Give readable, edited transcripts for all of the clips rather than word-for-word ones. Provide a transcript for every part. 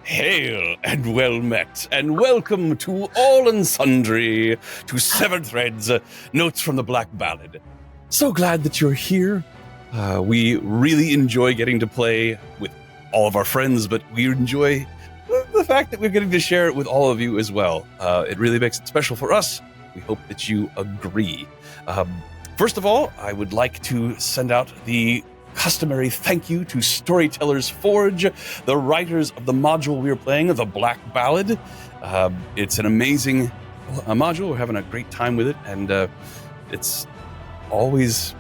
Hail and well met, and welcome to all and sundry to Severed Threads, Notes from the Black Ballad. So glad that you're here. We really enjoy getting to play with all of our friends, but we enjoy the fact that we're getting to share it with all of you as well. It really makes it special for us. We hope that you agree. First of all, I would like to send out the customary thank you to STForge, the writers of the module we are playing, the Black Ballad. It's an amazing module. We're having a great time with it, and it's always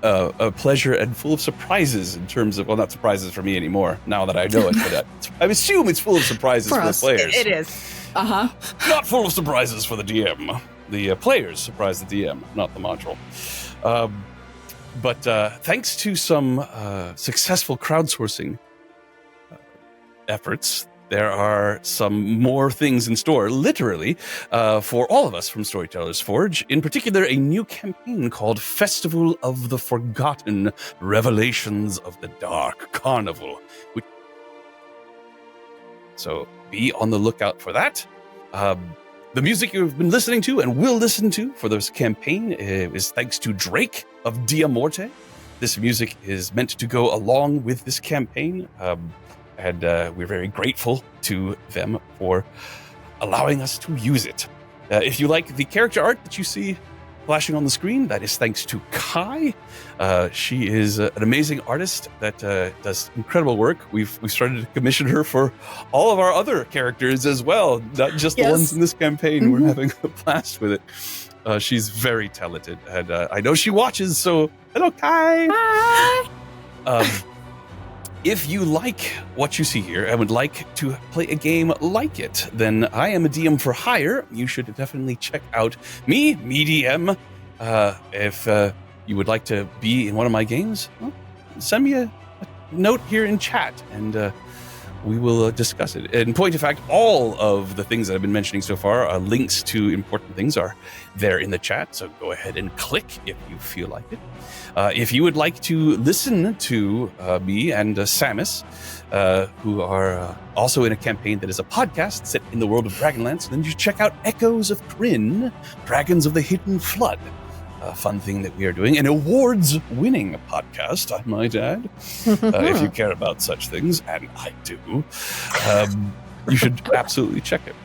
a pleasure and full of surprises in terms of, well, not surprises for me anymore now that I know it, but I assume it's full of surprises for the players. It is. Not full of surprises for the DM. The players surprise the DM, not the module. But thanks to some successful crowdsourcing efforts, there are some more things in store, literally, for all of us from Storytellers Forge. In particular, a new campaign called Festival of the Forgotten, Revelations of the Dark Carnival. So be on the lookout for that. The music you've been listening to and will listen to for this campaign is thanks to Drake of Dia Morte. This music is meant to go along with this campaign, and we're very grateful to them for allowing us to use it. If you like the character art that you see flashing on the screen, that is thanks to Kai. She is an amazing artist that does incredible work. We've started to commission her for all of our other characters as well, not just the ones in this campaign. Mm-hmm. We're having a blast with it. She's very talented, and I know she watches, so hello, Kai! Hi! If you like what you see here and would like to play a game like it, then I am a DM for hire. You should definitely check out me DM. If you would like to be in one of my games, well, send me a note here in chat, and we will discuss it. In point of fact, all of the things that I've been mentioning so far, links to important things are there in the chat, so go ahead and click if you feel like it. If you would like to listen to me and Samus, who are also in a campaign that is a podcast set in the world of Dragonlance, then you check out Echoes of Kryn, Dragons of the Hidden Flood. A fun thing that we are doing, an awards-winning podcast, I might add, if you care about such things, and I do. You should absolutely check it.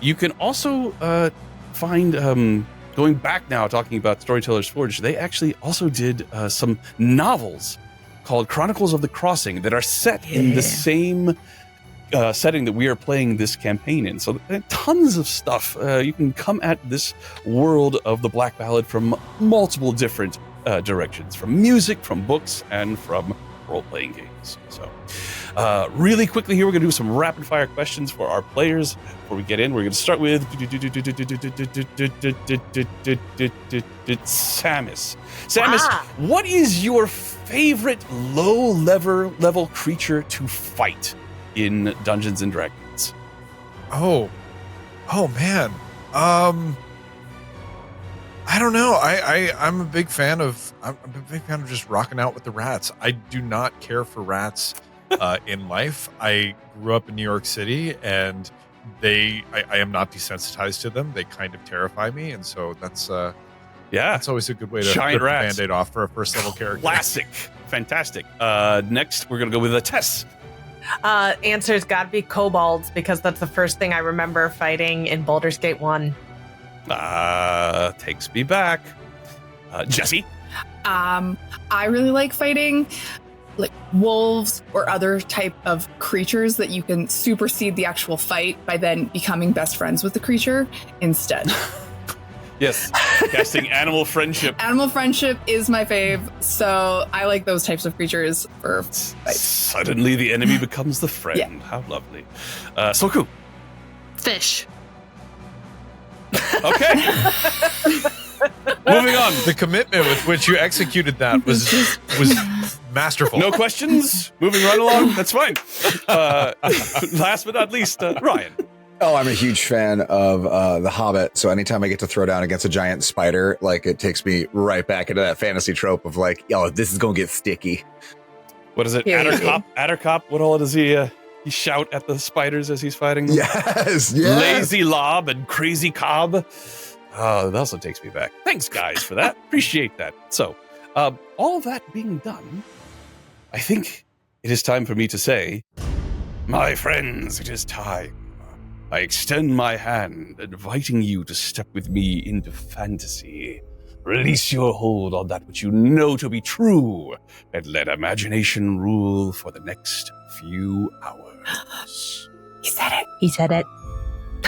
You can also find, going back now, talking about Storytellers Forge, they actually also did some novels called Chronicles of the Crossing that are set in the same setting that we are playing this campaign in. So tons of stuff. You can come at this world of the Black Ballad from multiple different directions, from music, from books, and from role-playing games. So really quickly here, we're going to do some rapid-fire questions for our players. Before we get in, we're going to start with Samus. Samus, what is your favorite low-level creature to fight in Dungeons and Dragons? Oh man. I don't know. I'm a big fan of just rocking out with the rats. I do not care for rats in life. I grew up in New York City, and I am not desensitized to them. They kind of terrify me, and so that's always a good way to rip the Band-Aid off for a first level character. Classic. Fantastic. Next we're gonna go with a Tess. Answer's gotta be kobolds, because that's the first thing I remember fighting in Baldur's Gate 1. Takes me back. Jesse? I really like fighting like wolves or other type of creatures that you can supersede the actual fight by then becoming best friends with the creature instead. Yes, casting Animal Friendship. Animal Friendship is my fave, so I like those types of creatures for fights. Suddenly the enemy becomes the friend. Yeah. How lovely. Soku? Fish. Okay. Moving on. The commitment with which you executed that was masterful. No questions? Moving right along? That's fine. Last but not least, Ryan. Oh, I'm a huge fan of The Hobbit. So anytime I get to throw down against a giant spider, like it takes me right back into that fantasy trope of like, yo, this is going to get sticky. What is it? Period. Addercop? What all does he shout at the spiders as he's fighting them? Yes. Lazy Lob and Crazy Cobb. Oh, that also takes me back. Thanks, guys, for that. Appreciate that. So, all that being done, I think it is time for me to say, my friends, it is time. I extend my hand, inviting you to step with me into fantasy. Release your hold on that which you know to be true, and let imagination rule for the next few hours. He said it. He said it.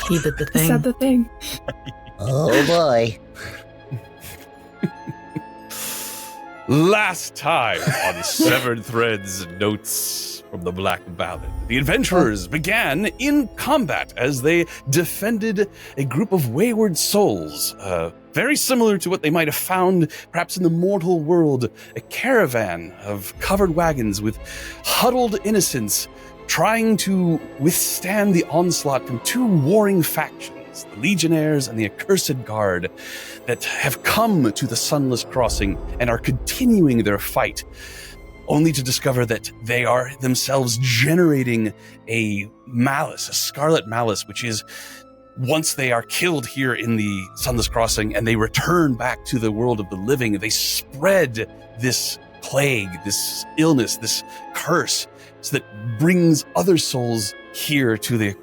He did the He thing. said the thing. Oh boy. Last time on Severed Threads Notes from the Black Ballad, the adventurers began in combat as they defended a group of wayward souls, very similar to what they might have found perhaps in the mortal world, a caravan of covered wagons with huddled innocents trying to withstand the onslaught from two warring factions, the Legionnaires and the Accursed Guard, that have come to the Sunless Crossing and are continuing their fight, only to discover that they are themselves generating a malice, a scarlet malice, which is, once they are killed here in the Sunless Crossing and they return back to the world of the living, they spread this plague, this illness, this curse, so that brings other souls here to the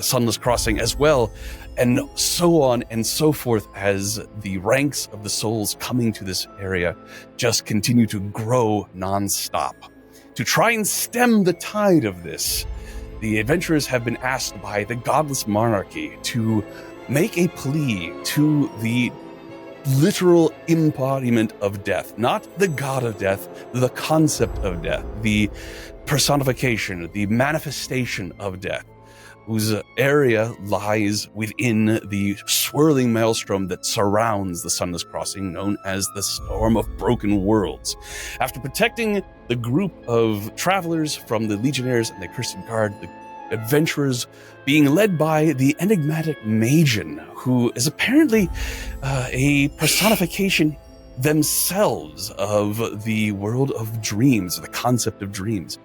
Sunless Crossing as well, and so on and so forth, as the ranks of the souls coming to this area just continue to grow nonstop. To try and stem the tide of this, the adventurers have been asked by the Godless Monarchy to make a plea to the literal embodiment of death, not the god of death, the concept of death, the personification, the manifestation of death, whose area lies within the swirling maelstrom that surrounds the Sunless Crossing, known as the Storm of Broken Worlds. After protecting the group of travelers from the Legionnaires and the Accursed Guard, the adventurers being led by the enigmatic Magian, who is apparently a personification themselves of the world of dreams, the concept of dreams,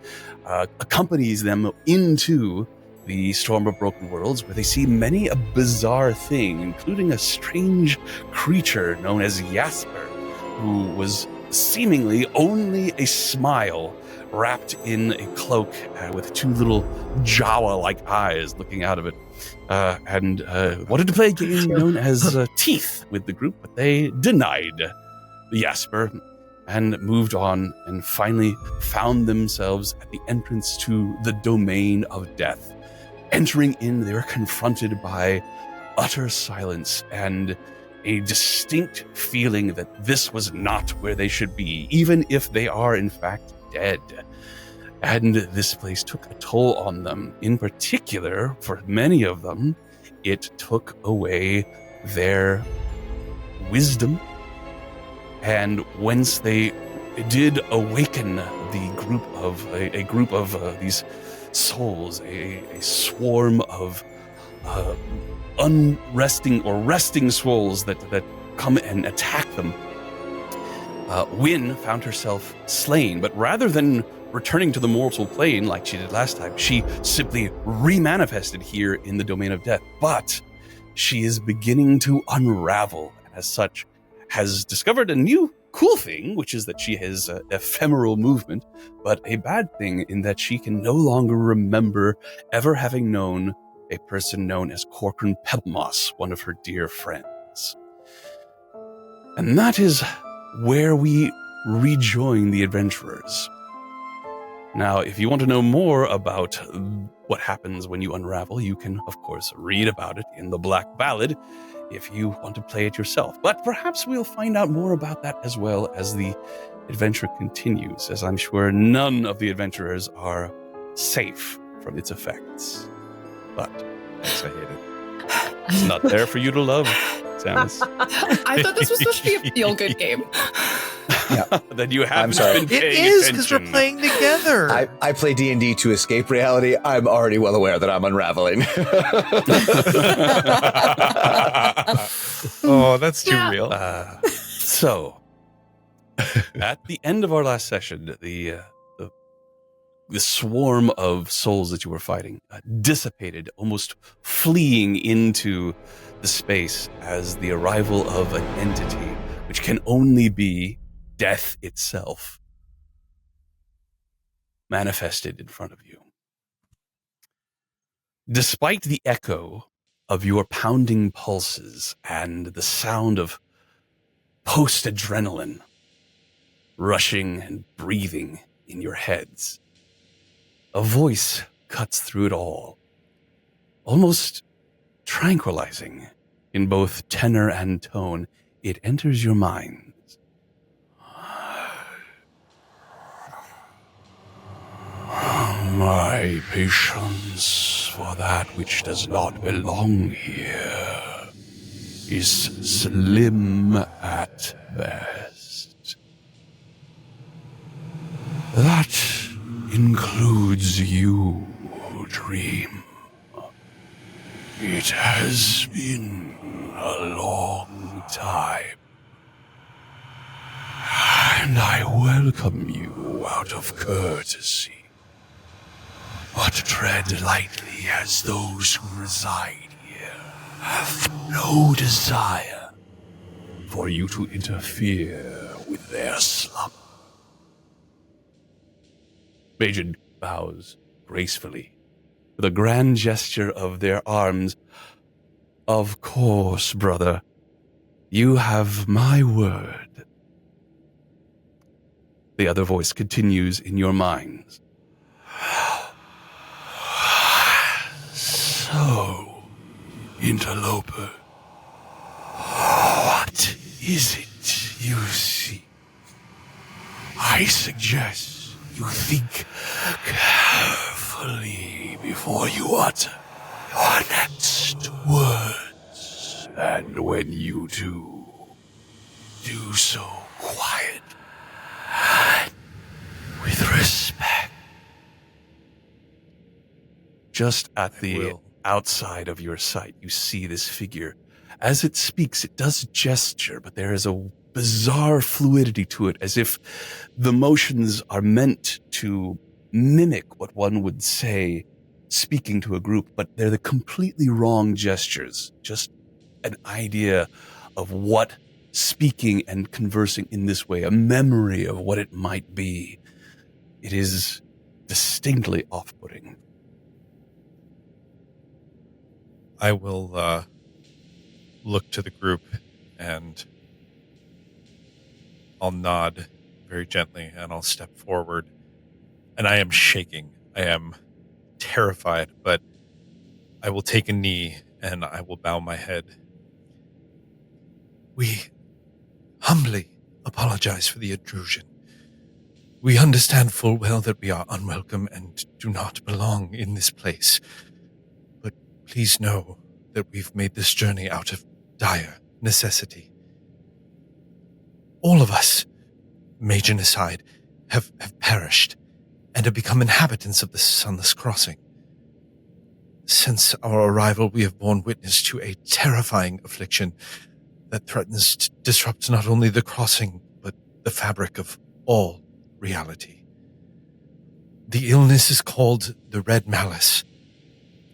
accompanies them into the Storm of Broken Worlds, where they see many a bizarre thing, including a strange creature known as Jasper, who was seemingly only a smile wrapped in a cloak with two little Jawa-like eyes looking out of it, and wanted to play a game known as Teeth with the group, but they denied Jasper and moved on and finally found themselves at the entrance to the domain of death. Entering in, they were confronted by utter silence and a distinct feeling that this was not where they should be, even if they are in fact dead. And this place took a toll on them. In particular, for many of them, it took away their wisdom. And whence they did awaken the group of these souls, a swarm of unresting or resting souls that come and attack them. Wynn found herself slain, but rather than returning to the mortal plane like she did last time, she simply remanifested here in the domain of death. But she is beginning to unravel, and as such has discovered a new cool thing, which is that she has ephemeral movement, but a bad thing in that she can no longer remember ever having known a person known as Corcoran Pebblemoss, one of her dear friends. And that is where we rejoin the adventurers. Now, if you want to know more about what happens when you unravel, you can, of course, read about it in the Black Ballad if you want to play it yourself. But perhaps we'll find out more about that as well as the adventure continues, as I'm sure none of the adventurers are safe from its effects. But Yes, I hate it. it's not there for you to love, Samus. I thought this was supposed to be a feel-good game. Then you haven't sorry. been It paying is because we're attention. playing together. I play D&D to escape reality. I'm already well aware that I'm unraveling. Oh, that's too Yeah. real. So, at the end of our last session, the swarm of souls that you were fighting dissipated, almost fleeing into the space as the arrival of an entity, which can only be death itself, manifested in front of you. Despite the echo of your pounding pulses and the sound of post-adrenaline rushing and breathing in your heads, a voice cuts through it all, almost tranquilizing in both tenor and tone. It enters your minds. My patience for that which does not belong here is slim at best. That includes you, Dream. It has been a long time, and I welcome you out of courtesy. But tread lightly, as those who reside here have no desire for you to interfere with their slumber. Majid bows gracefully with a grand gesture of their arms. Of course, brother. You have my word. The other voice continues in your minds. So, interloper, what is it you see? I suggest you think carefully before you utter your next words, and when you do so quiet and with respect. Just at the outside of your sight, you see this figure. As it speaks, it does gesture, but there is a bizarre fluidity to it, as if the motions are meant to mimic what one would say speaking to a group, but they're the completely wrong gestures. Just an idea of what speaking and conversing in this way, a memory of what it might be. It is distinctly off-putting. I will look to the group and I'll nod very gently and I'll step forward. And I am shaking. I am terrified, but I will take a knee and I will bow my head. We humbly apologize for the intrusion. We understand full well that we are unwelcome and do not belong in this place. But please know that we've made this journey out of dire necessity. All of us, Major aside, have perished and have become inhabitants of the Sunless Crossing. Since our arrival, we have borne witness to a terrifying affliction that threatens to disrupt not only the crossing, but the fabric of all reality. The illness is called the Red Malice,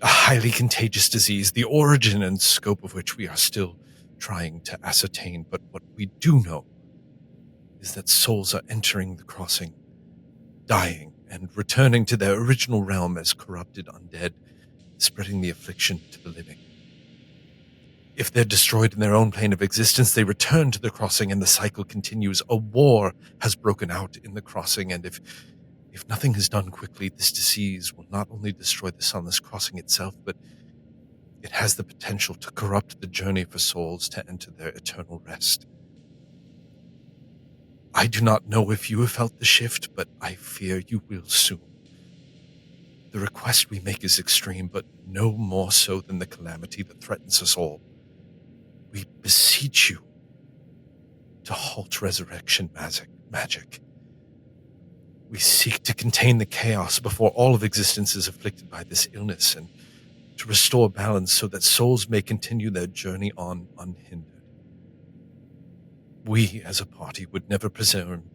a highly contagious disease, the origin and scope of which we are still trying to ascertain. But what we do know is that souls are entering the crossing, dying, and returning to their original realm as corrupted undead, spreading the affliction to the living. If they're destroyed in their own plane of existence, they return to the crossing and the cycle continues. A war has broken out in the crossing, and if nothing is done quickly, this disease will not only destroy the Sunless Crossing itself, but it has the potential to corrupt the journey for souls to enter their eternal rest. I do not know if you have felt the shift, but I fear you will soon. The request we make is extreme, but no more so than the calamity that threatens us all. We beseech you to halt Resurrection Magic. magic. We seek to contain the chaos before all of existence is afflicted by this illness and to restore balance so that souls may continue their journey on unhindered. We, as a party, would never presume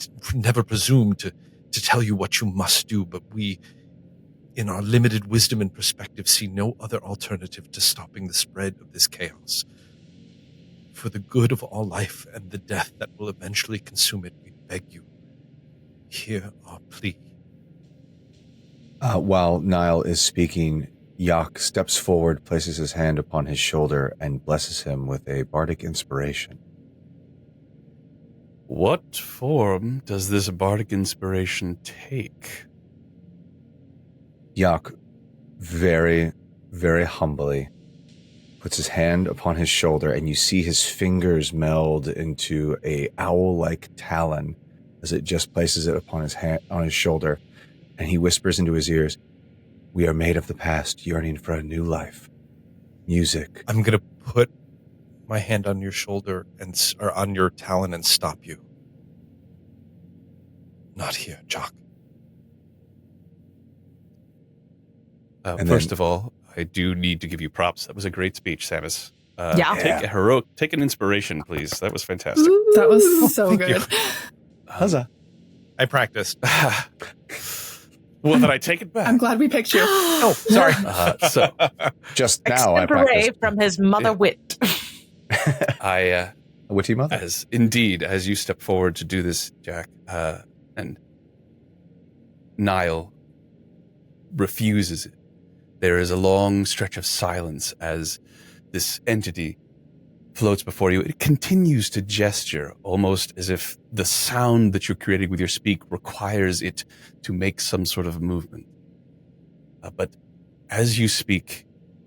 to tell you what you must do, but we, in our limited wisdom and perspective, see no other alternative to stopping the spread of this chaos. For the good of all life and the death that will eventually consume it, we beg you, hear our plea. While Niall is speaking, Yak steps forward, places his hand upon his shoulder, and blesses him with a bardic inspiration. What form does this bardic inspiration take? Yak very, very humbly puts his hand upon his shoulder, and you see his fingers meld into a owl-like talon as it just places it upon his hand, on his shoulder, and he whispers into his ears, "We are made of the past, yearning for a new life. Music." I'm going to put my hand on your shoulder or on your talon and stop you. Not here, Jock. First of all, I do need to give you props. That was a great speech, Samus. Yeah. Take an inspiration, please. That was fantastic. That was so good. Huzzah. I practiced. Well, then I take it back. I'm glad we picked you. Oh, sorry. So Just now I Extempore practiced. from his mother wit. I, A witty mother. as you step forward to do this, Jack, and Niall refuses it. There is a long stretch of silence as this entity floats before you. It continues to gesture, almost as if the sound that you're creating with your speak requires it to make some sort of movement. But as you speak,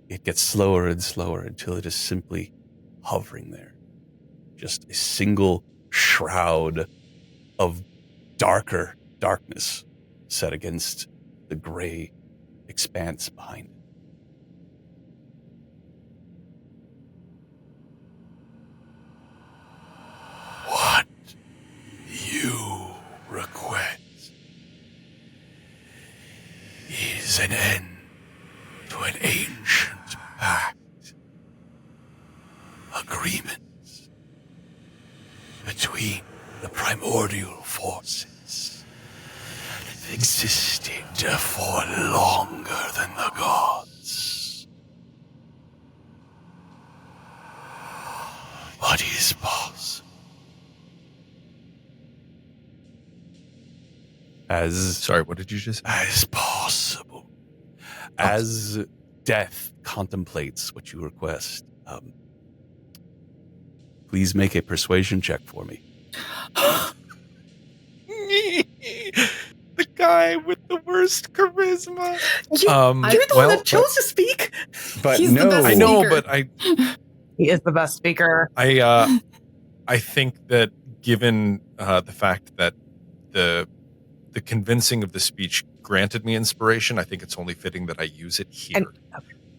it gets slower and slower until it is simply hovering there. Just a single shroud of darkness set against the gray expanse behind it. What you request is an end to an ancient pact, agreements between the primordial forces that existed for longer than the gods. What is possible? Sorry, what did you just say? As possible. As death contemplates what you request, please make a persuasion check for me. The guy with the worst charisma. You're the one that chose to speak. But He's the no, best I know, speaker. but He is the best speaker. I think that given the fact that the convincing of the speech granted me inspiration, I think it's only fitting that I use it here.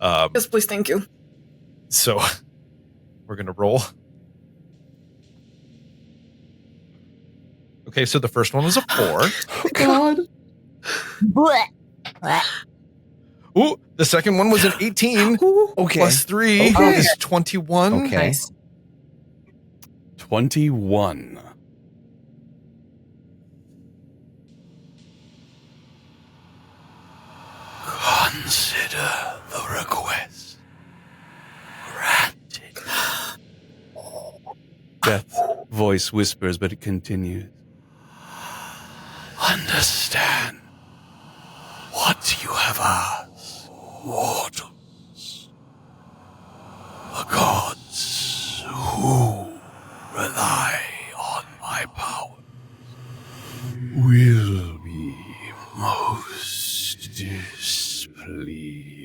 Yes, please, thank you. So we're gonna roll. Okay, so the first one was a 4. Oh, God. Ooh, the second one was an 18. Okay. Plus 3 Okay. is 21. Okay. Nice. 21. Consider the request granted. Death's voice whispers, but it continues. Understand what you have asked, mortals. The gods who rely on my power will be most displeased.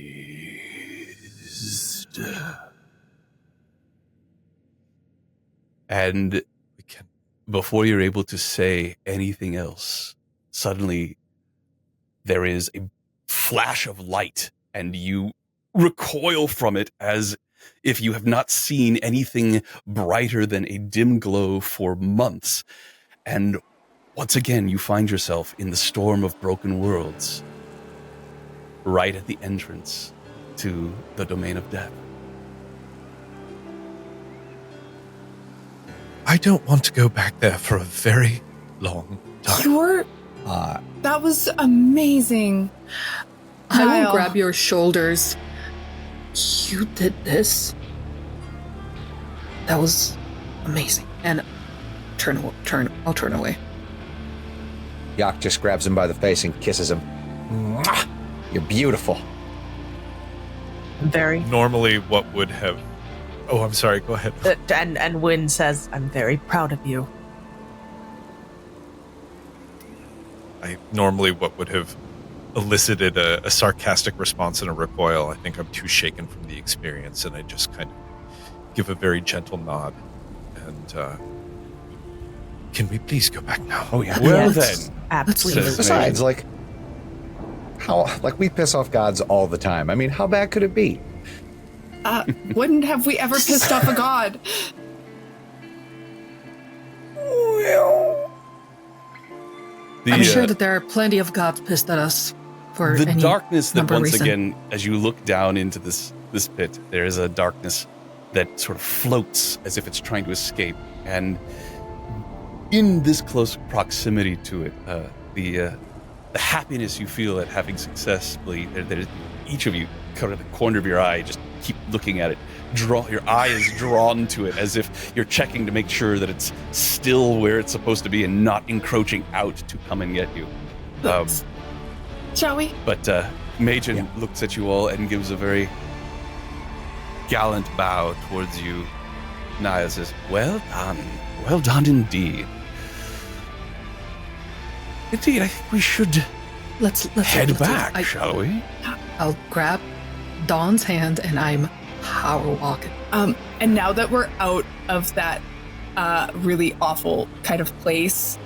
And before you're able to say anything else, suddenly there is a flash of light and you recoil from it as if you have not seen anything brighter than a dim glow for months. And once again, you find yourself in the storm of broken worlds, right at the entrance to the domain of death. I don't want to go back there for a very long time. That was amazing. I will Niall. grab your shoulders. You did this. That was amazing. And I'll turn away. Yak just grabs him by the face and kisses him. Mwah! You're beautiful. Very. Normally, what would have... Oh, I'm sorry. Go ahead. And Wynn says, I'm very proud of you. Normally what would have elicited a sarcastic response and a recoil. I think I'm too shaken from the experience, and I just kind of give a very gentle nod. And can we please go back now? Oh yeah. Well Yes, then, absolutely. says Besides, like we piss off gods all the time. I mean, how bad could it be? Wouldn't have we ever pissed off a god? I'm sure that there are plenty of gods pissed at us for the any darkness that number of once reason. again, as you look down into this pit, there is a darkness that sort of floats as if it's trying to escape, and in this close proximity to it, the happiness you feel at having successfully, each of you, kind of the corner of your eye, just keep looking at it. Your eye is drawn to it as if you're checking to make sure that it's still where it's supposed to be and not encroaching out to come and get you. Shall we? But Majin looks at you all and gives a very gallant bow towards you. Naya says, well done indeed. Indeed, I think we should Let's head back, shall we? I'll grab Dawn's hand and I'm power walking. And now that we're out of that really awful kind of place,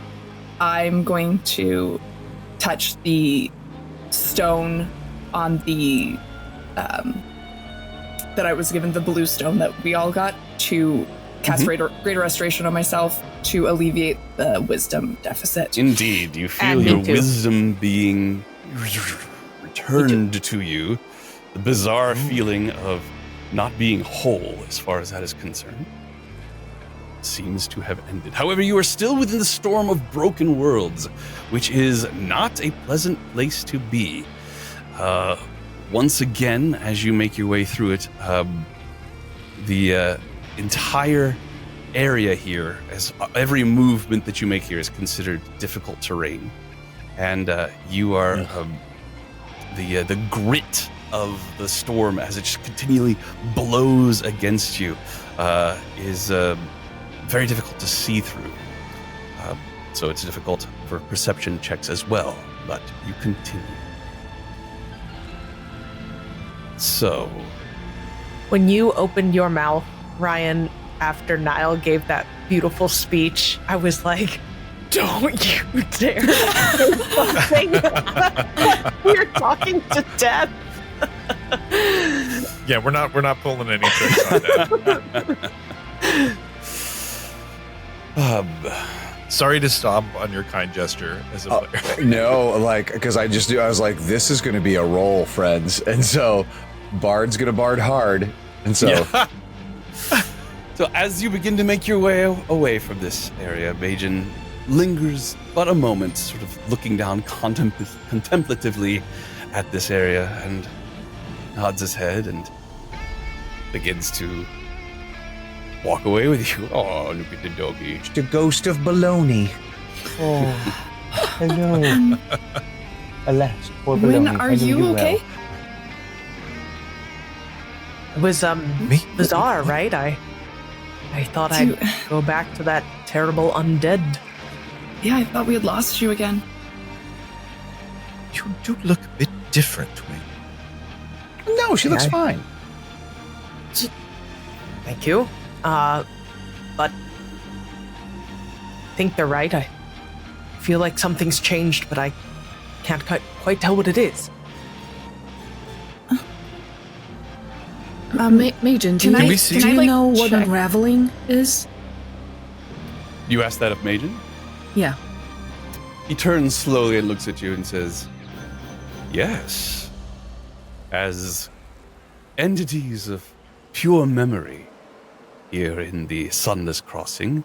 I'm going to touch the stone on the that I was given, the blue stone that we all got, to cast greater restoration on myself to alleviate the wisdom deficit. Indeed, you feel And me your too. wisdom being returned to you. The bizarre feeling of not being whole, as far as that is concerned, seems to have ended. However, you are still within the storm of broken worlds, which is not a pleasant place to be. Once again, as you make your way through it, the entire area here, as every movement that you make here is considered difficult terrain, and you are the grit of the storm as it just continually blows against you is very difficult to see through. So it's difficult for perception checks as well, but you continue. So, When you opened your mouth, Ryan, after Niall gave that beautiful speech, I was like, don't you dare say something. We're talking to death. Yeah, we're not pulling any tricks on that. Sorry to stomp on your kind gesture as a player. No, like, because I was like, this is going to be a roll, friends. And so Bard's going to bard hard. And so, Yeah. So as you begin to make your way away from this area, Majin lingers but a moment, sort of looking down contemplatively at this area and nods his head and begins to walk away with you. Oh, look at the doggy. the ghost of baloney. Oh, hello. Alas, poor Wynn, baloney. are I knew you well. okay? It was Me? bizarre, right? I thought I'd go back to that terrible undead. Yeah, I thought we had lost you again. You do look a bit different, Wayne. No, she looks Yeah. fine. Thank you. But I think they're right. I feel like something's changed, but I can't quite tell what it is. Majin, do can you, we see- do can I, you like, know what check? unraveling is? You asked that of Majin? Yeah. He turns slowly and looks at you and says, yes, as entities of pure memory here in the Sunless Crossing,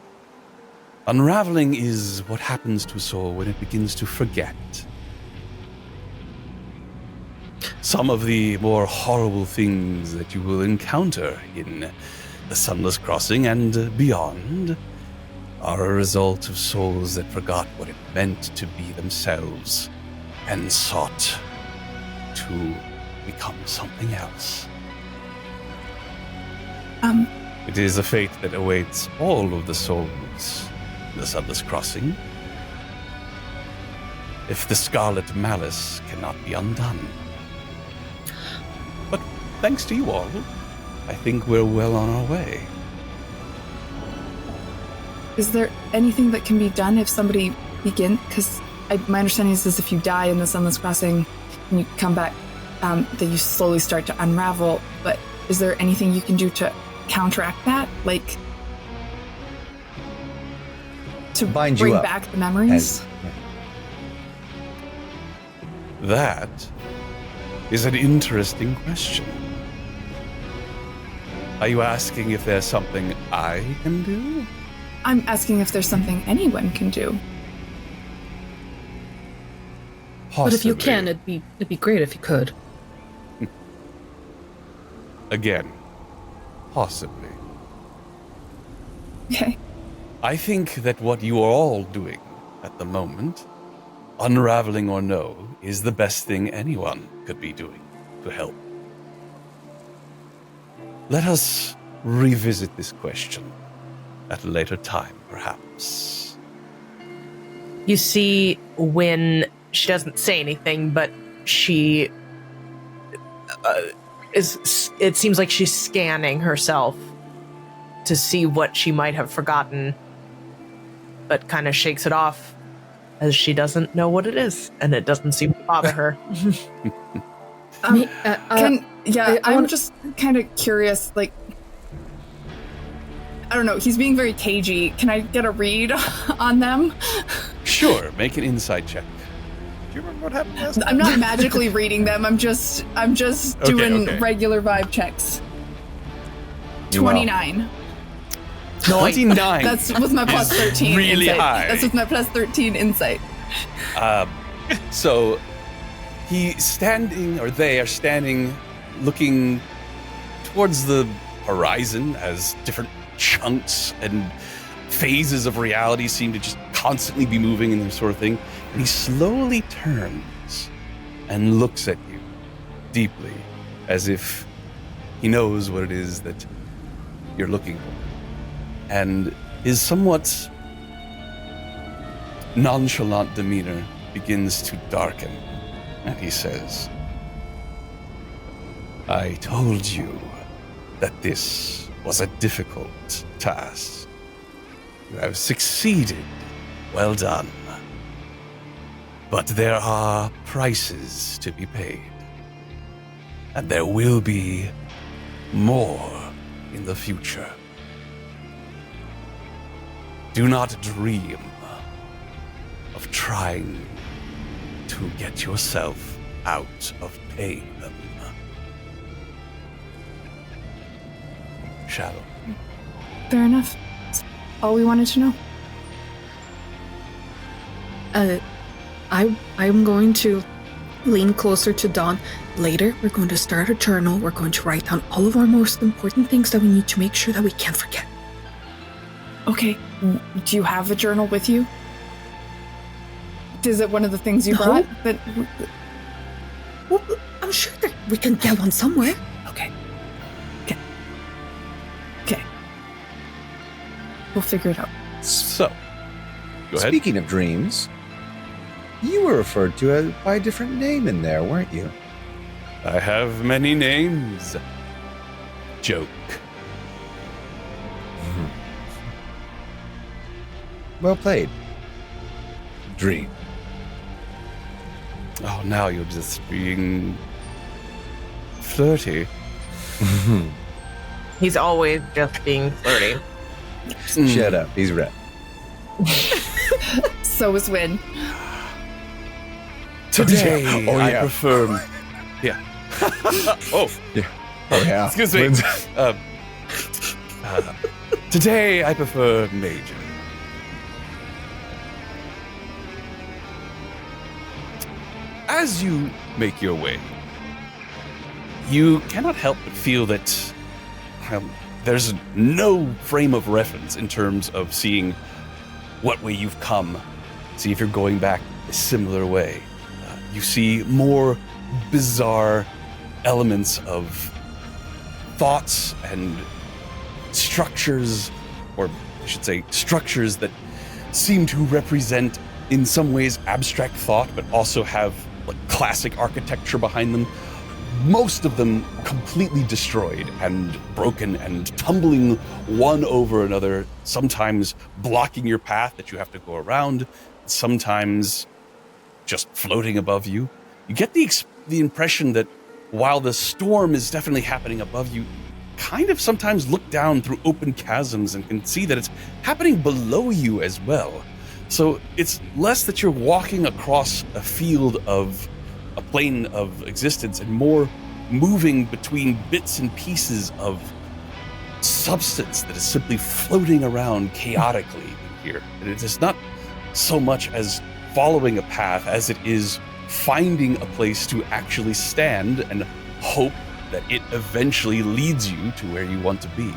unraveling is what happens to a soul when it begins to forget. Some of the more horrible things that you will encounter in the Sunless Crossing and beyond are a result of souls that forgot what it meant to be themselves and sought to become something else. It is a fate that awaits all of the souls in the Sunless Crossing if the Scarlet Malice cannot be undone. But thanks to you all, I think we're well on our way. Is there anything that can be done if somebody begins? Because my understanding is if you die in the Sunless Crossing and you come back, that you slowly start to unravel. But is there anything you can do to counteract that? Like, to Bind you bring up back the memories? That is an interesting question. Are you asking if there's something I can do? I'm asking if there's something anyone can do. Possibly. But if you can, it'd be great if you could. Again, possibly. Okay. I think that what you are all doing at the moment, unraveling or no, is the best thing anyone could be doing to help. Let us revisit this question at a later time, perhaps. You see when she doesn't say anything, but she it seems like she's scanning herself to see what she might have forgotten, but kind of shakes it off as she doesn't know what it is, and it doesn't seem to bother her. I'm just kind of curious, like, I don't know, he's being very cagey. Can I get a read on them? Sure, make an insight check. Do you remember what happened last time? I'm not magically reading them. I'm just doing regular vibe checks. 29. 29. That's with my plus 13 really insight. high. That's with my plus 13 insight. So they are standing looking towards the horizon as different chunks and phases of reality seem to just constantly be moving and this sort of thing. And he slowly turns and looks at you deeply, as if he knows what it is that you're looking for. And his somewhat nonchalant demeanor begins to darken. And he says, I told you that this was a difficult task. You have succeeded. Well done. But there are prices to be paid. And there will be more in the future. Do not dream of trying to get yourself out of pain. Shadow. Fair enough. That's all we wanted to know. I'm going to lean closer to Dawn. Later, we're going to start a journal. We're going to write down all of our most important things that we need to make sure that we can't forget. Okay. Do you have a journal with you? Is it one of the things you brought? Well, I'm sure that we can get one somewhere. Okay. We'll figure it out. So, go ahead. Speaking of dreams, you were referred to by a different name in there, weren't you? I have many names. Joke. Well played. Dream. Oh, now you're just being flirty. He's always just being flirty. Shut up. He's red. So is Win. Today, Oh, I yeah. prefer. Yeah. Oh, Yeah. Oh, yeah. excuse me. Today, I prefer Major. As you make your way, you cannot help but feel that there's no frame of reference in terms of seeing what way you've come. See if you're going back a similar way. You see more bizarre elements of thoughts and structures, or I should say structures that seem to represent in some ways abstract thought, but also have like classic architecture behind them. Most of them completely destroyed and broken and tumbling one over another, sometimes blocking your path that you have to go around, sometimes just floating above you. You get the impression that while the storm is definitely happening above you, kind of sometimes look down through open chasms and can see that it's happening below you as well. So it's less that you're walking across a field of a plane of existence and more moving between bits and pieces of substance that is simply floating around chaotically in here. And it is not so much as following a path as it is finding a place to actually stand and hope that it eventually leads you to where you want to be.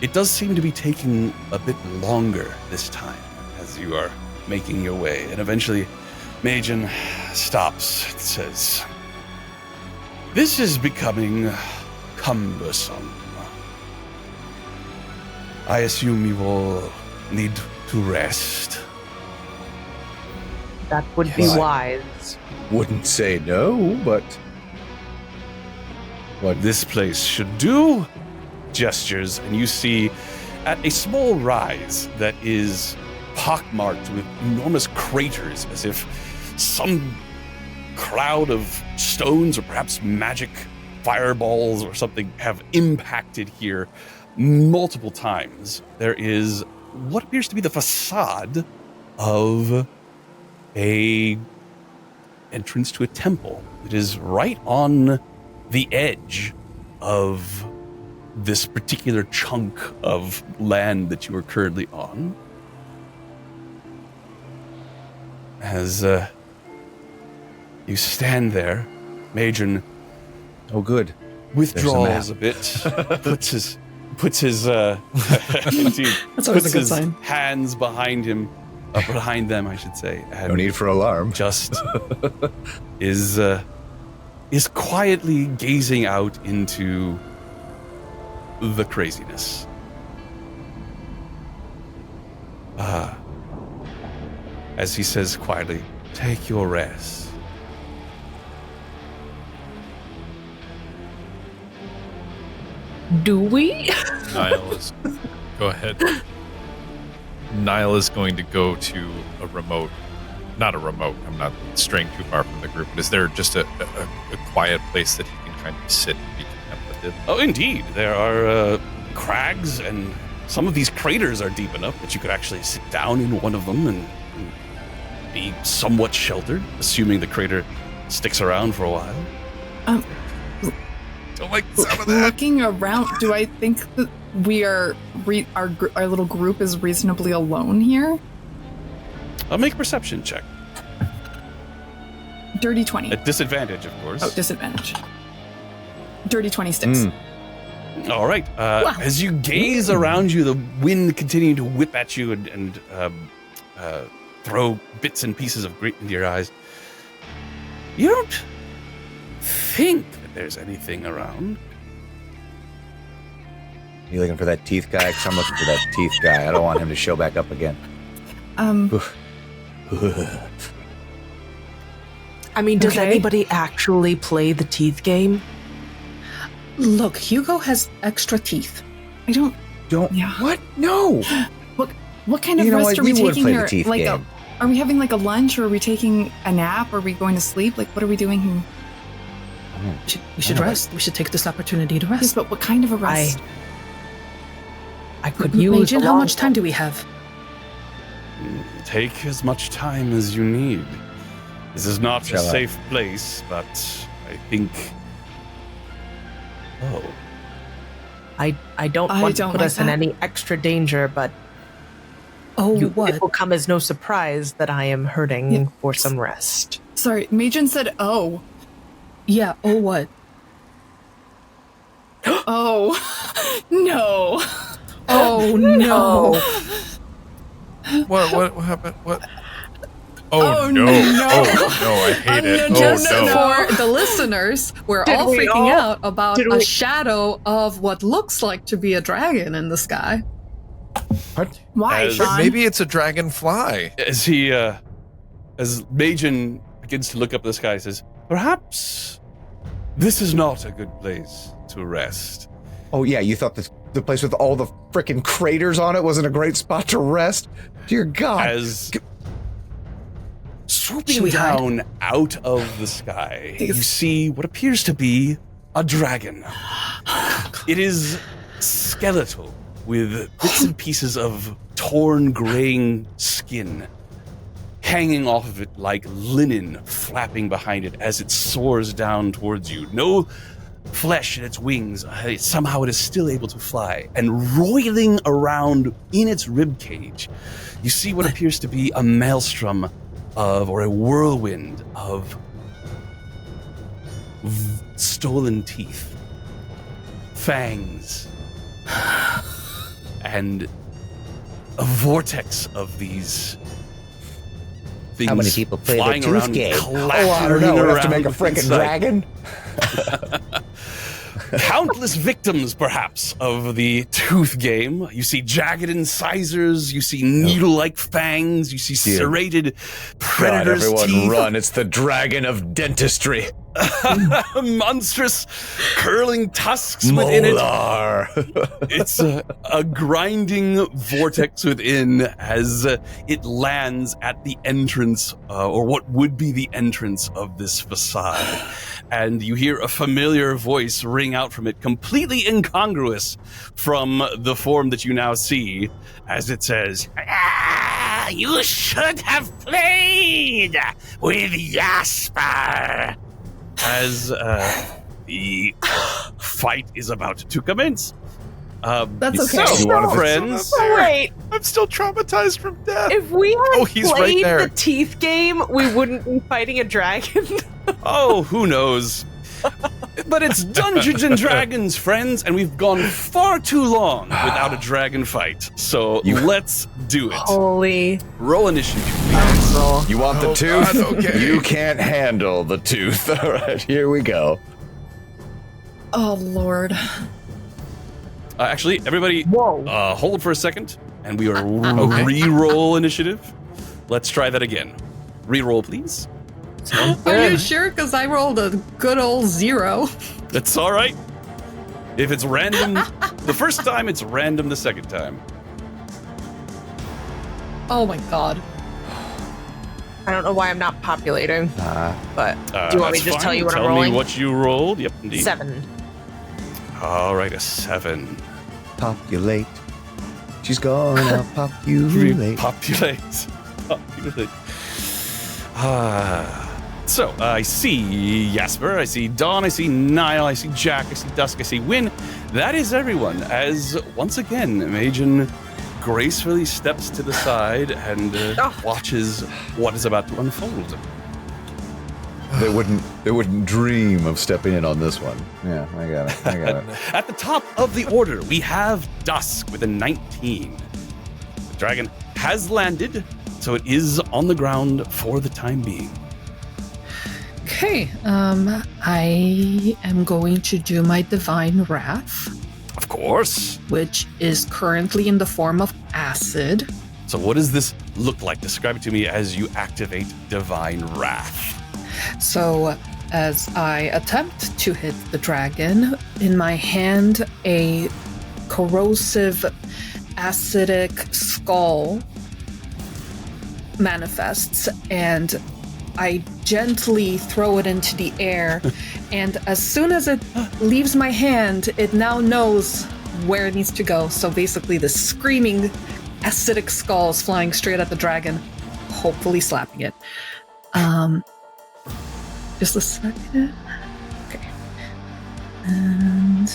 It does seem to be taking a bit longer this time as you are making your way, and eventually Majin stops and says, "This is becoming cumbersome. I assume you all need to rest." That would be Yes. wise. Wouldn't say no, but What this place should do? Gestures, and you see at a small rise that is pockmarked with enormous craters, as if some cloud of stones or perhaps magic fireballs or something have impacted here multiple times. There is what appears to be the facade of a entrance to a temple. It is right on the edge of this particular chunk of land that you are currently on. As you stand there, Major oh, good. withdraws a bit, puts his indeed, That's always puts a good his sign. hands behind him, behind them, I should say. And No need for alarm. just is quietly gazing out into the craziness. As he says quietly, "Take your rest." Do we? Niall is. Go ahead. Niall is going to go to a remote. Not a remote. I'm not straying too far from the group. But is there just a quiet place that he can kind of sit and be contemplative? Oh, indeed. There are crags, and some of these craters are deep enough that you could actually sit down in one of them and be somewhat sheltered, assuming the crater sticks around for a while. Don't like the sound of that. Looking around, do I think that we are our little group is reasonably alone here? I'll make a perception check. Dirty 20. At disadvantage, of course. Oh, disadvantage. Dirty 26. All right. As you gaze around you, the wind continuing to whip at you and throw bits and pieces of grit into your eyes. You don't think that there's anything around. You looking for that teeth guy? 'Cause I'm looking for that teeth guy. I don't want him to show back up again. I mean, does Okay. anybody actually play the teeth game? Look, Hugo has extra teeth. I don't. Don't. Yeah. What? No. What kind of You know rest what? are we You would taking play the here? teeth Like game. are we having like a lunch, or are we taking a nap? Are we going to sleep? Like, what are we doing here? We should rest. We should take this opportunity to Yes, rest. but what kind of a rest? I could use Majin, a how long much time do we have? Take as much time as you need. This is not a Shall I? safe place, but I think. Oh, I don't I want to don't put like us in that. any extra danger, but Oh, it what? will come as no surprise that I am hurting Yeah. for some rest. Sorry, Majin said, "Oh, Yeah, oh, what? oh, no." Oh, no. What happened? What? Oh, Oh, no. no. Oh, no, I hate it. no, Oh, Just no. for the listeners, we're Did all we freaking all- out about did a we- shadow of what looks like to be a dragon in the sky. What? Why, As- Sean? Maybe it's a dragonfly. as Majin begins to look up at the sky, he says, "Perhaps this is not a good place to rest." Oh, yeah, you thought the place with all the frickin' craters on it wasn't a great spot to rest? Dear God. As Should swooping we hide? down out of the sky, you see what appears to be a dragon. It is skeletal, with bits and pieces of torn, graying skin hanging off of it like linen flapping behind it as it soars down towards you. No flesh in its wings. Somehow it is still able to fly. And roiling around in its rib cage, you see what appears to be a maelstrom or a whirlwind of stolen teeth, fangs, and a vortex of these things How many people play the flying tooth around, game? Oh, I don't know. We have to make a frickin' inside. dragon? Countless victims, perhaps, of the tooth game. You see jagged incisors, you see needle-like fangs, you see Dear serrated God, predators' everyone teeth. run. It's the dragon of dentistry. Monstrous curling tusks within it. Molar. It's a grinding vortex within as it lands at the entrance, or what would be the entrance of this facade. And you hear a familiar voice ring out from it, completely incongruous from the form that you now see, as it says, "You should have played with Jasper." As the fight is about to commence. That's okay. So, You wanted to- friends, Wait, I'm still traumatized from death. if we had Oh, he's right played there. the teeth game, we wouldn't be fighting a dragon. oh, who knows? But it's Dungeons and Dragons, friends, and we've gone far too long without a dragon fight. So let's do it. Holy Roll initiative. roll. You want the Oh, tooth? God, okay. You can't handle the tooth. All right, here we go. Oh, Lord. Actually, everybody, Whoa. hold for a second, and we are re-roll initiative. Let's try that again. Re-roll, please. Are you sure? Because I rolled a good old 0. That's all right. If it's random the first time, it's random the second time. Oh my god. I don't know why I'm not populating, but do you want me to That's just tell fine. you what Tell I'm rolling? me what you rolled. Yep, indeed. 7. All right, a 7. Populate. She's gonna populate. Populate. Populate. So, I see Jasper, I see Dawn, I see Niall, I see Jack, I see Dusk, I see Win. That is everyone, as once again, Majin gracefully steps to the side and watches what is about to unfold. They wouldn't dream of stepping in on this one. Yeah, I got it. At the top of the order, we have Dusk with a 19. The dragon has landed, so it is on the ground for the time being. Okay, I am going to do my Divine Wrath, Of course. which is currently in the form of acid. So what does this look like? Describe it to me as you activate Divine Wrath. So, as I attempt to hit the dragon, in my hand, a corrosive, acidic skull manifests, and I gently throw it into the air. And as soon as it leaves my hand, it now knows where it needs to go. So basically, the screaming, acidic skull is flying straight at the dragon, hopefully slapping it. Just a second. Okay. And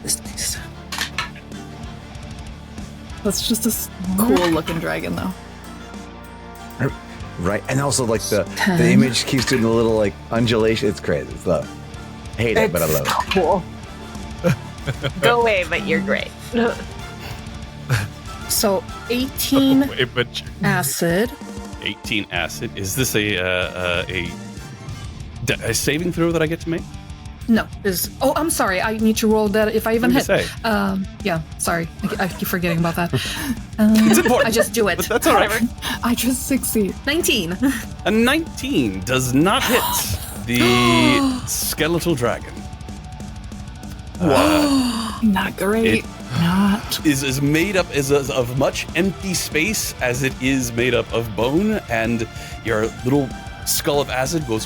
this piece. That's just a cool looking dragon, though. Right, and also like the 10. image keeps doing a little like undulation. It's crazy. It's love. I hate it, but I love it. Cool. Go away, but you're great. So 18 Wait, but acid. 18 acid. Is this a saving throw that I get to make? No, I'm sorry. I need to roll that if I even What did hit. you say? Yeah, sorry. I keep forgetting about that. It's important. I just do it. But that's all right. I just succeed. 19. A 19 does not hit the skeletal dragon. Not great. Not. Is made up of much empty space as it is made up of bone, and your little skull of acid goes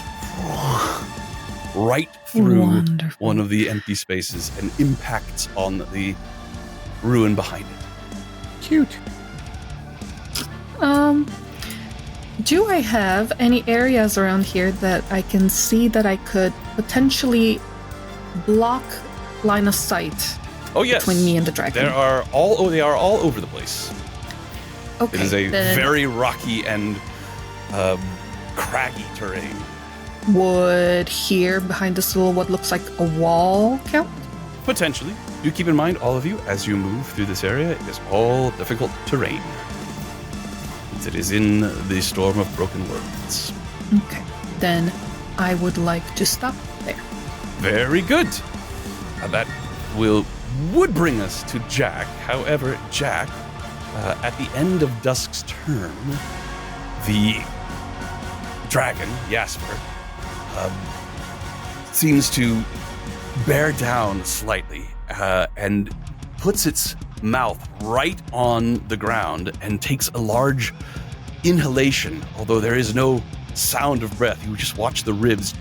right through Wonderful. one of the empty spaces and impacts on the ruin behind it. Cute. Do I have any areas around here that I can see that I could potentially block line of sight Oh yes, between me and the dragon? they are all over the place. Okay. It is a then very rocky and craggy terrain. would here behind this little what looks like a wall count? Potentially. Do keep in mind, all of you, as you move through this area, it is all difficult terrain. It is in the storm of broken worlds. Okay. Then I would like to stop there. Very good. That would bring us to Jack. However, Jack, at the end of Dusk's turn, the dragon, Jasper, seems to bear down slightly and puts its mouth right on the ground and takes a large inhalation. Although there is no sound of breath, you just watch the ribs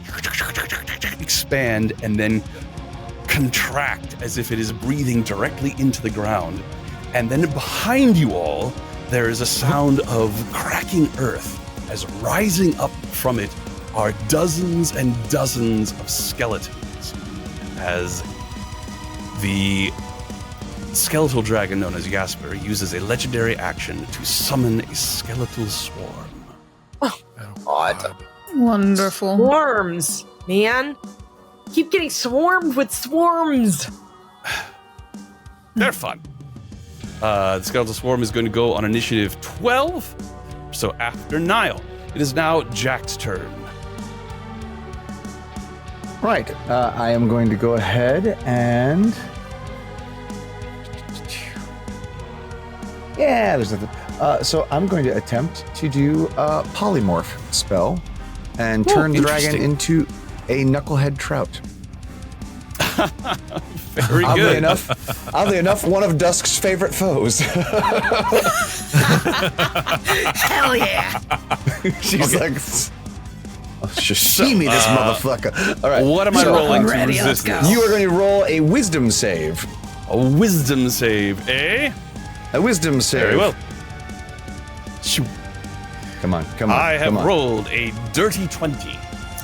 expand and then contract as if it is breathing directly into the ground. And then behind you all, there is a sound of cracking earth as rising up from it are dozens and dozens of skeletons as the skeletal dragon known as Jasper uses a legendary action to summon a skeletal swarm. Odd. Wonderful. Swarms, man. Keep getting swarmed with swarms. They're fun. The skeletal swarm is going to go on initiative 12. So after Nile, it is now Jack's turn. Right. I am going to go ahead and. Yeah, there's nothing. So I'm going to attempt to do a polymorph spell and turn the dragon interesting. into a knucklehead trout. Very good. Oddly enough, one of Dusk's favorite foes. Hell yeah. She's like, oh, sashimi this motherfucker. All right. What am I rolling to Ready, let's resist go. this? You are going to roll a wisdom save. A wisdom save, eh? A wisdom save. Very well. Shoot. Come on. I have come on. rolled a dirty 20.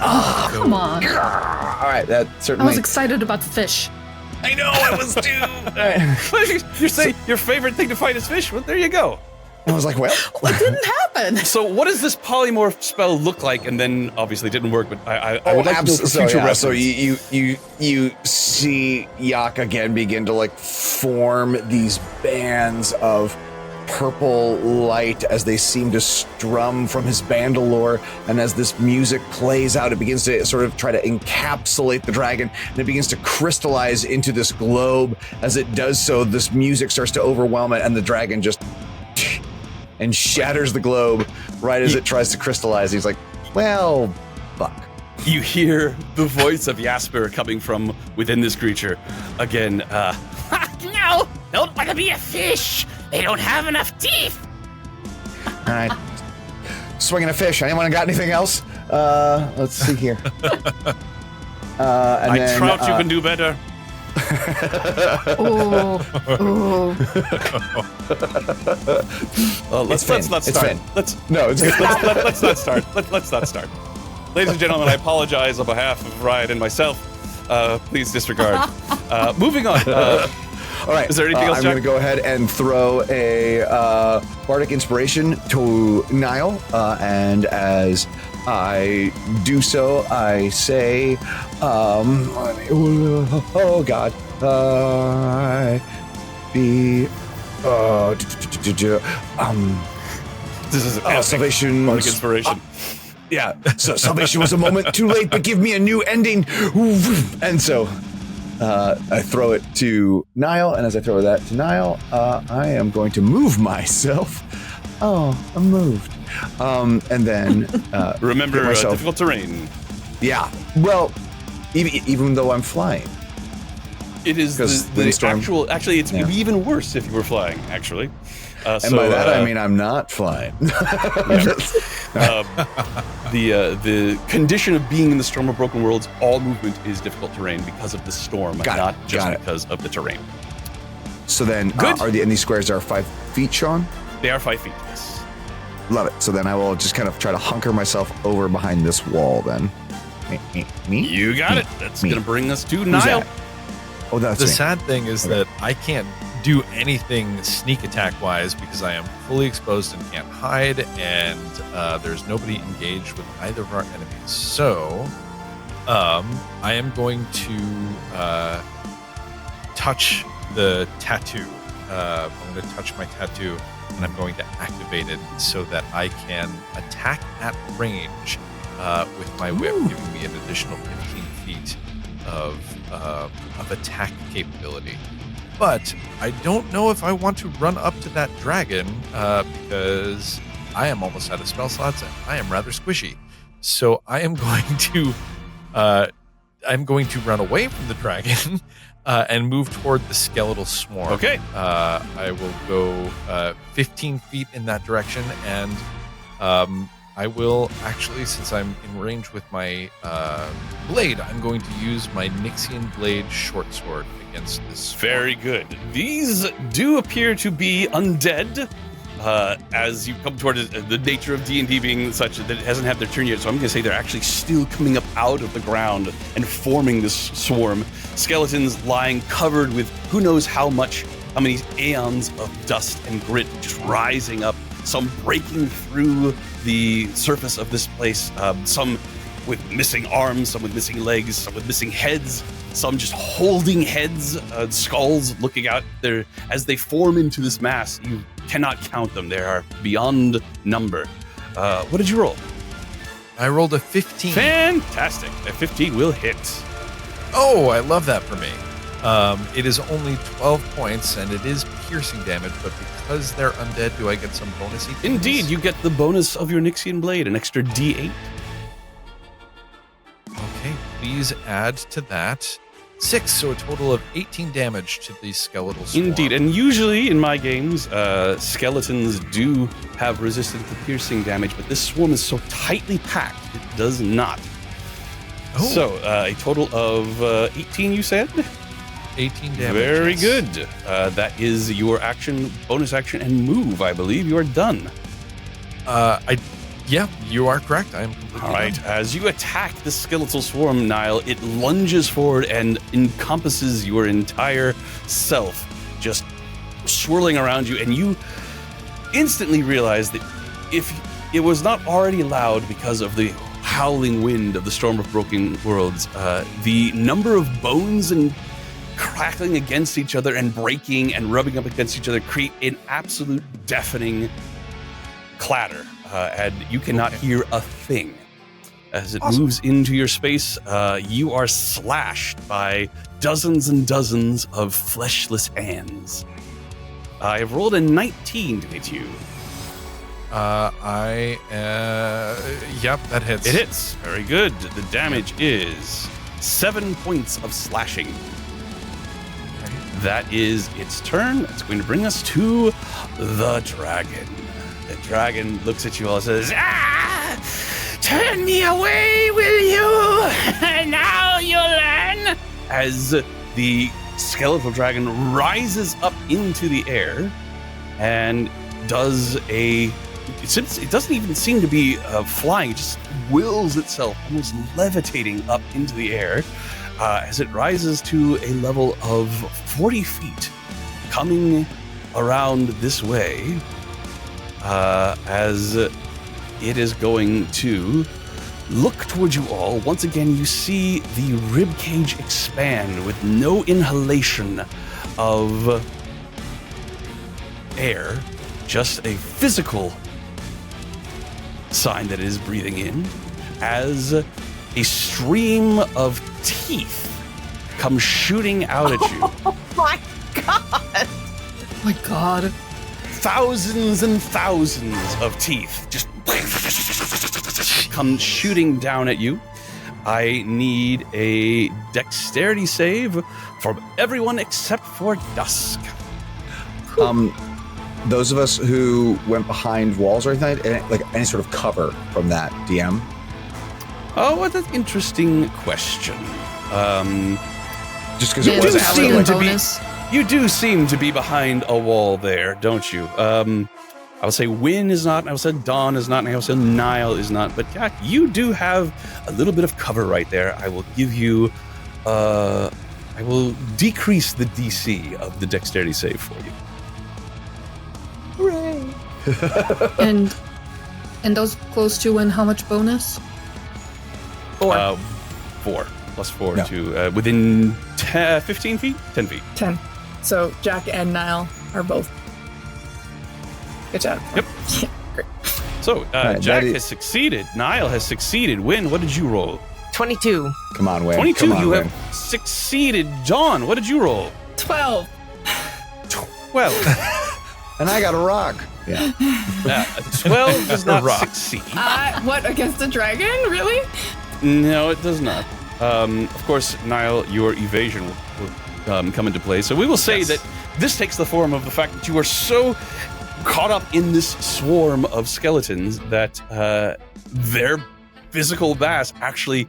Oh, come on. All right, that I certainly. was excited about the fish. I know, I was too. You're saying your favorite thing to fight is fish? Well, there you go. I was like, well, It didn't happen. So what does this polymorph spell look like? And then obviously it didn't work, but I would like to know for future reference. So you see Yak again begin to like form these bands of purple light as they seem to strum from his bandolier, and as this music plays out, it begins to sort of try to encapsulate the dragon, and it begins to crystallize into this globe. As it does so, this music starts to overwhelm it, and the dragon just and shatters the globe right as it tries to crystallize. He's like, well, fuck. You hear the voice of Jasper coming from within this creature. Again, no, don't want to be a fish. They don't have enough teeth. All right. Swinging a fish. Anyone got anything else? Let's see here. And then, Trout, you can do better. Oh. Let's Finn. not It's start. Finn. Let's No, it's good. let's not start. Let's not start. Ladies and gentlemen, I apologize on behalf of Ryan and myself. Please disregard. Moving on. All right. Is there anything else, I'm Jack? going to go ahead and throw a bardic inspiration to Niall, and as I do so, I say, "Oh God, This is salvation, bardic inspiration. yeah. So salvation was a moment too late, but give me a new ending." And so I throw it to Niall, and as I throw that to Niall, I am going to move myself. Oh, I'm moved. And then Remember, get myself- difficult terrain. Yeah. Well, even though I'm flying. It is Because the windstorm- actual. Actually, it's Yeah. even worse if you were flying. Actually, And by that I mean I'm not flying. the condition of being in the Storm of Broken Worlds, all movement is difficult terrain because of the storm, Got it, not just got it. because of the terrain. So then, Good. and these squares are 5 feet, Sean? They are 5 feet. Yes. Love it. So then I will just kind of try to hunker myself over behind this wall then. Me? You got it. That's Me. going to bring us to Who's Niall. that? Oh, that's The me. sad thing is Okay. that I can't do anything sneak attack wise because I am fully exposed and can't hide, and there's nobody engaged with either of our enemies. So I am going to touch the tattoo. I'm going to touch my tattoo, and I'm going to activate it so that I can attack at range with my whip, giving me an additional 15 feet of attack capability. But I don't know if I want to run up to that dragon because I am almost out of spell slots and I am rather squishy. So I am going to run away from the dragon and move toward the skeletal swarm. Okay. I will go 15 feet in that direction, and I will actually, since I'm in range with my blade, I'm going to use my Nixian blade short sword against this swarm. Very good. These do appear to be undead. As you come toward the nature of D&D being such that it hasn't had their turn yet, so I'm going to say they're actually still coming up out of the ground and forming this swarm. Skeletons lying covered with who knows how many aeons of dust and grit just rising up, some breaking through the surface of this place, some with missing arms, some with missing legs, some with missing heads, some just holding heads, skulls looking out there as they form into this mass. You cannot count them. They are beyond number. What did you roll? I rolled a 15. Fantastic. A 15 will hit. Oh, I love that for me. It is only 12 points, and it is piercing damage, but because they're undead, do I get some bonusy things? Indeed, you get the bonus of your Nixian blade, an extra D8. Okay, please add to that 6, so a total of 18 damage to the skeletal swarm. Indeed, and usually in my games, skeletons do have resistance to piercing damage, but this swarm is so tightly packed, it does not. Oh. So, a total of 18, you said? 18 damage. Very yes. good. That is your action, bonus action, and move. I believe you are done. Yeah, you are correct. I am completely All right. done. As you attack the skeletal swarm, Niall, it lunges forward and encompasses your entire self, just swirling around you, and you instantly realize that if it was not already loud because of the howling wind of the Storm of Broken Worlds, the number of bones and crackling against each other and breaking and rubbing up against each other create an absolute deafening clatter, and you cannot hear a thing. As it moves into your space, you are slashed by dozens and dozens of fleshless hands. I have rolled a 19 to hit you. Yep, that hits. It hits. Very good. The damage is 7 points of slashing. Okay. That is its turn. That's going to bring us to the dragon. The dragon looks at you all and says, turn me away, will you? Now you'll learn. As the skeletal dragon rises up into the air and does a it doesn't even seem to be flying. It just wills itself, almost levitating up into the air as it rises to a level of 40 feet, coming around this way as it is going to look towards you all. Once again, you see the ribcage expand with no inhalation of air, just a physical sign that it is breathing in, as a stream of teeth comes shooting out at you. Oh my god! Oh my god. Thousands and thousands of teeth just come shooting down at you. I need a dexterity save from everyone except for Dusk. Those of us who went behind walls or anything, like any sort of cover from that, DM? Oh, what an interesting question. Just because it Yeah, was it's a paladin to be- bonus. You do seem to be behind a wall there, don't you? I would say Wynn is not, and I would say Dawn is not, and I would say Niall is not, but yeah, you do have a little bit of cover right there. I will give you, I will decrease the DC of the dexterity save for you. And those close to and how much bonus? 4. 4 plus 4 No. to within 15 feet? 10 feet. 10. So Jack and Niall are both. Good job. Yep. Yeah, great. So Right, Jack that is- has succeeded. Niall has succeeded. Wynn, what did you roll? 22. Come on, Wayne. 22. Come on, You Wayne. have succeeded. Dawn, what did you roll? 12. 12. And I got a rock. Yeah. 12 does not Rock. succeed. What, against a dragon? Really? No, it does not. Of course, Niall, your evasion will come into play. So we will say that this takes the form of the fact that you are so caught up in this swarm of skeletons that their physical mass actually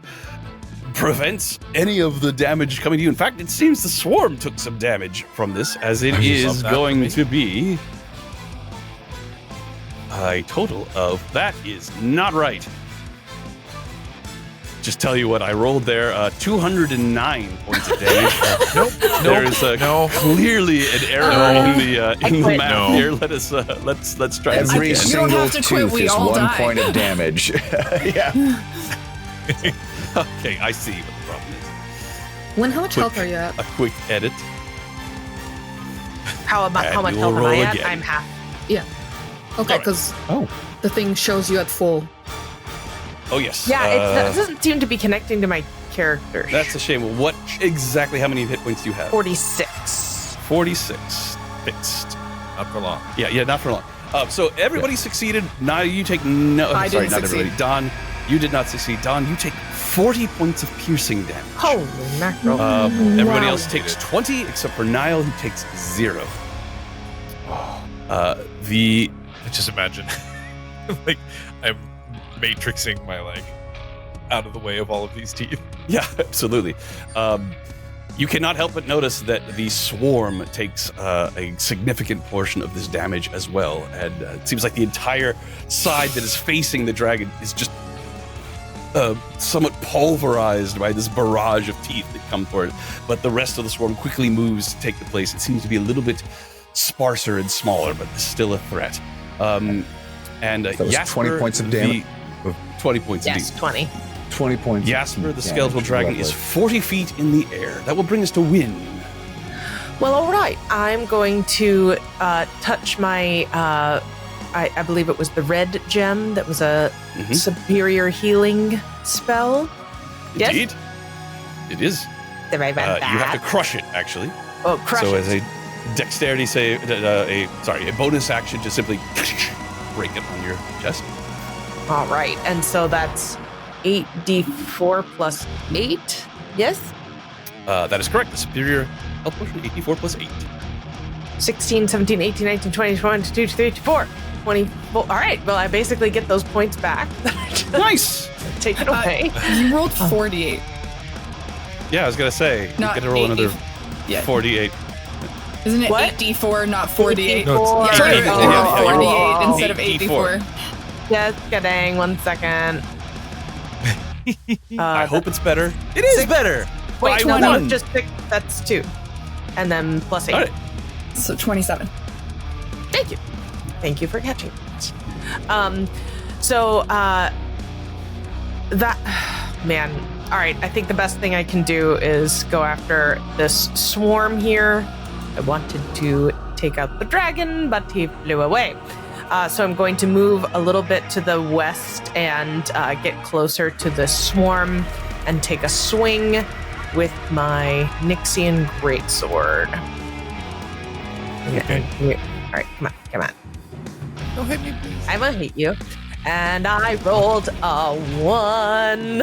prevents any of the damage coming to you. In fact, it seems the swarm took some damage from this, as it I just is love that going for me. to be a total of, that is not right. Just tell you what I rolled there, 209 points of damage. Nope. There's No. clearly an error in the quit. map No. here. Let's try this Every again. You don't single have to quit, tooth we is all 1 die. point of damage. Yeah. Okay, I see what the problem is. When how much health are you at? A quick edit. How And much we health will am I roll at? again. I'm half. Yeah. Okay, Alright. because Oh. the thing shows you at full. Oh yes. Yeah, it doesn't seem to be connecting to my character. That's a shame. What exactly? How many hit points do you have? 46. 46 fixed. Not for long. Yeah, not for long. So everybody succeeded. Now you take no. I sorry, didn't not succeed. everybody. Don, you did not succeed. Don, you take 40 points of piercing damage. Holy mackerel. Everybody Wow. else takes 20, except for Niall, who takes 0. I just imagine, like, I'm matrixing my leg out of the way of all of these teeth. Yeah, absolutely. You cannot help but notice that the swarm takes a significant portion of this damage as well, and it seems like the entire side that is facing the dragon is just somewhat pulverized by this barrage of teeth that come for it. But the rest of the swarm quickly moves to take the place. It seems to be a little bit sparser and smaller, but still a threat. And That was Jasper, 20 points of damage. 20 points Yes, indeed. 20. 20 points. Jasper, the of skeletal damage. dragon, is Lovely. 40 feet in the air. That will bring us to Wynn. Well, all right. I'm going to touch my, I believe it was the red gem that was a Mhm. superior healing spell. Yes? Indeed. It is. Did I read You have to that? crush it, actually. Oh, crush so it. as a dexterity save, a bonus action to simply break it on your chest. All right. And so that's 8d4 plus 8. Yes? That is correct. The superior health potion, 84 plus 8. 16, 17, 18, 19, 20, 21, 22, 23, 24, 24. All right. Well, I basically get those points back. Nice! Take it away. You rolled 48. Yeah, I was going to say, you Not get to roll 80. another Yeah. 48. Isn't it What? 8d4, not 4d8? No, it's Yeah, right. 8d4. Oh, Yeah, 4d8 instead of 8d4. 8d4. Just kidding. 1 second. I hope it's better. It is better. Wait, By no, that was one. just 6. That's 2. And then plus 8. All right. So 27. Thank you. Thank you for catching that. That, man. All right, I think the best thing I can do is go after this swarm here. I wanted to take out the dragon, but he flew away. So I'm going to move a little bit to the west and get closer to the swarm and take a swing with my Nixian greatsword. Okay. All right, come on. Don't hit me, please. I'm gonna hit you. And I rolled a 1.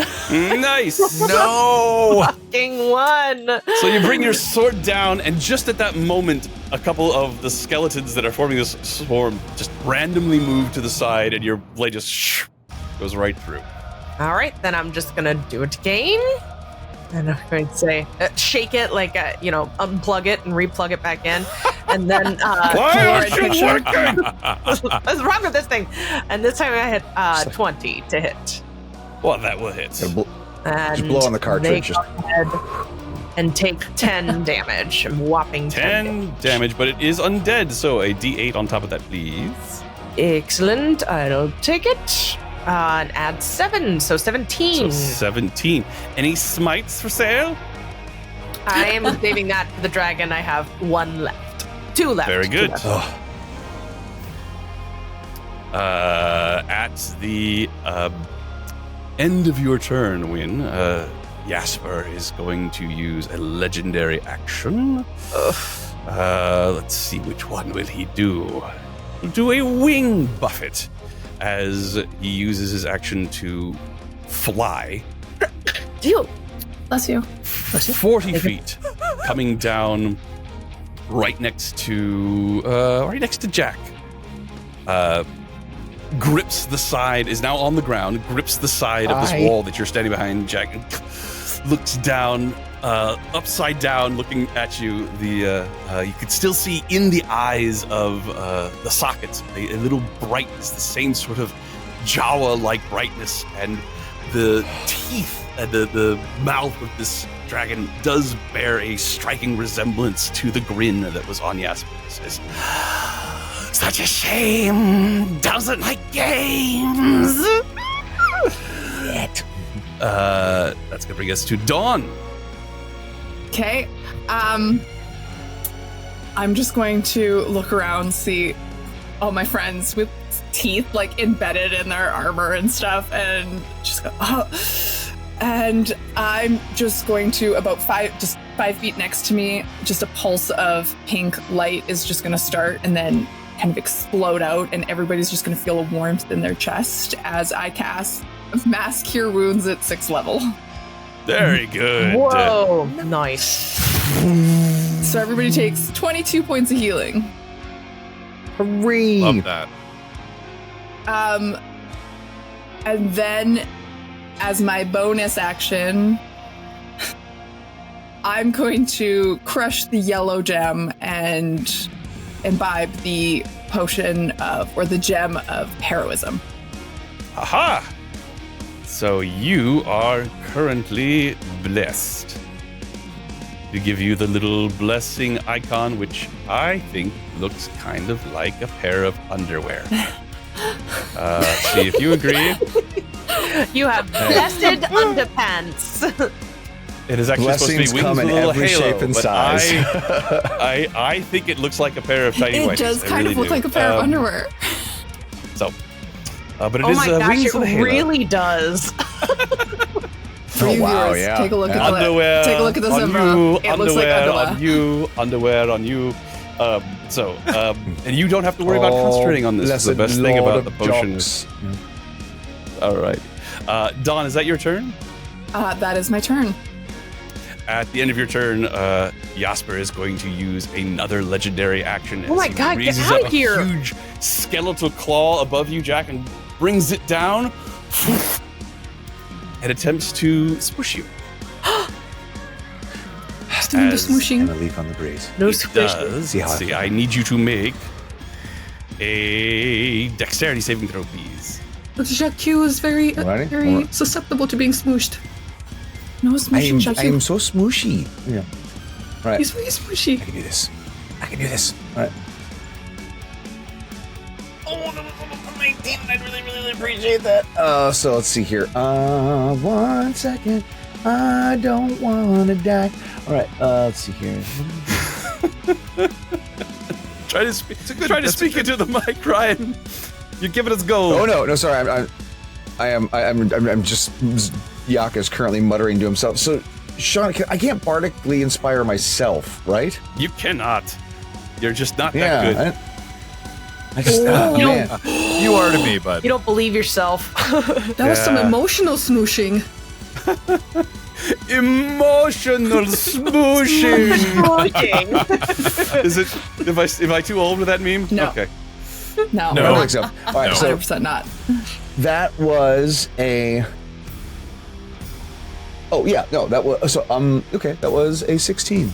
Nice. No! Fucking 1. So you bring your sword down, and just at that moment, a couple of the skeletons that are forming this swarm just randomly move to the side, and your blade just goes right through. All right, then I'm just gonna do it again. And I'm going to say, shake it, like, unplug it and replug it back in. And then, Why aren't you working? what's wrong with this thing? And this time I hit 20 to hit. Well, that will hit. Just And blow on the cartridge. they go ahead and take 10 damage. A whopping 10 10 damage, but it is undead, so a d8 on top of that, please. Excellent. I'll take it. And add 7, so 17. So 17. Any smites for sale? I am saving that for the dragon. I have 1 left. 2 left. Very good. 2 left. At the end of your turn, Win, Jasper is going to use a legendary action. Let's see, which one will he do? He'll do a wing buffet as he uses his action to fly Bless you. 40 feet, coming down right next to Jack. Grips the side, is now on the ground, grips the side of this wall that you're standing behind, Jack, and looks down, upside down, looking at you. You could still see in the eyes of the sockets a little brightness, the same sort of Jawa-like brightness, and the teeth and the mouth of this dragon does bear a striking resemblance to the grin that was on Jasper. He says, "Such a shame, doesn't like games." Yet. That's gonna bring us to Dawn. Okay. I'm just going to look around, see all my friends with teeth like embedded in their armor and stuff, and just go, oh. And I'm just going to about 5 feet next to me, just a pulse of pink light is just going to start and then kind of explode out, and everybody's just going to feel a warmth in their chest as I cast Mass Cure Wounds at 6th level. Very good. Whoa, nice. So everybody takes 22 points of healing. Hooray! Love that. And then as my bonus action, I'm going to crush the yellow gem and imbibe the potion of, or the gem of heroism. Aha! So you are currently blessed. To give you the little blessing icon, which I think looks kind of like a pair of underwear. See if you agree. You have blessed underpants. It is actually Blessings supposed to be wings come with in a little every halo, shape and but size. I think it looks like a pair of tidy It whities. does I kind really of look do. like a pair of underwear. So, but it Oh is my gosh, wings it with a halo. really does. For Oh, you wow, viewers, yeah, take a look yeah. at Underwear. Take a look at the on symbol. you, It looks like underwear underwear. on you, underwear on you. And you don't have to worry about concentrating on this. This is the best thing about the potion. All right. Dawn, is that your turn? That is my turn. At the end of your turn, Jasper is going to use another legendary action. Oh my as he God, get raises out up of here. A huge skeletal claw above you, Jack, and brings it down and attempts to squish you. Doing the As- smooshing. And a leaf on the breeze. No It squishing. does. See how I See, feel. I need you to make a dexterity saving throw, please. But Jacques is very, Alrighty. very Alright. susceptible to being smooshed. No I smooshing, am Jacques. so smooshy. Yeah. All right. He's very smooshy. I can do this. I can do this. All right. Oh, that was 19. I really appreciate that. So let's see here. 1 second. I don't want to die. All right. Let's see here. Try to speak into the mic, Ryan. You're giving us gold. Oh no, sorry. I'm just. Yak is currently muttering to himself. So, Sean, I can't bardically inspire myself, right? You cannot. You're just not that good. I just. Oh, man. You are to me, bud. You don't believe yourself. That was some Yeah. emotional smooshing. Emotional smooshing. Smoshing. Is it? Am I too old for that meme? No. Okay. No. I don't think so. All right, No. so 100% not. that was a. Oh yeah, no, that was so. Okay, that was a 16.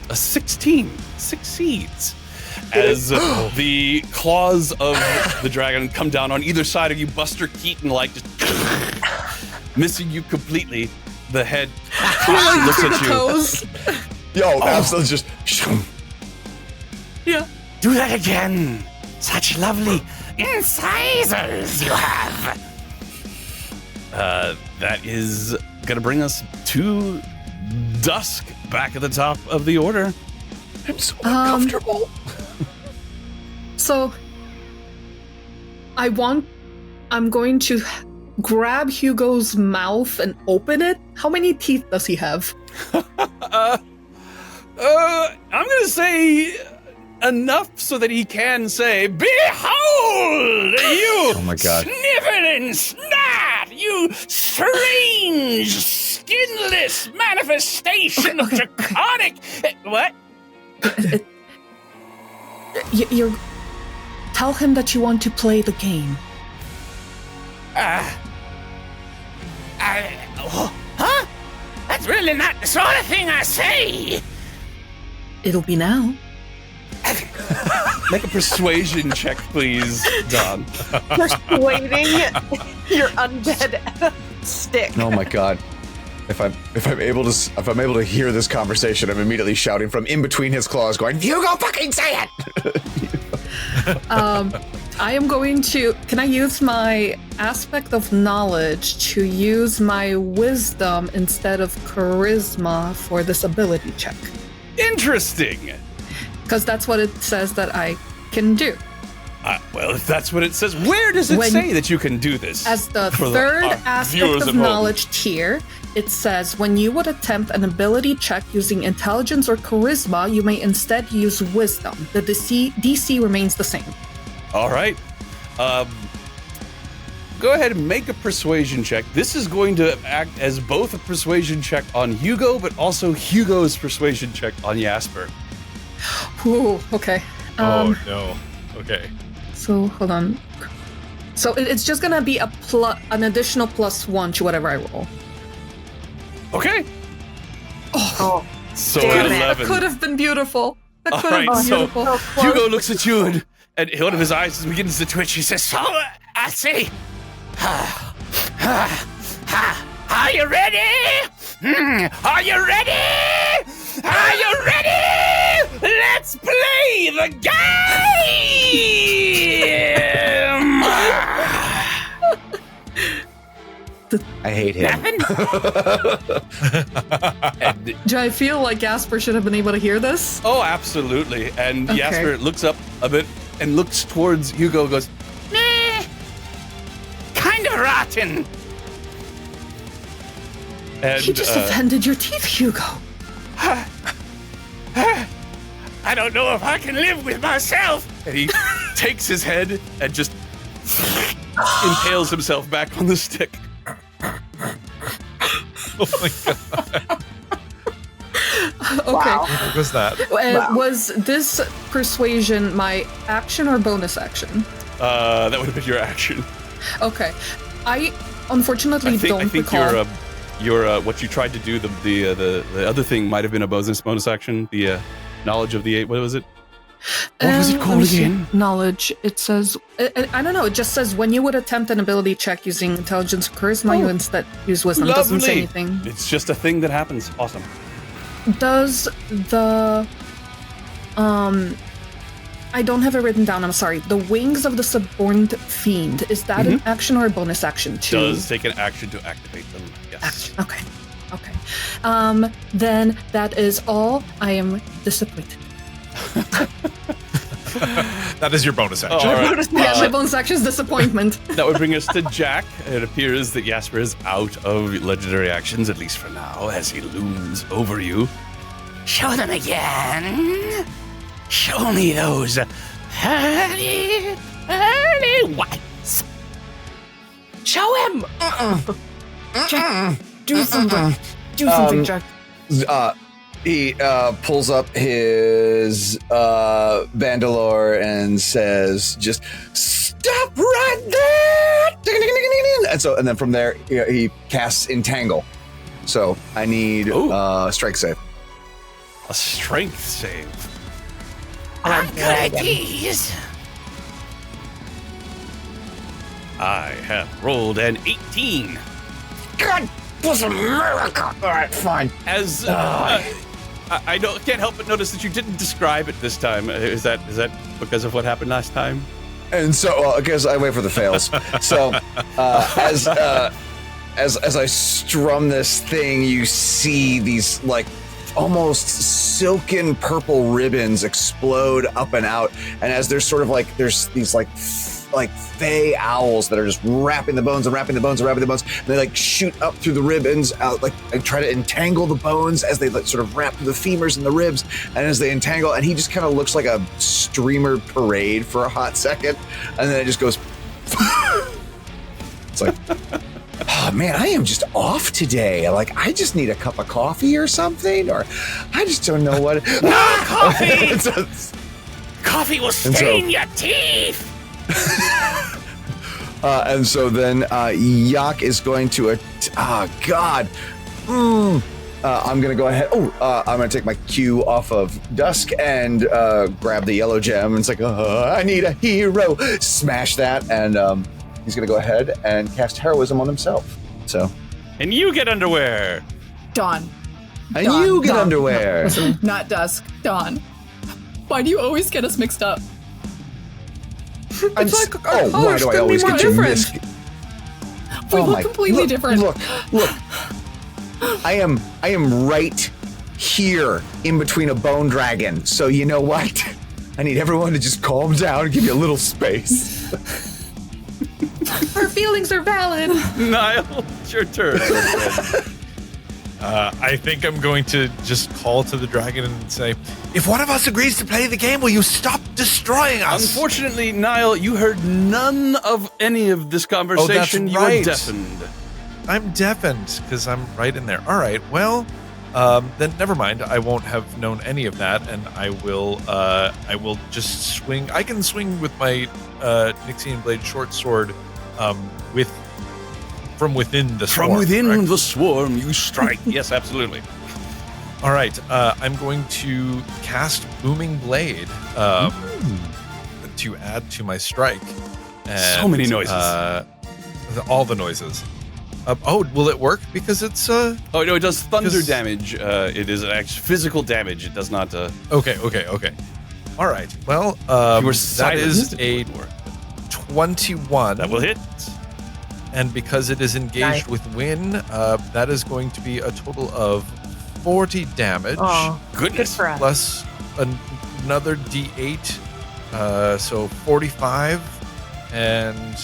A 16 succeeds as the claws of the dragon come down on either side of you, Buster Keaton like just missing you completely. The head looks at you. Toes. Yo, that's just. Yeah. Do that again. Such lovely incisors you have. That is gonna bring us to dusk back at the top of the order. I'm so uncomfortable. So, I'm going to grab Hugo's mouth and open it. How many teeth does he have? I'm gonna say enough so that he can say, "Behold, you Oh my God. sniveling snot, you strange, skinless manifestation of draconic." What? You're. Tell him that you want to play the game. Huh? That's really not the sort of thing I say. It'll be now. Make a persuasion check, please, Don. Persuading your undead stick. Oh my god. If I'm able to hear this conversation, I'm immediately shouting from in between his claws, going, "Hugo, fucking say it!" I am going to. Can I use my aspect of knowledge to use my wisdom instead of charisma for this ability check? Interesting. Because that's what it says that I can do. Well, if that's what it says, where does it When- say that you can do this? As the For third our aspect viewers of at home. knowledge tier, it says when you would attempt an ability check using intelligence or charisma, you may instead use wisdom. The DC remains the same. All right. Go ahead and make a persuasion check. This is going to act as both a persuasion check on Hugo, but also Hugo's persuasion check on Jasper. Ooh, okay. Oh no. Okay. So hold on. So it's just gonna be an additional +1 to whatever I roll. Okay. Oh, So Damn it. 11. That could have been beautiful. That All could have right, been so beautiful. Hugo looks at you and one of his eyes begins to twitch. He says, "So, I see. Are you ready? Are you ready? Are you ready? Let's play the game!" I hate him. And- Do I feel like Jasper should have been able to hear this? oh, absolutely. And Okay. Jasper looks up a bit and looks towards Hugo and goes, "Meh, kind of rotten." And, He just offended your teeth, Hugo. I don't know if I can live with myself. And he takes his head and just impales himself back on the stick. Oh my god. Okay. What was that? Was this persuasion my action or bonus action? That would have been your action. Okay. I unfortunately don't I think recall. you're your what you tried to do, the other thing might have been a bonus action. The knowledge of the 8. What was it? What was it called again? Knowledge. It says, I don't know. It just says when you would attempt an ability check using intelligence or charisma, you instead use wisdom. It doesn't say anything. It's just a thing that happens. Awesome. Does the I don't have it written down. I'm sorry. The wings of the suborned fiend. Is that an action or a bonus action too? Does take an action to activate them. Yes. Action. Okay. Then that is all. I am disappointed. That is your bonus action. All right. My bonus action is disappointment. That would bring us to Jack. It appears that Jasper is out of legendary actions, at least for now, as he looms over you. Show them again. Show me those pearly whites. Show him! Jack, do something. Do something, Jack. He pulls up his bandolier and says, "Just stop right there!" And then from there, he casts Entangle. So I need a strike save. A strength save. I'm good at these. I have rolled an 18. God, was a miracle. All right, fine. As I can't help but notice that you didn't describe it this time. Is that because of what happened last time? And so, I guess I wait for the fails. So, as I strum this thing, you see these like almost silken purple ribbons explode up and out, and as there's sort of like there's these like fey owls that are just wrapping the bones, and they like shoot up through the ribbons out, like and try to entangle the bones as they like sort of wrap through the femurs and the ribs, and as they entangle, and he just kind of looks like a streamer parade for a hot second, and then it just goes it's like, oh man, I am just off today. Like, I just need a cup of coffee or something, or I just don't know what. No coffee! Coffee will stain your teeth! And so then Yak is going to God. I'm going to go ahead. I'm going to take my cue off of Dusk and grab the yellow gem. And it's like, I need a hero. Smash that. And he's going to go ahead and cast heroism on himself. So. And you get underwear. Dawn. And Dawn. you get Dawn. underwear. No, listen, not Dusk. Dawn. Why do you always get us mixed up? It's like our why colors do I couldn't be always more get you different. We look completely different. Look. I am right here in between a bone dragon. So you know what? I need everyone to just calm down and give me a little space. Our feelings are valid. Niall, it's your turn. I think I'm going to just call to the dragon and say, if one of us agrees to play the game, will you stop destroying us? Unfortunately, Niall, you heard none of any of this conversation. That's right. You were deafened. I'm deafened because I'm right in there. All right, well, then never mind. I won't have known any of that, and I will just swing. I can swing with my Nixian Blade short sword from within the swarm. From within correct? the swarm, you strike. Yes, absolutely. All right, I'm going to cast Booming Blade to add to my strike. And, So many noises. All the noises. Will it work? Because it's Oh no, it does thunder damage. It is actually physical damage. It does not. Okay. All right. Well, You were that silenced, is it a would work. 21. That will hit. And because it is engaged with wind, that is going to be a total of 40 damage. Oh, Goodness. good for us. Plus another D8, so 45, and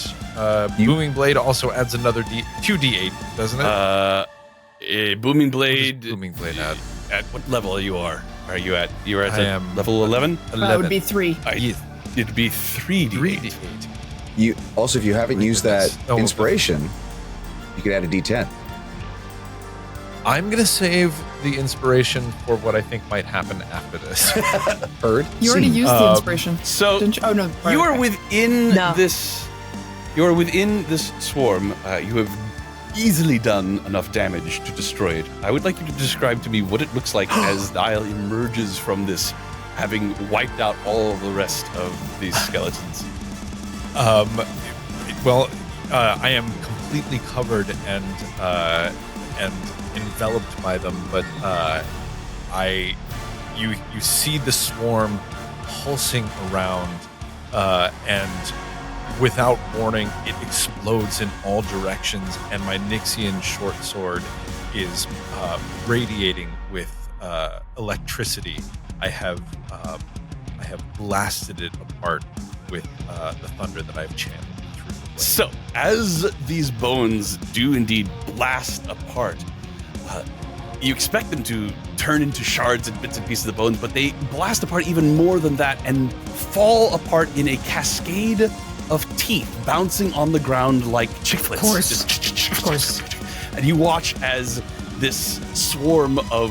Booming Blade also adds another 2D8, doesn't it? Booming Blade. Booming Blade add. At what level you are? Are you at? You're at I am level 11. 11. That would be 3. It'd be 3D. 3D8. You also, if you haven't used that Oh. inspiration, you could add a D10. I'm going to save the inspiration for what I think might happen after this. Heard? You already Seen. used the inspiration. So Didn't you? Oh, no. you are Okay. within No. this. You are within this swarm. You have easily done enough damage to destroy it. I would like you to describe to me what it looks like as Niall emerges from this, having wiped out all of the rest of these skeletons. I am completely covered and enveloped by them, but you see the swarm pulsing around, and without warning, it explodes in all directions, and my Nixian short sword is radiating with electricity. I have blasted it apart with the thunder that I've channeled through the blade. So, as these bones do indeed blast apart, you expect them to turn into shards and bits and pieces of bones, but they blast apart even more than that and fall apart in a cascade of teeth bouncing on the ground like chiclets. Of course. And you watch as this swarm of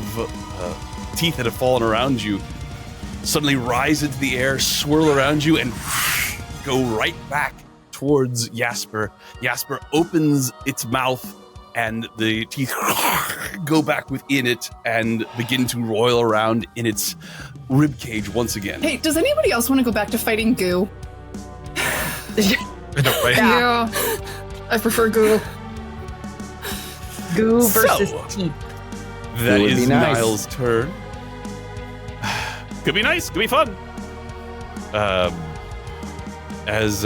teeth that have fallen around you suddenly rise into the air, swirl around you, and go right back towards Jasper. Jasper opens its mouth, and the teeth go back within it and begin to roil around in its rib cage once again. Hey, does anybody else want to go back to fighting goo? Yeah, I prefer goo. Goo versus teeth. That It would is be nice. Niall's turn. Could be nice. Could be fun. As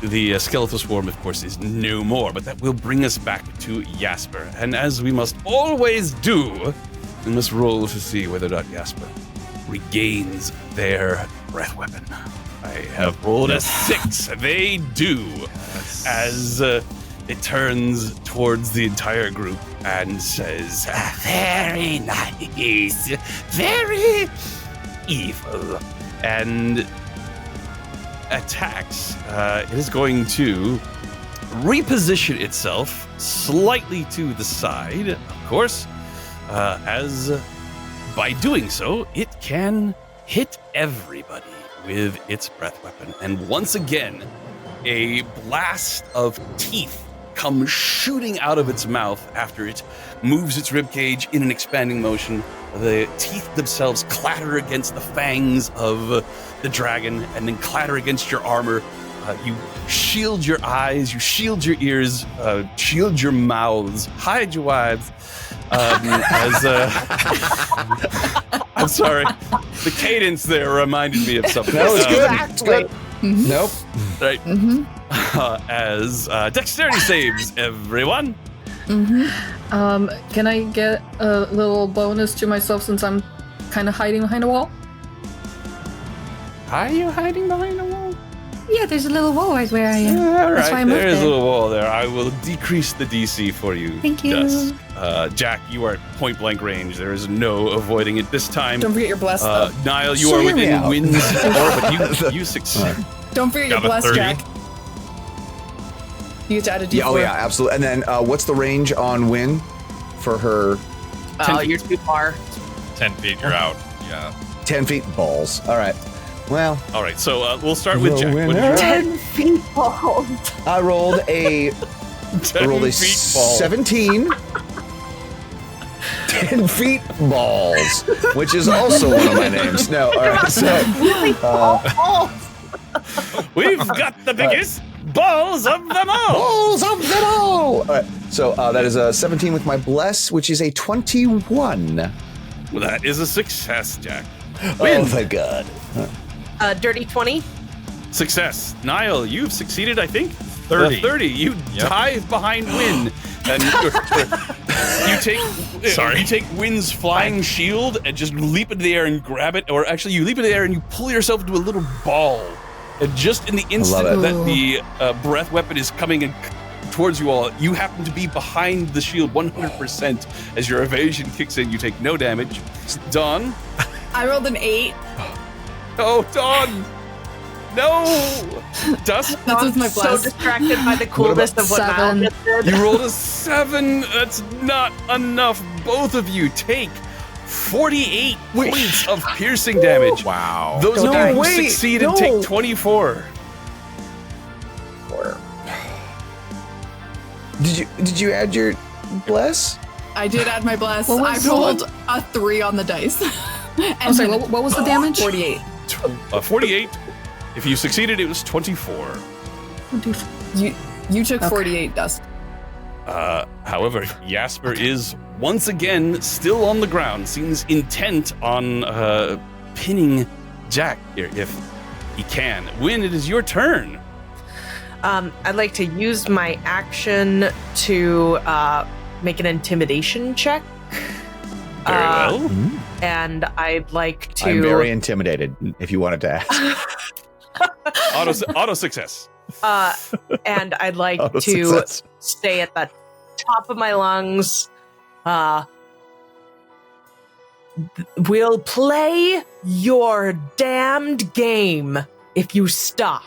the skeletal swarm, of course, is no more, but that will bring us back to Jasper. And as we must always do, we must roll to see whether or not Jasper regains their breath weapon. I have rolled a 6. They do. As it turns towards the entire group and says, "Very nice, very evil," and attacks. It is going to reposition itself slightly to the side, of course, as by doing so, it can hit everybody with its breath weapon. And once again, a blast of teeth come shooting out of its mouth after it moves its ribcage in an expanding motion. The teeth themselves clatter against the fangs of the dragon and then clatter against your armor. You shield your eyes, you shield your ears, shield your mouths, hide your wives. I'm sorry, the cadence there reminded me of something. No, it's good. Exactly. It's good. Mm-hmm. Nope. Right. Mm-hmm. As dexterity saves, everyone. Mm-hmm. Can I get a little bonus to myself since I'm kind of hiding behind a wall? Are you hiding behind a wall? Yeah, there's a little wall right where I am. All That's why I right, moved there is a there. little wall there. I will decrease the DC for you. Thank you. Dusk. Jack, you are at point blank range. There is no avoiding it this time. Don't forget your bless, though. Niall, you So are hear me within out. wind's orbit. You succeed. Don't forget your Got a bless, 30. Jack. You get to add a D4. Yeah, oh yeah, absolutely. And then what's the range on Win for her? Oh, you're too far. 10 feet, you're out. Yeah. 10 feet balls. All right. Well, All right, so we'll start with The Jack. What winner. did 10 feet balls. I rolled a you 10 rolled a 17. 10 feet balls, which is also one of my names. No, all right. So, We've got the biggest balls of them all. balls of them all. All right. So that is a 17 with my bless, which is a 21. Well, that is a success, Jack. Oh my god. Dirty 20. Success. Niall, you've succeeded, I think. 30. 30. You Yep. dive behind Win, and you take Win's flying shield and just leap into the air and grab it. Or actually, you leap into the air and you pull yourself into a little ball. And just in the instant it. that the breath weapon is coming in towards you all, you happen to be behind the shield 100%. As your evasion kicks in, you take no damage. Dawn. I rolled an 8. Oh, Dawn! No! Dusk, That's with my so bless. distracted by the coolness of what Niall 7? just did. you rolled a 7. That's not enough. Both of you take 48 points of piercing damage. Wow. Those No, who wait, succeed and no. take 24. Did you add your bless? I did add my bless. What I was the rolled a 3 on the dice. I'm sorry, what was the damage? 48. 48. If you succeeded, it was 24. You took 48, Dust. However, Jasper is once again still on the ground, seems intent on pinning Jack here if he can. Win, it is your turn. I'd like to use my action to make an intimidation check. Very well. And I'd like to. I'm very intimidated, if you wanted to ask. Auto success. And I'd like Auto to success. stay at the top of my lungs. We'll play your damned game if you stop.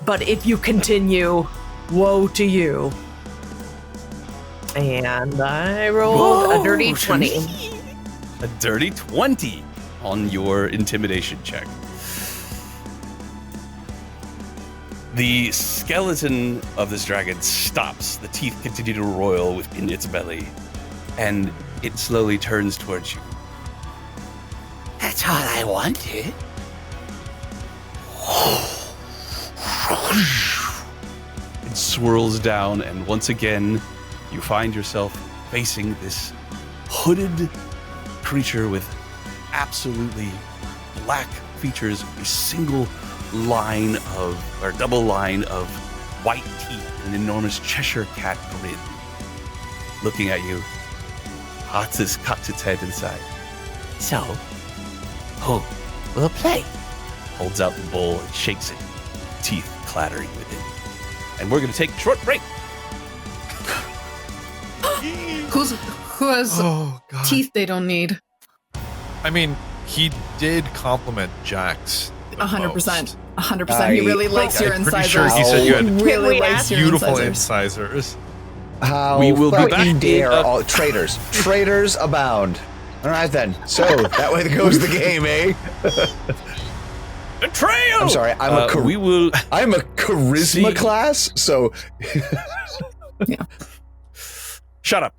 But if you continue, woe to you. And I rolled a dirty 20. A dirty 20 on your intimidation check. The skeleton of this dragon stops. The teeth continue to roil within its belly, and it slowly turns towards you. That's all I wanted. It swirls down, and once again, you find yourself facing this hooded creature with absolutely black features, a single line of, or double line of white teeth, an enormous Cheshire cat grin, looking at you. Artis cocks its head inside, So, who will play? holds out the bowl and shakes it, teeth clattering within. And we're going to take a short break. Who has Oh God. teeth they don't need? I mean, he did compliment Jax. the 100%. most. 100%. He really likes your I'm pretty incisors. sure he said you had Can Really we likes ask- your beautiful incisors. incisors. How We will be fucking back in dare a- all traitors. Traitors abound. All right then. So that way goes the game, eh? Betrayal! I'm sorry. we will. I'm a charisma See- class, so Shut up.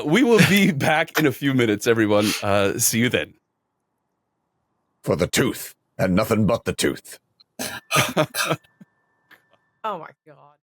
We will be back in a few minutes, everyone. See you then. for the tooth and nothing but the tooth. Oh my god.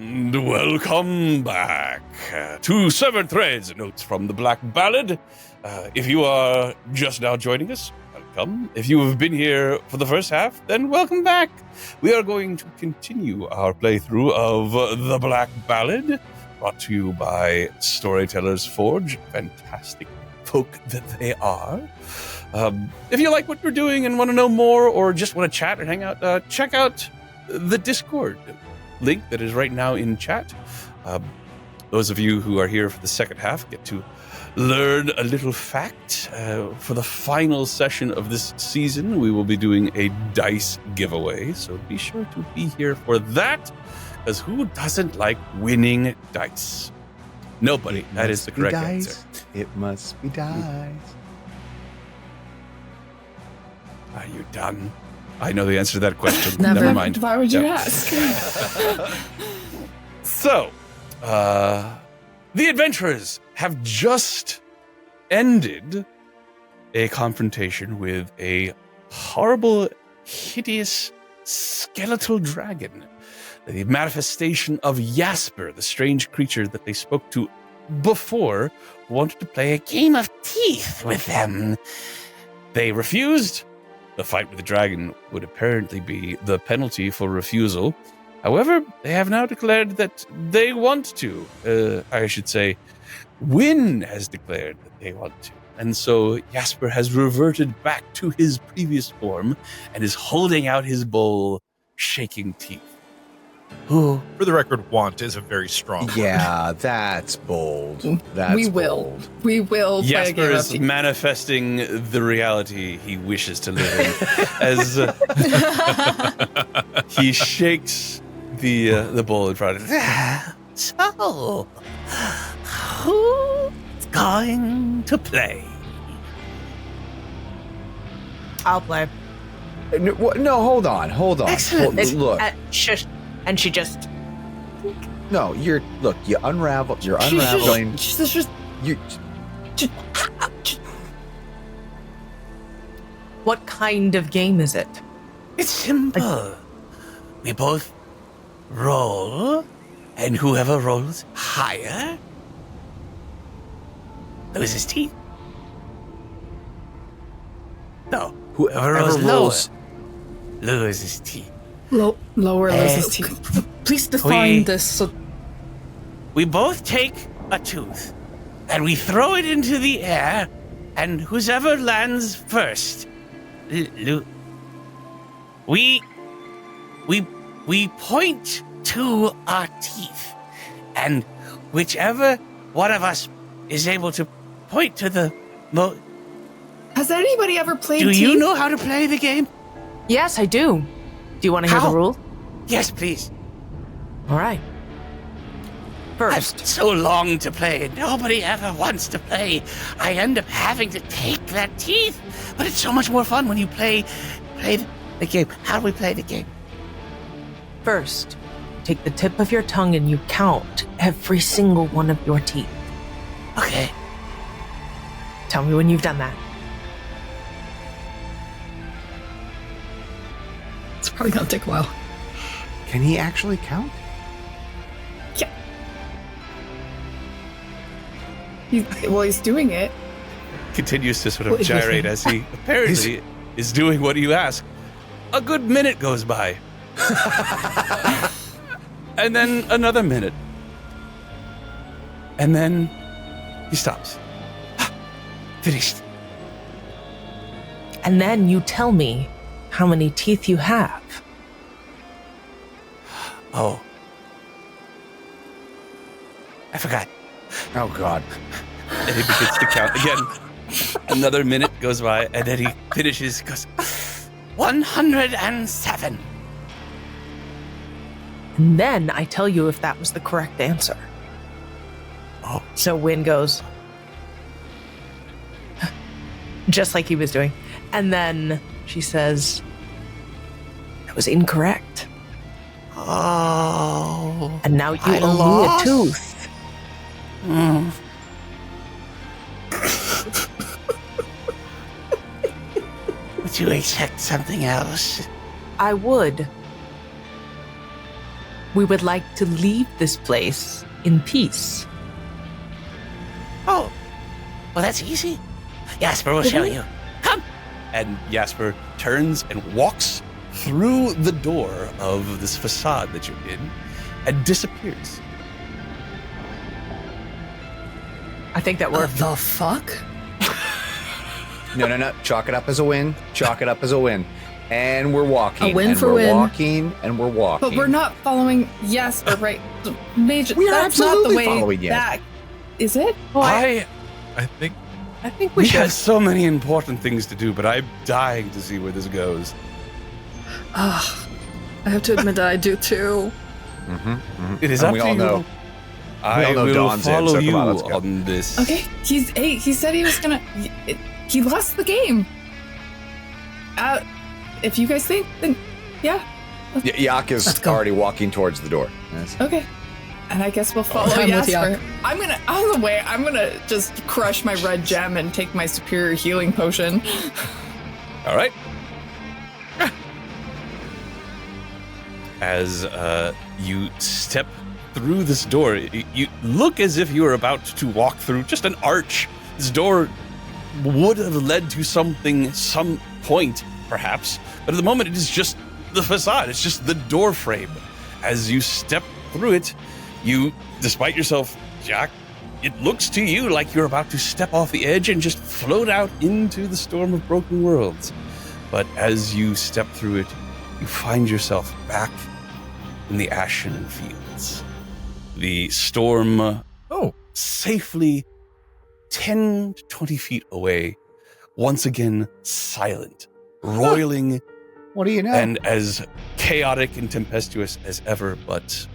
And welcome back to Severed Threads, Notes from the Black Ballad. If you are just now joining us, welcome. If you have been here for the first half, then welcome back. We are going to continue our playthrough of the Black Ballad, brought to you by Storytellers Forge. Fantastic folk that they are. If you like what we're doing and want to know more or just want to chat or hang out, check out the Discord link that is right now in chat. Those of you who are here for the second half get to learn a little fact. For the final session of this season, we will be doing a dice giveaway, so be sure to be here for that, because who doesn't like winning dice? Nobody. That is the correct answer. It must be dice. Are you done? I know the answer to that question. Never. Never mind. Why would you Yeah. ask? So, the adventurers have just ended a confrontation with a horrible, hideous, skeletal dragon. The manifestation of Jasper, the strange creature that they spoke to before, who wanted to play a game of teeth with them. They refused. The fight with the dragon would apparently be the penalty for refusal. However, they have now declared that they want to. I should say, Wynn has declared that they want to. And so Jasper has reverted back to his previous form and is holding out his bowl, shaking teeth. For the record, want is a very strong word. Yeah, that's bold. That's We will. bold. We will play a Jasper game of is teeth. manifesting the reality he wishes to live in as he shakes the bowl in front of him. So, who's going to play? I'll play. No, hold on. Excellent. Look, Shush. And she just. no, you're unraveling. She's just You, What kind of game is it? It's simple. We both roll, and whoever rolls higher loses teeth. No, whoever rolls lower loses teeth. lower loses teeth. Please define We- this. So We both take a tooth, and we throw it into the air, and whoever lands first, we point to our teeth, and whichever one of us is able to point to the Has anybody ever played Do teeth? you know how to play the game? Yes, I do. Do you want to hear How? the rule? Yes, please. All right. I've First, so long to play, and nobody ever wants to play. I end up having to take their teeth, but it's so much more fun when you play the game. How do we play the game? first, take the tip of your tongue and you count every single one of your teeth. Okay. Tell me when you've done that. it's probably gonna take a while. can he actually count? He's doing it. Continues to sort of gyrate as he apparently is doing what you ask. A good minute goes by. And then another minute. And then he stops. Finished. And then you tell me how many teeth you have. Oh. I forgot. Oh God. And he begins to count again. Another minute goes by, and then he finishes, goes, 107. And then I tell you if that was the correct answer. Oh. So Wynn goes, just like he was doing. And then she says, that was incorrect. Oh. And now you I owe me a lost? tooth. Mm. Would you accept something else? I would. we would like to leave this place in peace. Oh, well, that's easy. Jasper will show you. Come. And Jasper turns and walks through the door of this facade that you're in and disappears. I think that worked. The fuck? No. Chalk it up as a win. Chalk it up as a win. And we're walking. A win and for we're win. walking, and we're walking. But we're not following Jasper, right? Major, We are that's not the absolutely way following back. Jasper. Is it? I think I think We we should. have so many important things to do, but I'm dying to see where this goes. Ugh. I have to admit that I do too. It is And up we to all you. know. I all know will Dawn's in, follow so you come on, let's go. on this. Okay. He said he was gonna. He lost the game. If you guys think, then yeah. Yak is Let's go. already walking towards the door. Yes. Okay. And I guess we'll follow I'm with Jasper. Yak. On the way, I'm gonna just crush my red gem and take my superior healing potion. All right. As you step through this door, you look as if you are about to walk through just an arch. This door would have led to something, some point, perhaps, but at the moment it is just the facade. It's just the door frame. As you step through it, you, despite yourself, Jack, it looks to you like you're about to step off the edge and just float out into the storm of broken worlds. But as you step through it, you find yourself back in the ashen fields. The storm safely 10 to 20 feet away, once again silent, roiling, What do you know? and as chaotic and tempestuous as ever, but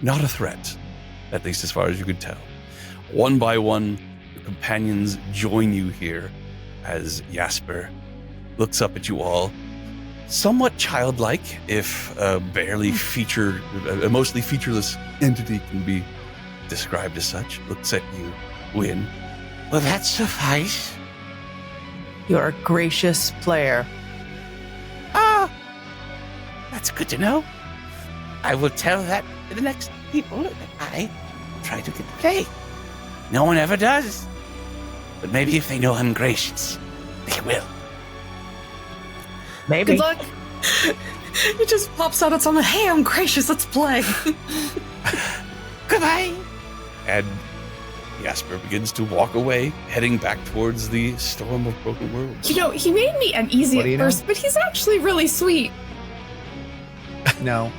not a threat, at least as far as you could tell. One by one, your companions join you here as Jasper looks up at you all, somewhat childlike, if a mostly featureless entity can be described as such, looks at you, Win. Will that suffice? You're a gracious player. Ah, that's good to know. I will tell that to the next people that I try to get to play. No one ever does. But maybe if they know I'm gracious, they will. Maybe. Good luck. It just pops out. It's on the, hey, I'm gracious, let's play. Goodbye. And Jasper begins to walk away, heading back towards the storm of broken worlds. You know, he made me uneasy What do you at know? first, but he's actually really sweet. No.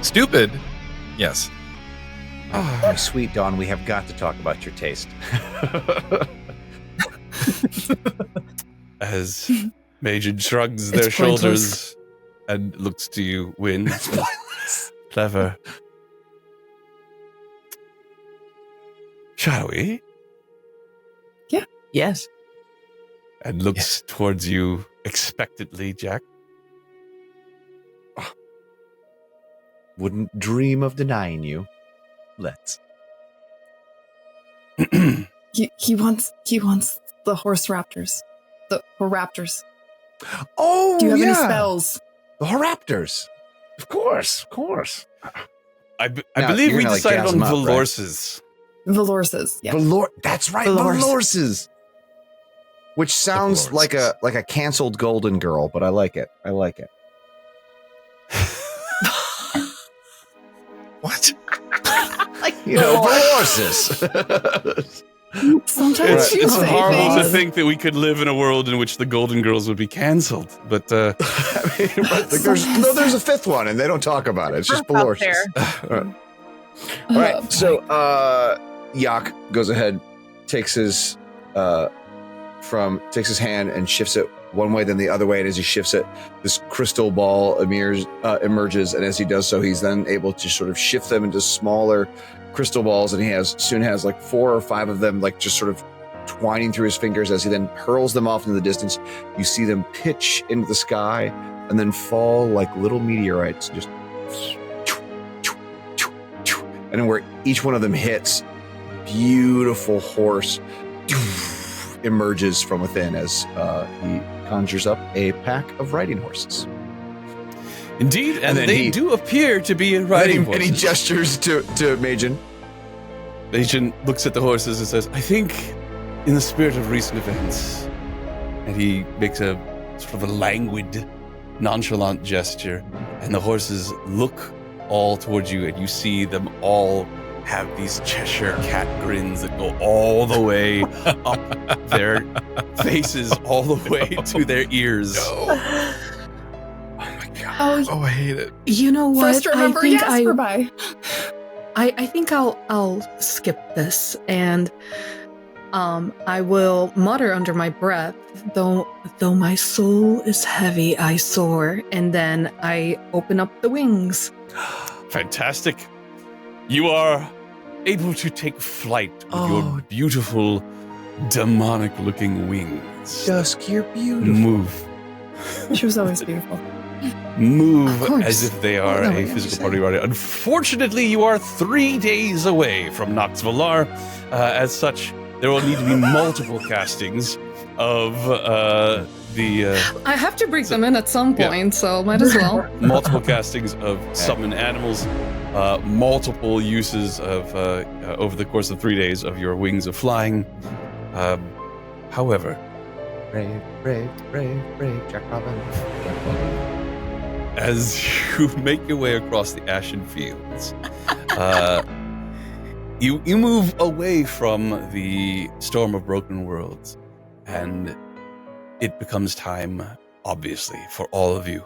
Stupid. Yes. Oh, my sweet Dawn, we have got to talk about your taste. As Major shrugs It's their shoulders and looks to you, Win. Clever. Shall we? Yes. And looks towards you expectantly, Jack. Wouldn't dream of denying you. Let's. He wants the horse raptors. The raptors. Oh, Do you have any spells? The Horaptors. Of course. I Now, believe you're we gonna, like, decided gas on them up, right? Valorses. Valorses. Yeah. That's right, Valorse. Valorses. Which sounds Valorses. like a canceled Golden Girl, but I like it. What? You know, Valorses. Sometimes you It's say horrible to things. think that we could live in a world in which the Golden Girls would be canceled, but I mean, like, there's a fifth one, and they don't talk about it. It's just Out Valorses. there. All right. So Yak goes ahead, takes his hand and shifts it one way, then the other way, and as he shifts it, this crystal ball emerges, and as he does so, he's then able to sort of shift them into smaller crystal balls, and he soon has like 4 or 5 of them, like just sort of twining through his fingers. As he then hurls them off into the distance, you see them pitch into the sky and then fall like little meteorites, just. And then where each one of them hits, beautiful horse emerges from within as he conjures up a pack of riding horses. Indeed, and then they do appear to be riding horses. And he gestures to Majin. Majin looks at the horses and says, I think in the spirit of recent events, and he makes a sort of a languid, nonchalant gesture, and the horses look all towards you, and you see them all have these Cheshire cat grins that go all the way up their faces, all the way to their ears. No. Oh, I hate it. You know what? First, remember Jasper by. I think I'll skip this, and I will mutter under my breath, though my soul is heavy, I soar, and then I open up the wings. Fantastic. You are able to take flight with your beautiful, demonic-looking wings. Dusk, you're beautiful. Move. She was always beautiful. Move as if they are a physical party rider. Unfortunately, you are 3 days away from Nox Valar. As such, there will need to be multiple castings of the... I have to bring them in at some point, so might as well. Multiple castings of summon animals, multiple uses of, over the course of 3 days, of your wings of flying. However... Brave, Jack Robin. As you make your way across the ashen fields, you move away from the storm of broken worlds, and it becomes time, obviously, for all of you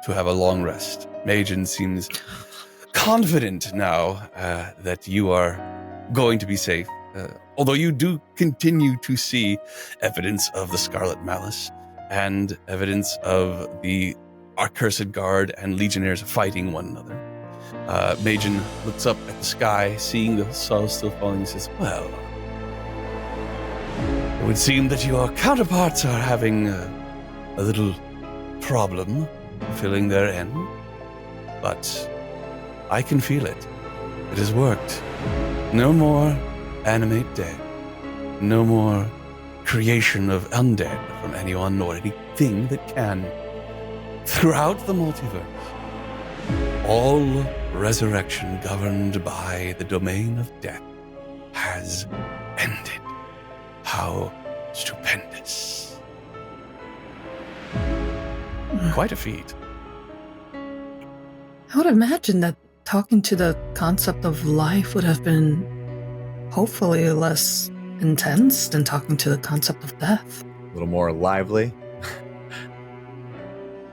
to have a long rest. Majin seems confident now that you are going to be safe, although you do continue to see evidence of the Scarlet Malice and evidence of the accursed guard and legionnaires fighting one another. Majin looks up at the sky, seeing the stars still falling, and says, well, it would seem that your counterparts are having a little problem fulfilling their end, but I can feel it. It has worked. No more animate dead. No more creation of undead from anyone or anything that can. Throughout the multiverse, all resurrection governed by the domain of death has ended. How stupendous. Quite a feat. I would imagine that talking to the concept of life would have been hopefully less intense than talking to the concept of death. A little more lively.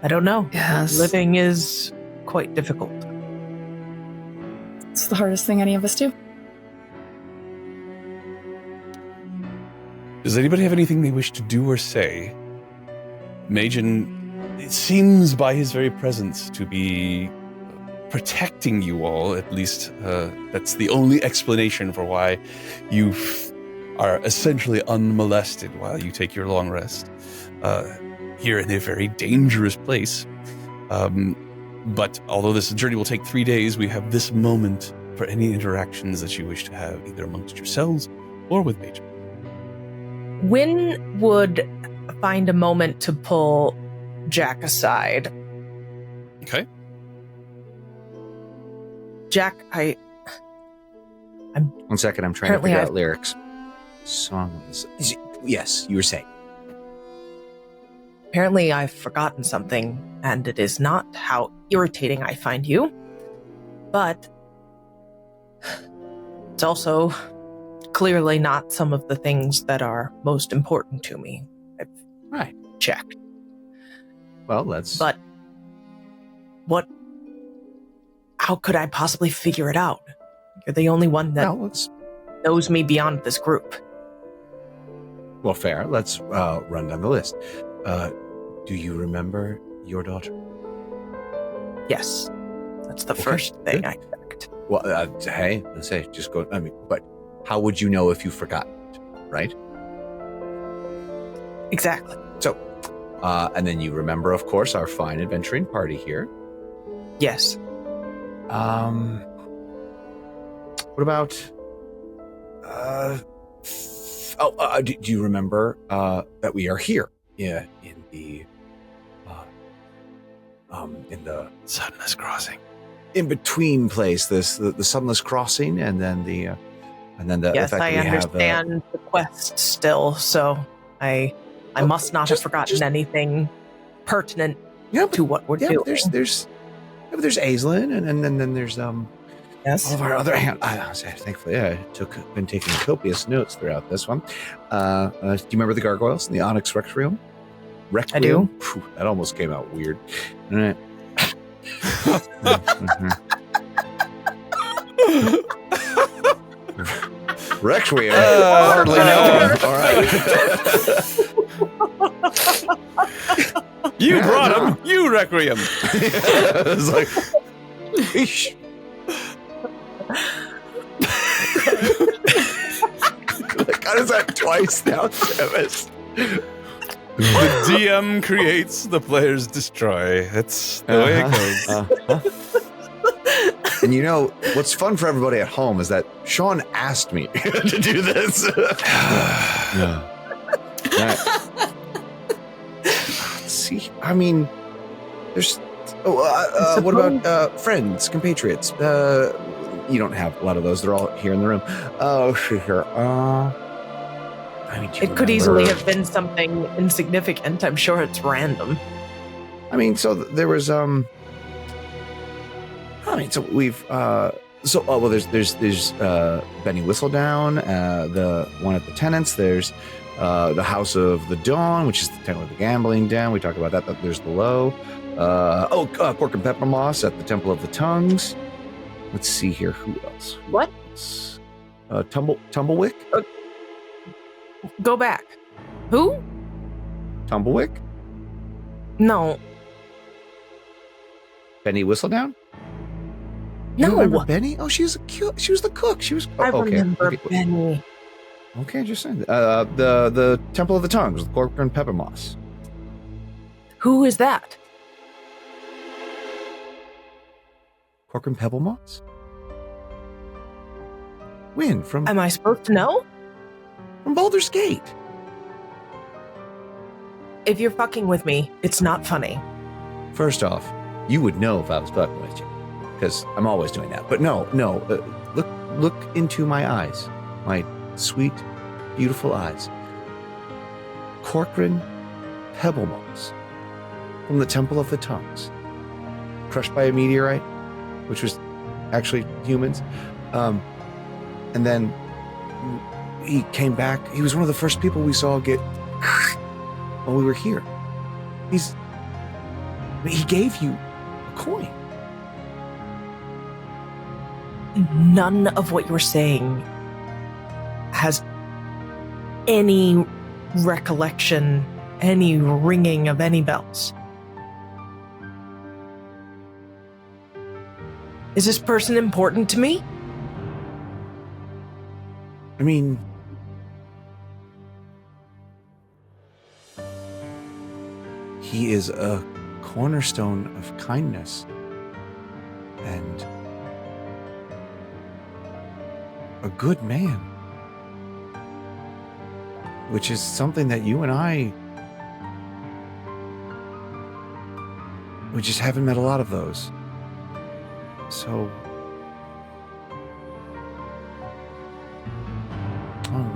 I don't know. Yes. Living is quite difficult. It's the hardest thing any of us do. Does anybody have anything they wish to do or say? Majin, it seems by his very presence to be protecting you all, at least that's the only explanation for why you are essentially unmolested while you take your long rest here in a very dangerous place. But although this journey will take 3 days, we have this moment for any interactions that you wish to have, either amongst yourselves or with Majin. Wynn would find a moment to pull Jack aside. Okay. Jack, I'm 1 second, I'm trying to figure out lyrics. Song. Yes, you were saying. Apparently I've forgotten something, and it is not how irritating I find you, but it's also clearly not some of the things that are most important to me. I've checked. Well, let's... But how could I possibly figure it out? You're the only one that knows me beyond this group. Well, fair. Let's run down the list. Do you remember your daughter? Yes. That's the first thing I checked. Well, hey, let's say, just go, but how would you know if you forgot, right? Exactly. So, and then you remember, of course, our fine adventuring party here. Yes. What about Do you remember that we are here? Yeah, in the Sunless Crossing. in between place. This the Sunless Crossing, and then the Yes, fact I that we understand the quest still, so I must not have forgotten anything pertinent to what we're doing. But there's Aislinn, and then there's Yes. all of our other. Thankfully, been taking copious notes throughout this one. Do you remember the gargoyles in the Onyx Requiem? I do. Phew, that almost came out weird. All right. Requiem. Hardly know. All right. You brought him. You Requiem. It's like, eesh. Like, how does that twice now, Travis? The DM creates, the players destroy. That's the way it goes. And you know, what's fun for everybody at home is that Sean asked me to do this. Let's see. I mean, there's. What about friends, compatriots? You don't have a lot of those. They're all here in the room. Oh, sure. I mean, It could easily have been something insignificant. I'm sure it's random. I mean, so there was so we've there's Benny Whistledown, the one at the Tenants. There's the House of the Dawn, which is the Temple of the Gambling Den. We talked about that. There's the Low. Cork and Pepper Moss at the Temple of the Tongues. Let's see here. Who else? What? Tumblewick. Go back. Who? Tumblewick. No. Benny Whistledown. You No. remember Benny? Oh, she was cute. She was the cook. She was. I okay. remember Okay. Benny. Okay, just saying. The Temple of the Tongues with Cork and Pepper Moss. Who is that? Cork and Pebble Moss? When? From Am I supposed to know? Baldur's Gate. If you're fucking with me, it's not funny. First off, you would know if I was fucking with you, because I'm always doing that. But no. Look into my eyes, my sweet, beautiful eyes. Corcoran Pebble Moss from the Temple of the Tongues, crushed by a meteorite, which was actually humans, and then he came back. He was one of the first people we saw get while we were here. He gave you a coin. None of what you're saying has any recollection, any ringing of any bells. Is this person important to me? I mean, he is a cornerstone of kindness and a good man, which is something that you and we just haven't met a lot of those. So,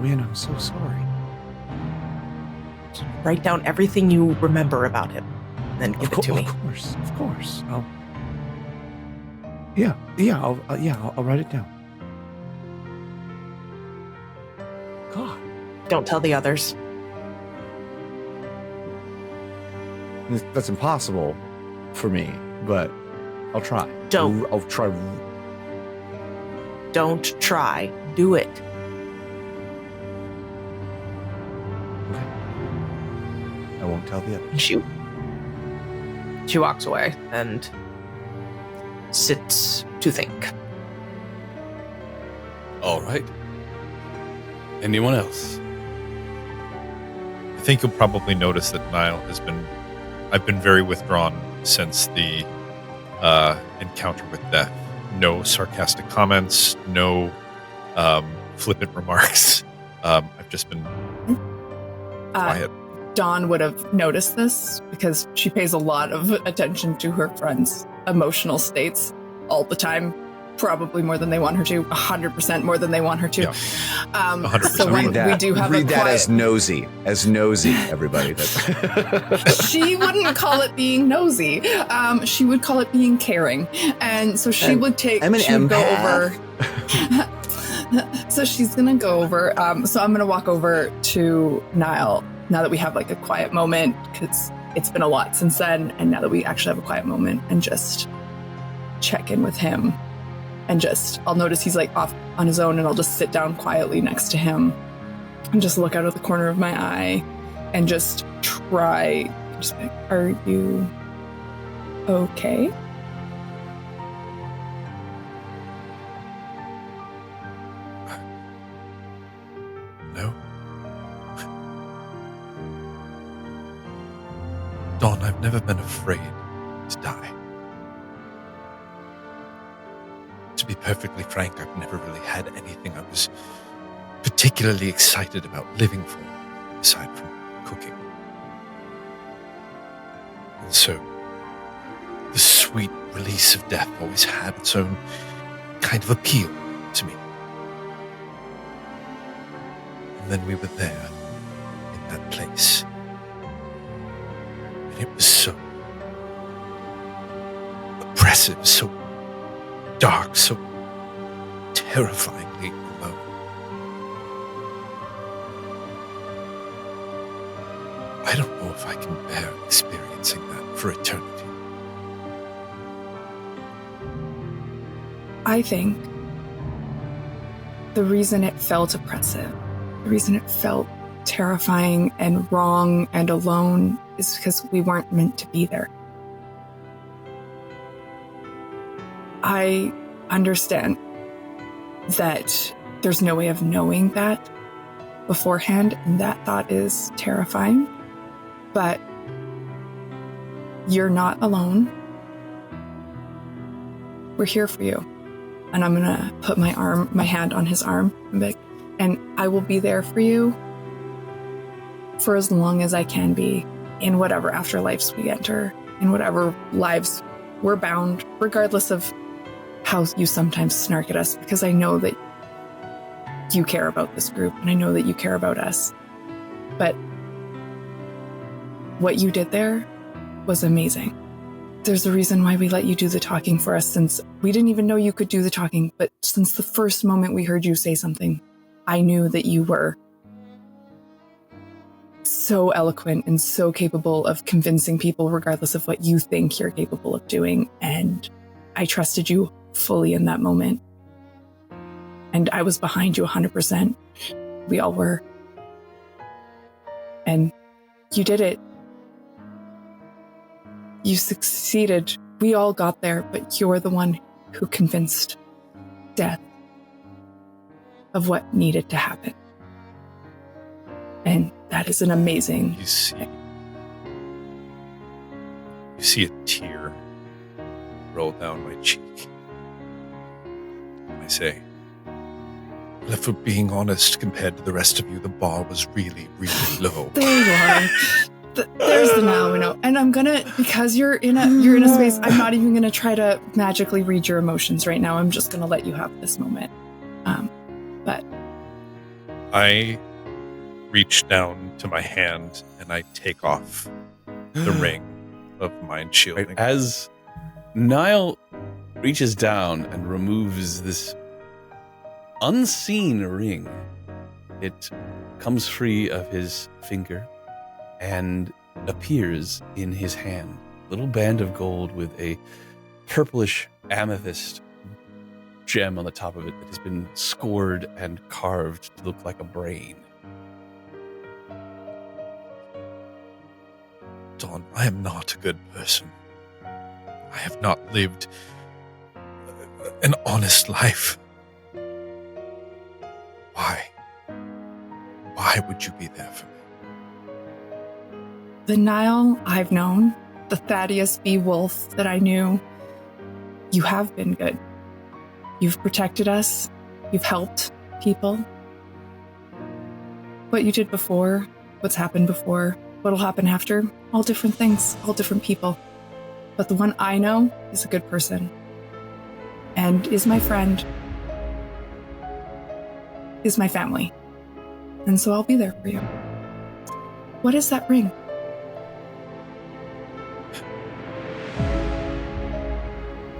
Win, I'm so sorry. Just write down everything you remember about him, then give it to me. Of course. I'll write it down. God, Don't tell the others. that's impossible for me, but I'll try. Don't. I'll try. Don't try. Do it. Okay. I won't tell the others. And she walks away and sits to think. All right. Anyone else? I think you'll probably notice that Niall I've been very withdrawn since the encounter with death. No sarcastic comments, no flippant remarks. I've just been quiet. Dawn would have noticed this because she pays a lot of attention to her friends' emotional states all the time. Probably more than they want her to, 100% more than they want her to. Yeah. 100%. So when we do have read a that quiet, as nosy, everybody. she wouldn't call it being nosy. She would call it being caring. And so she would take. I'm an she would go empath. over. So she's gonna go over. So I'm gonna walk over to Niall now that we have like a quiet moment because it's been a lot since then, and now that we actually have a quiet moment, and just check in with him. And I'll notice he's like off on his own, and I'll just sit down quietly next to him and just look out of the corner of my eye and just try. Just be like, are you okay? No. Dawn, I've never been afraid to die. To be perfectly frank, I've never really had anything I was particularly excited about living for, aside from cooking. And so, the sweet release of death always had its own kind of appeal to me. And then we were there, in that place. And it was so oppressive, so dark, so terrifyingly alone. I don't know if I can bear experiencing that for eternity. I think the reason it felt oppressive, the reason it felt terrifying and wrong and alone is because we weren't meant to be there. I understand that there's no way of knowing that beforehand, and that thought is terrifying. But you're not alone. We're here for you. And I'm gonna put my hand on his arm, and I will be there for you for as long as I can be in whatever afterlives we enter, in whatever lives we're bound, regardless of how you sometimes snark at us, because I know that you care about this group and I know that you care about us. But what you did there was amazing. There's a reason why we let you do the talking for us, since we didn't even know you could do the talking. But since the first moment we heard you say something, I knew that you were so eloquent and so capable of convincing people, regardless of what you think you're capable of doing. And I trusted you fully in that moment. And I was behind you 100%. We all were. And you did it. You succeeded. We all got there, but you're the one who convinced death of what needed to happen. And that is an amazing... You see a tear roll down my cheek. I say, well, if we're being honest, compared to the rest of you, the bar was really, really low. There you are. There's the now we know. And I'm gonna, because you're in a space, I'm not even gonna try to magically read your emotions right now. I'm just gonna let you have this moment. But I reach down to my hand and I take off the ring of mind shielding. Right, as Niall reaches down and removes this unseen ring, it comes free of his finger and appears in his hand. A little band of gold with a purplish amethyst gem on the top of it that has been scored and carved to look like a brain. Dawn, I am not a good person. I have not lived an honest life. Why? Why would you be there for me? the Niall I've known, the Thaddeus B. Wolf that I knew, you have been good. You've protected us. You've helped people. what you did before, what's happened before, what'll happen after, all different things, all different people. But the one I know is a good person and is my friend, is my family. And so I'll be there for you. What is that ring?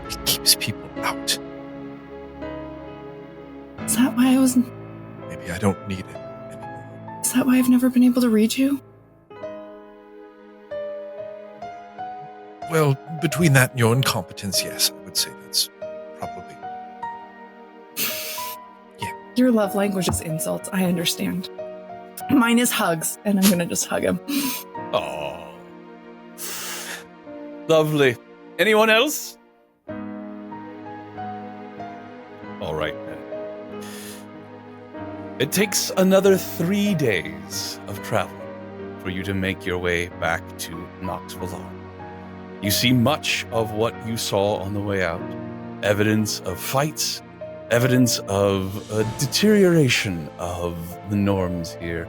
It keeps people out. Is that why Maybe I don't need it anymore. Is that why I've never been able to read you? Well, between that and your incompetence, yes, I would say that's probably. Your love language is insults. I understand. Mine is hugs, and I'm gonna just hug him. Oh, lovely. Anyone else? All right, then. It takes another 3 days of travel for you to make your way back to Noxvalar. You see much of what you saw on the way out. Evidence of fights, evidence of a deterioration of the norms here.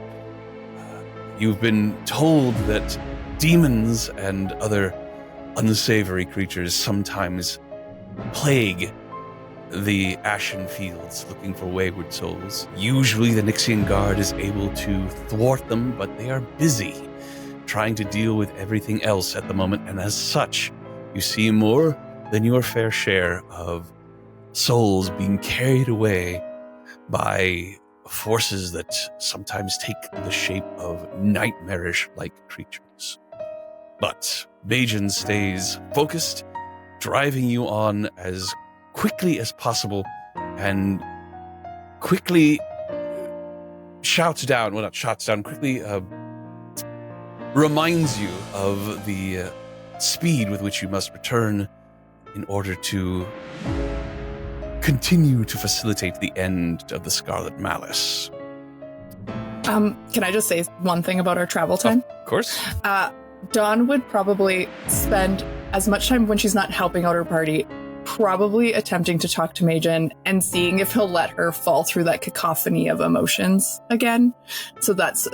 You've been told that demons and other unsavory creatures sometimes plague the Ashen Fields looking for wayward souls. Usually the Nixian Guard is able to thwart them, but they are busy trying to deal with everything else at the moment, and as such, you see more than your fair share of souls being carried away by forces that sometimes take the shape of nightmarish-like creatures. But Bajan stays focused, driving you on as quickly as possible, and quickly quickly reminds you of the speed with which you must return in order to continue to facilitate the end of the Scarlet Malice. Can I just say one thing about our travel time? Of course. Dawn would probably spend as much time when she's not helping out her party, probably attempting to talk to Majin and seeing if he'll let her fall through that cacophony of emotions again. So that's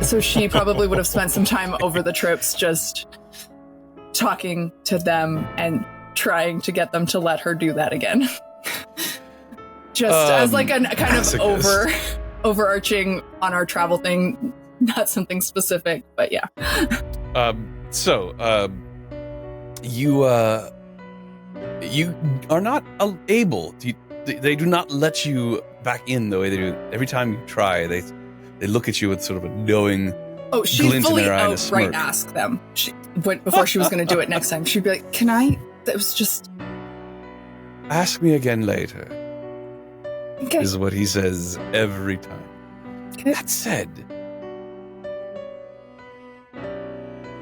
so she probably would have spent some time over the trips just talking to them and trying to get them to let her do that again. Just as like a kind of overarching on our travel thing, not something specific, but yeah. You are not able to, they do not let you back in the way they do. Every time you try, they look at you with sort of a knowing she glint in fully their eye and a outright smirk. asked them before she was going to do it next time. She'd be like, can I? That was just... Ask me again later, Okay. is what he says every time. Okay. That said,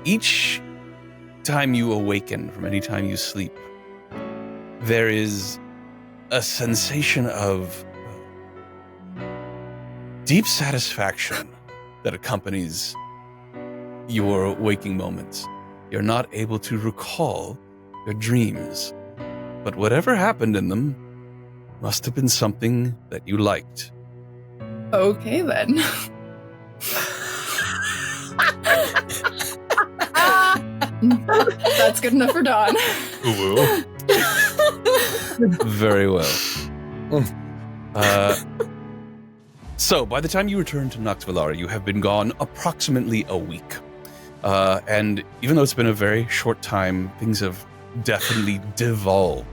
each time you awaken from any time you sleep, there is a sensation of deep satisfaction that accompanies your waking moments. You're not able to recall your dreams, but whatever happened in them must have been something that you liked. Okay, then. That's good enough for Dawn. Ooh. Very well. So, by the time you return to Noxvalar, you have been gone approximately a week. And even though it's been a very short time, things have definitely devolved.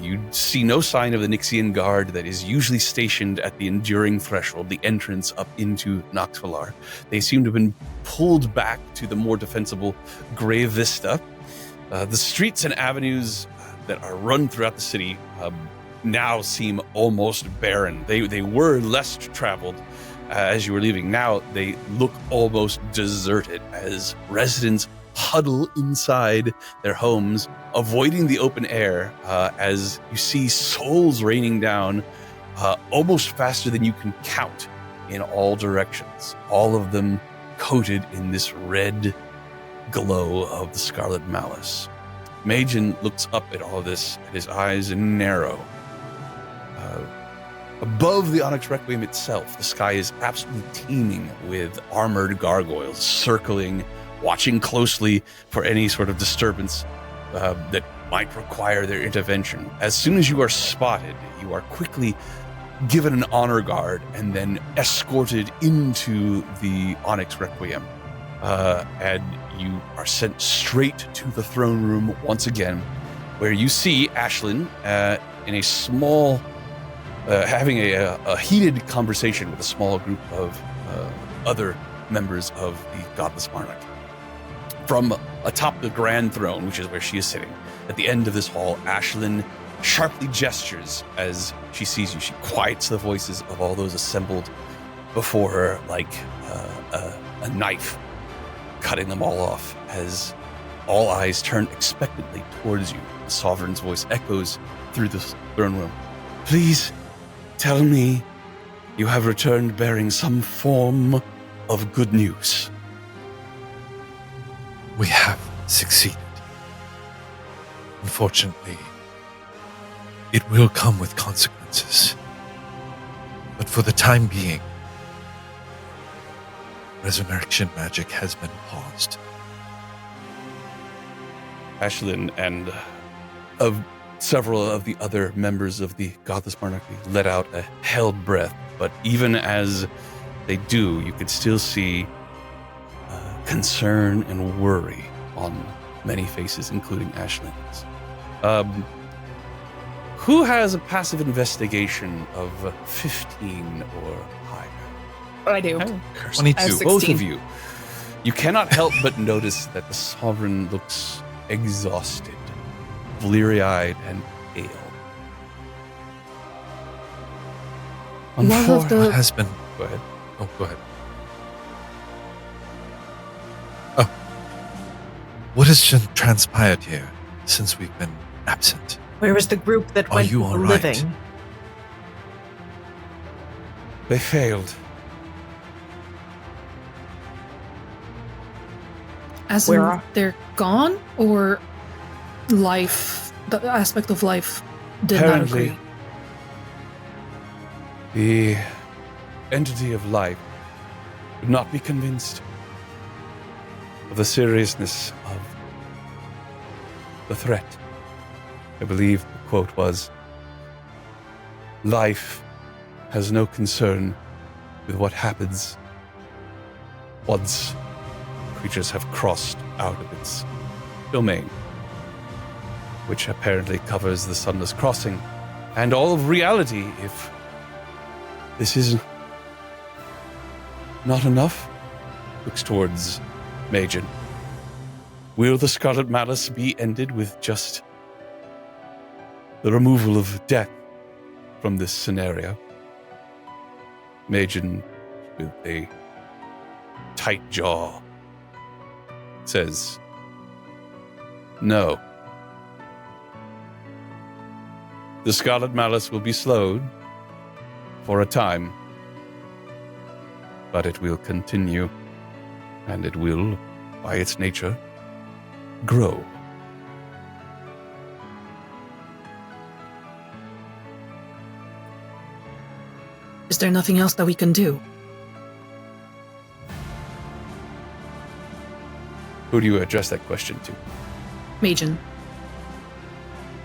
You see no sign of the Nixian Guard that is usually stationed at the Enduring Threshold, the entrance up into Noxvalar. They seem to have been pulled back to the more defensible Grey Vista. The streets and avenues that are run throughout the city now seem almost barren. They were less traveled as you were leaving. Now they look almost deserted as residents huddle inside their homes, avoiding the open air as you see souls raining down almost faster than you can count in all directions, all of them coated in this red glow of the Scarlet Malice. Majin looks up at all this, and his eyes narrow. Above the Onyx Requiem itself, the sky is absolutely teeming with armored gargoyles circling, watching closely for any sort of disturbance that might require their intervention. As soon as you are spotted, you are quickly given an honor guard and then escorted into the Onyx Requiem. And you are sent straight to the throne room once again, where you see Ashlyn in a small, having a heated conversation with a small group of other members of the Godless Monarch. From atop the grand throne, which is where she is sitting, at the end of this hall, Ashlyn sharply gestures as she sees you. She quiets the voices of all those assembled before her like a knife, cutting them all off as all eyes turn expectantly towards you. The Sovereign's voice echoes through the throne room. Please tell me you have returned bearing some form of good news. We have succeeded. Unfortunately, it will come with consequences. But for the time being, resurrection magic has been paused. Ashlyn and of several of the other members of the Godless Monarchy let out a held breath, but even as they do, you can still see concern and worry on many faces, including Ashlyn's. Who has a passive investigation of 15 or higher? I do. 22. I have Both 16. of you. You cannot help but notice that the Sovereign looks exhausted, bleary-eyed, and pale. One of the What has been... Go ahead. Oh, go ahead. Oh. What has transpired here since we've been absent? Where was the group that Are went you all right? living? They failed. as Where in are- they're gone, or life, the aspect of life did not Apparently, agree. the entity of life would not be convinced of the seriousness of the threat. I believe the quote was, "Life has no concern with what happens once creatures have crossed out of its domain," which apparently covers the Sunless Crossing and all of reality. If this is not enough, looks towards Majin. Will the Scarlet Malice be ended with just the removal of death from this scenario? Majin, with a tight jaw, says, "No. The Scarlet Malice will be slowed for a time, but it will continue, and it will, by its nature, grow." Is there nothing else that we can do? Who do you address that question to? Majin.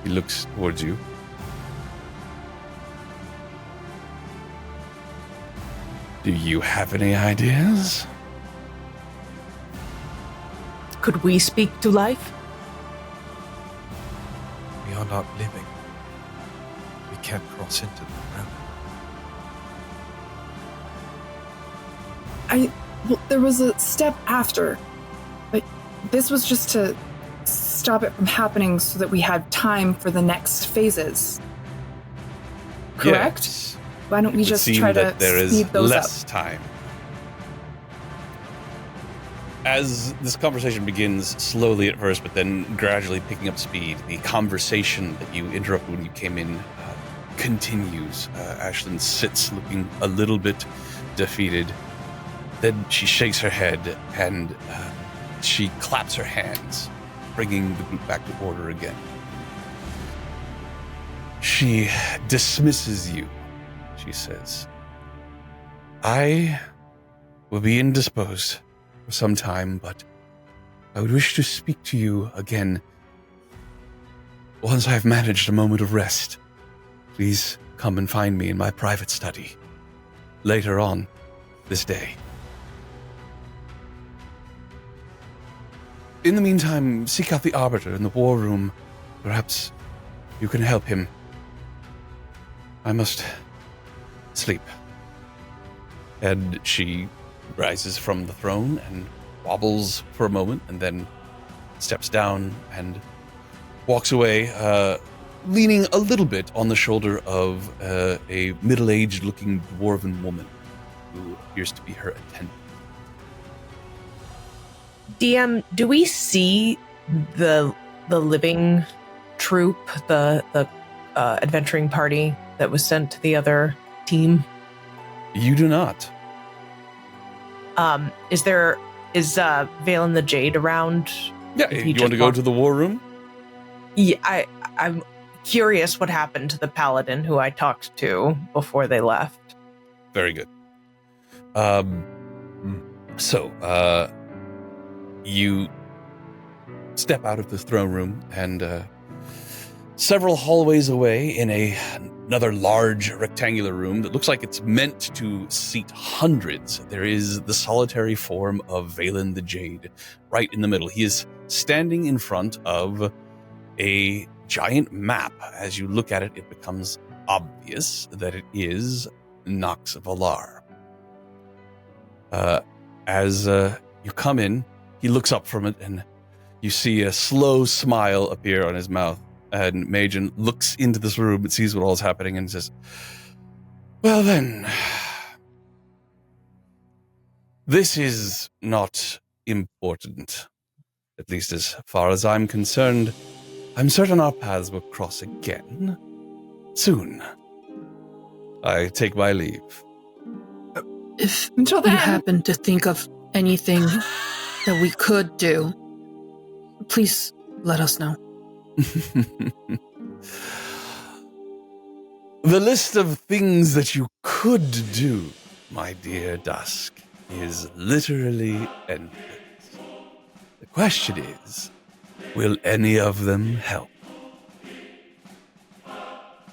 He looks towards you. Do you have any ideas? Could we speak to life? We are not living. We can't cross into the realm. Well, there was a step after, but this was just to stop it from happening so that we had time for the next phases. Correct? Yes. Why don't we It would just seem try to that there is speed those up? less time. As this conversation begins slowly at first, but then gradually picking up speed, the conversation that you interrupted when you came in continues. Ashlyn sits looking a little bit defeated. Then she shakes her head and she claps her hands, bringing the group back to order again. She dismisses you. she says, I will be indisposed for some time, but I would wish to speak to you again once I have managed a moment of rest. Please come and find me in my private study later on this day. In the meantime, seek out the Arbiter in the war room. Perhaps you can help him. I must sleep. And she rises from the throne and wobbles for a moment and then steps down and walks away, leaning a little bit on the shoulder of a middle-aged looking dwarven woman who appears to be her attendant. DM, do we see the living troop, the adventuring party that was sent to the other team? You do not. Is Valen the Jade around? Yeah, you want to go to the war room? Yeah, I'm curious what happened to the paladin who I talked to before they left. Very good. So, you step out of the throne room and several hallways away in another large rectangular room that looks like it's meant to seat hundreds. There is the solitary form of Valen the Jade right in the middle. He is standing in front of a giant map. As you look at it, it becomes obvious that it is Nox Valar. As you come in, he looks up from it, and you see a slow smile appear on his mouth. And Majan looks into this room and sees what all is happening and says, well then, this is not important, at least as far as I'm concerned. I'm certain our paths will cross again soon. I take my leave. If Until you then. happen to think of anything that we could do, please let us know. The list of things that you could do, my dear Dusk, is literally endless. The question is, will any of them help?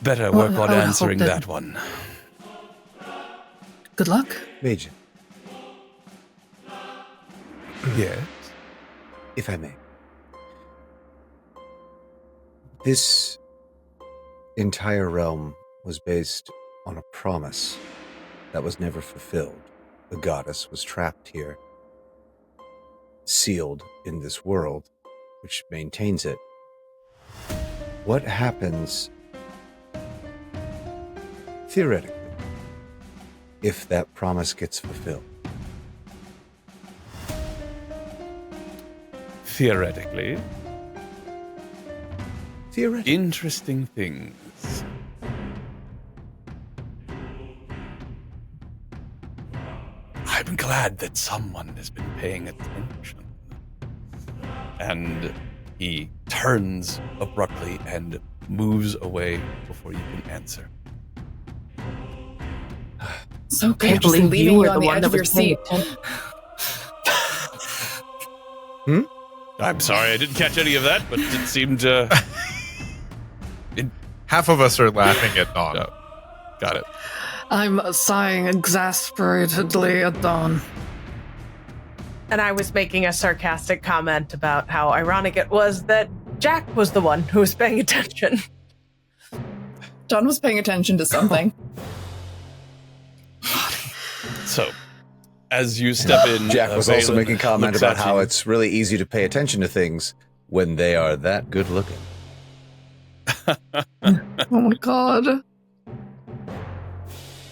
Better work Well, on I would answering hope that one. Good luck. Major, Yes? if I may. This entire realm was based on a promise that was never fulfilled. The goddess was trapped here, sealed in this world, which maintains it. What happens, theoretically, if that promise gets fulfilled? Theoretically. Theoretically. Interesting things. I'm glad that someone has been paying attention. And he turns abruptly and moves away before you can answer. So Can't good, just believe leaving you were you on the the one edge that of your was paying seat. attention. I'm sorry, I didn't catch any of that, but it seemed Half of us are laughing at Dawn. No. Got it. I'm sighing exasperatedly at Dawn. And I was making a sarcastic comment about how ironic it was that Jack was the one who was paying attention. John was paying attention to something. So, as you step in, Jack was also Valen making a comment looks about at how you. it's really easy to pay attention to things when they are that good looking. Oh my god.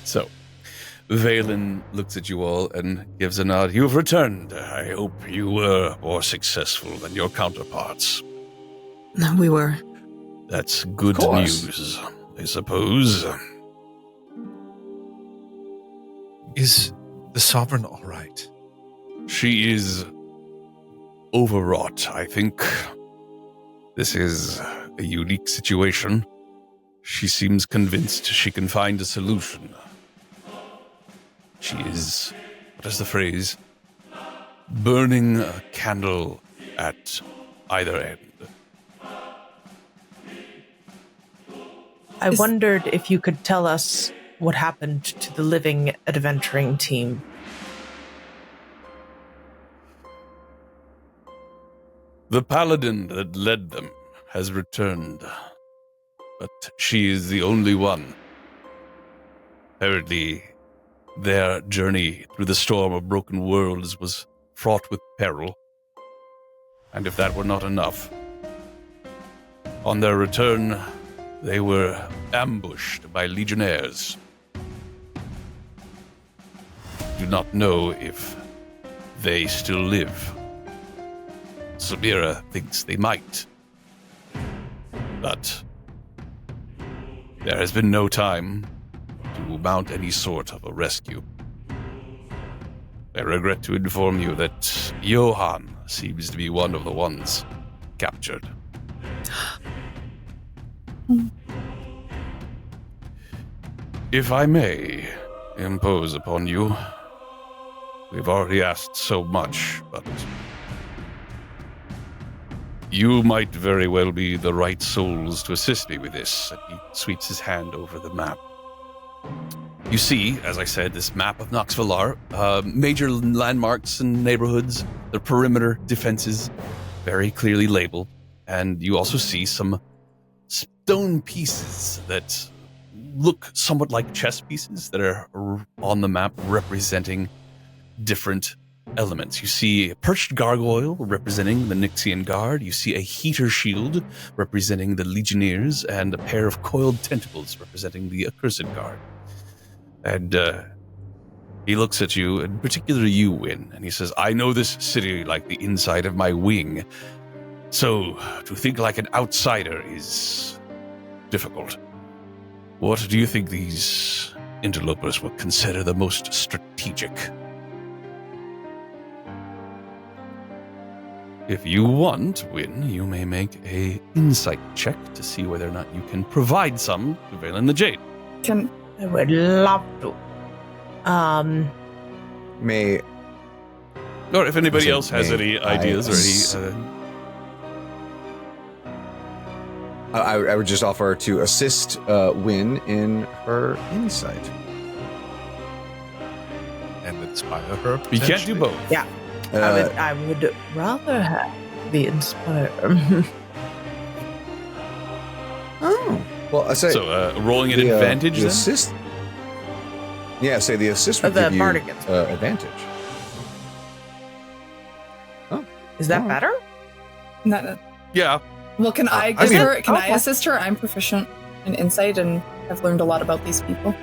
So, Valen looks at you all and gives a nod. You've returned. I hope you were more successful than your counterparts. We were. That's good Of course. news, I suppose. Is the Sovereign all right? She is overwrought, I think. This is a unique situation. She seems convinced she can find a solution. She is, what is the phrase? Burning a candle at either end. I wondered if you could tell us what happened to the living adventuring team. The paladin that led them has returned, but she is the only one. Apparently, their journey through the storm of broken worlds was fraught with peril. And if that were not enough, on their return, they were ambushed by legionnaires. Do not know if they still live. Samira thinks they might. But there has been no time to mount any sort of a rescue. I regret to inform you that Johann seems to be one of the ones captured. If I may impose upon you, we've already asked so much, but you might very well be the right souls to assist me with this. And he sweeps his hand over the map. You see, as I said, this map of Nox Valar, major landmarks and neighborhoods, their perimeter defenses, very clearly labeled. And you also see some stone pieces that look somewhat like chess pieces that are on the map representing different elements. You see a perched gargoyle representing the Nixian Guard. You see a heater shield representing the Legionnaires, and a pair of coiled tentacles representing the Accursed Guard. And he looks at you, and particularly you, Wynn, and he says, I know this city like the inside of my wing. So to think like an outsider is difficult. What do you think these interlopers will consider the most strategic? If you want, Wynn, you may make a insight check to see whether or not you can provide some to Valen the Jade. I would love to. May Or if anybody So else has may any ideas I or any... I would just offer to assist Wynn in her insight. And inspire her. You can't do potentially. both. Yeah. I would rather have the inspire. Oh, well, I say So rolling an the, advantage the then? assist. Yeah, say the assist would The give you bardic advantage. Is that Oh. better? No. Yeah. Well, can I I give mean- her? Can I Okay. assist her? I'm proficient in insight and have learned a lot about these people.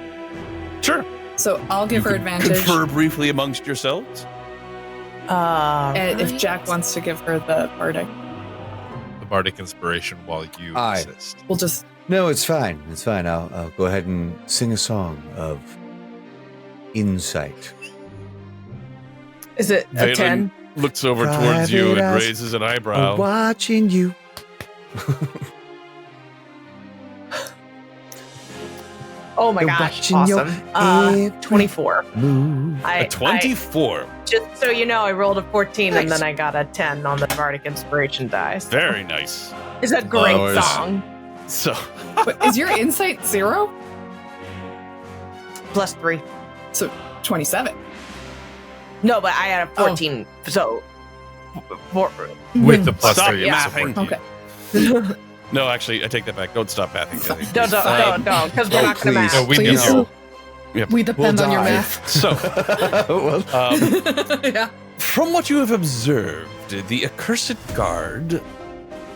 Sure. So I'll give You her could advantage. Confer briefly amongst yourselves. And if Right. Jack wants to give her the bardic, The bardic inspiration while you Aye. assist. we'll just. No, it's fine. It's fine. I'll go ahead and sing a song of insight. Is it a Valen 10? looks over towards you and Private raises an eyebrow. Watching you. Oh my They're gosh, watching your awesome. 24. Move. A 24. Just so you know, I rolled a 14 and then I got a 10 on the Bardic Inspiration dice. Very nice. It's a great Flowers. song. So, But is your insight 0? Plus 3. So 27. No, but I had a 14, so... With the plus Stop 3 of mathing. support. Okay. no, actually, I take that back. Don't stop mathing. Kathy, Don't, please. because we're Oh, not going to please. math. No, we Please. know. We depend We'll on your die. math. So, Well, Yeah. from what you have observed, the Accursed Guard